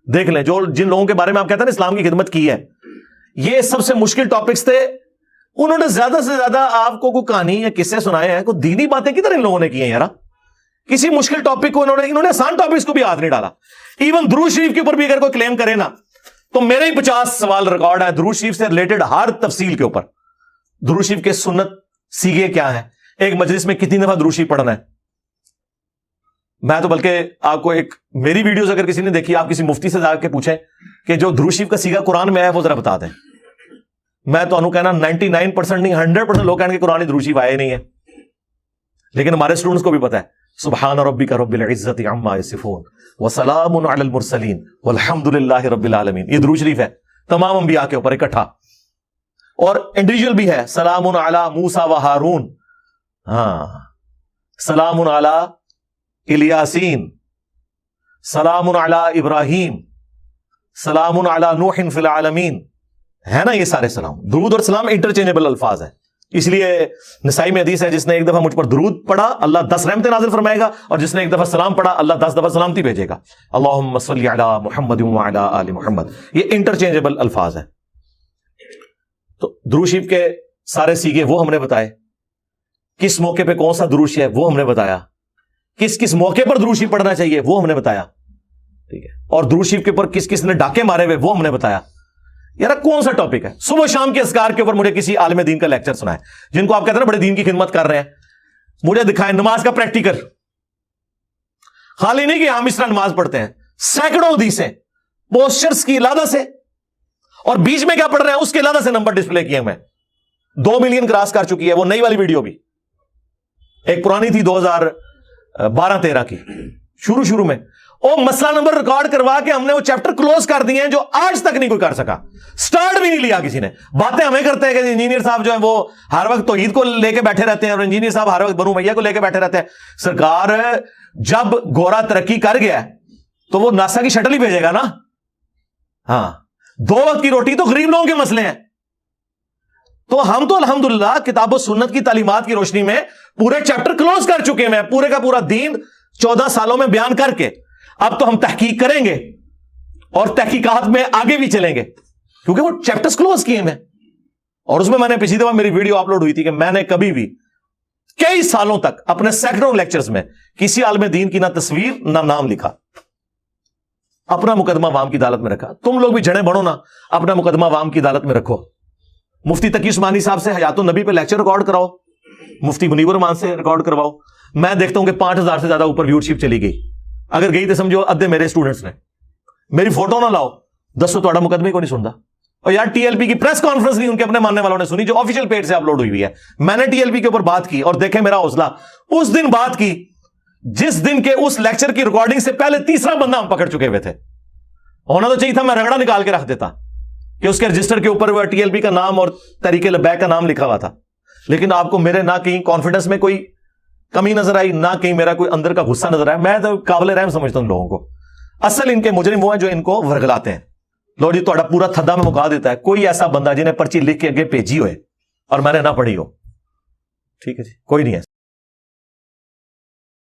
دیکھ لیں. جو جن لوگوں کے بارے میں آپ کہتے ہیں نا اسلام کی خدمت کی ہے, یہ سب سے مشکل ٹاپکس تھے. انہوں نے زیادہ سے زیادہ آپ کو کوئی کہانی یا قصے سنائے ہیں, کوئی دینی باتیں کدھر ان لوگوں نے کی ہیں یار. کسی مشکل ٹاپک کو انہوں نے آسان ٹاپکس کو بھی ہاتھ نہیں ڈالا. ایون درود شریف کے اوپر بھی اگر کوئی کلیم کرے نا تو میرے ہی 50 سوال ریکارڈ ہے درود شریف سے ریلیٹڈ ہر تفصیل کے اوپر. درود شریف کے سنت سیگے کیا ہیں, ایک مجلس میں کتنی دفعہ درود شریف پڑھنا ہے. میں تو بلکہ آپ کو ایک میری ویڈیوز اگر کسی نے دیکھی, آپ کسی مفتی سے جا کے پوچھیں کہ جو درود شریف کا سیگا قرآن میں ہے وہ ذرا بتا دیں. میں تو انہوں کہنا 99% نہیں 100% لوگ کہیں گے قرآن درود شریف آئے نہیں ہے. لیکن ہمارے اسٹوڈنٹس کو بھی پتا ہے سبحان ربک رب العزت عما یصفون وسلام علی المرسلین والحمد للہ رب العالمین. یہ درود شریف ہے تمام انبیاء کے اوپر اکٹھا, اور انڈیویجول بھی ہے سلام علی موسیٰ و ہارون, ہاں سلام علی الیاسین, سلام علی ابراہیم, سلام علی نوح فی العالمین, ہے نا یہ سارے سلام. درود اور سلام انٹرچینجبل الفاظ ہیں. اس لیے نسائی میں حدیث ہے جس نے ایک دفعہ مجھ پر درود پڑھا اللہ 10 رحمتیں نازل فرمائے گا, اور جس نے ایک دفعہ سلام پڑھا اللہ 10 دفعہ سلامتی بھیجے گا. اللہم صلی علی محمد وعلی آل محمد. یہ انٹرچینجبل الفاظ ہیں. تو درود شریف کے سارے سیگے وہ ہم نے بتائے, کس موقع پہ کون سا درود شریف ہے وہ ہم نے بتایا, کس کس موقع پر درود شریف پڑھنا چاہیے وہ ہم نے بتایا, ٹھیک ہے, اور درود شریف کے اوپر کس کس نے ڈاکے مارے ہوئے وہ ہم نے بتایا. یار کون سا ٹاپک ہے. صبح شام کے اذکار کے اوپر مجھے کسی عالم دین کا لیکچر سنا ہے, جن کو آپ کہتے ہیں نا بڑے دین کی خدمت کر رہے ہیں, مجھے دکھائیں نماز کا پریکٹیکل. خالی نہیں کہ ہم اس طرح نماز پڑھتے ہیں, سینکڑوں حدیثیں پوسچرز کی علادہ سے, اور بیچ میں کیا پڑھ رہے ہیں اس کے علادہ سے نمبر ڈسپلے کیے میں 2 ملین کراس کر چکی ہے. وہ نئی والی ویڈیو بھی, ایک پرانی تھی 2012-13 کی شروع میں. وہ مسئلہ نمبر ریکارڈ کروا کے ہم نے وہ چیپٹر کلوز کر دیے ہیں جو آج تک نہیں کوئی کر سکا, سٹارٹ بھی نہیں لیا کسی نے. باتیں ہمیں کرتے ہیں کہ انجینئر صاحب جو ہیں وہ ہر وقت توحید کو لے کے بیٹھے رہتے ہیں, اور انجینئر صاحب ہر وقت بنو میاں کو لے کے بیٹھے رہتے ہیں. سرکار جب گورا ترقی کر گیا تو وہ ناسا کی شٹل ہی بھیجے گا نا. ہاں 2 وقت کی روٹی تو غریب لوگوں کے مسئلے ہیں. تو ہم تو الحمدللہ کتاب و سنت کی تعلیمات کی روشنی میں پورے چیپٹر کلوز کر چکے ہیں, پورے کا پورا دین 14 سالوں میں بیان کر کے. اب تو ہم تحقیق کریں گے اور تحقیقات میں آگے بھی چلیں گے, کیونکہ وہ چیپٹرز کلوز کیے ہیں. اور اس میں نے پچھلی دفعہ میری ویڈیو اپلوڈ ہوئی تھی کہ میں نے کبھی بھی کئی سالوں تک اپنے سینکڑوں لیکچرز میں کسی عالم دین کی نہ تصویر نہ نام لکھا, اپنا مقدمہ عوام کی عدالت میں رکھا. تم لوگ بھی جڑے بڑھو نا, اپنا مقدمہ عوام کی عدالت میں رکھو. مفتی تقی عثمانی صاحب سے حیات النبی پہ لیکچر ریکارڈ کراؤ, مفتی منیب الرحمان سے ریکارڈ کرواؤ. میں دیکھتا ہوں کہ 5,000 سے زیادہ اوپر ویورشپ چلی گئی. اگر گئی تو سمجھو ادھے میرے اسٹوڈنٹس نے. میری فوٹو نہ لاؤ, دسو تھوڑا مقدمے کو نہیں سنتا. اور یار ٹی ایل پی کی پریس کانفرنس نہیں ان کے اپنے ماننے والوں نے سنی, جو آفیشیل پیج سے اپلوڈ ہوئی ہے. میں نے ٹی ایل پی کے اوپر بات کی, اور دیکھیں میرا حوصلہ, اس دن بات کی جس دن کے اس لیکچر کی ریکارڈنگ سے پہلے تیسرا بندہ ہم پکڑ چکے ہوئے تھے. ہونا تو چاہیے تھا میں رگڑا نکال کے رکھ دیتا کہ اس کے رجسٹر کے اوپر ٹی ایل پی کا نام اور تحریک لبیک کا نام لکھا ہوا تھا. لیکن آپ کو میرے نہ کہیں کانفیڈنس میں کوئی کمی نظر آئی, نہ کہیں میرا کوئی اندر کا غصہ نظر آیا. میں تو قابل رحم سمجھتا ہوں ان لوگوں کو. اصل ان کے مجرم وہ ہیں جو ان کو ورگلاتے ہیں. لو جی تھوڑا پورا تھدا میں مکا دیتا ہے. کوئی ایسا بندہ جنہیں پرچی لکھ کے اگے بھیجی ہوئے اور میں نے نہ پڑھی ہو, ٹھیک ہے جی, کوئی نہیں ہے.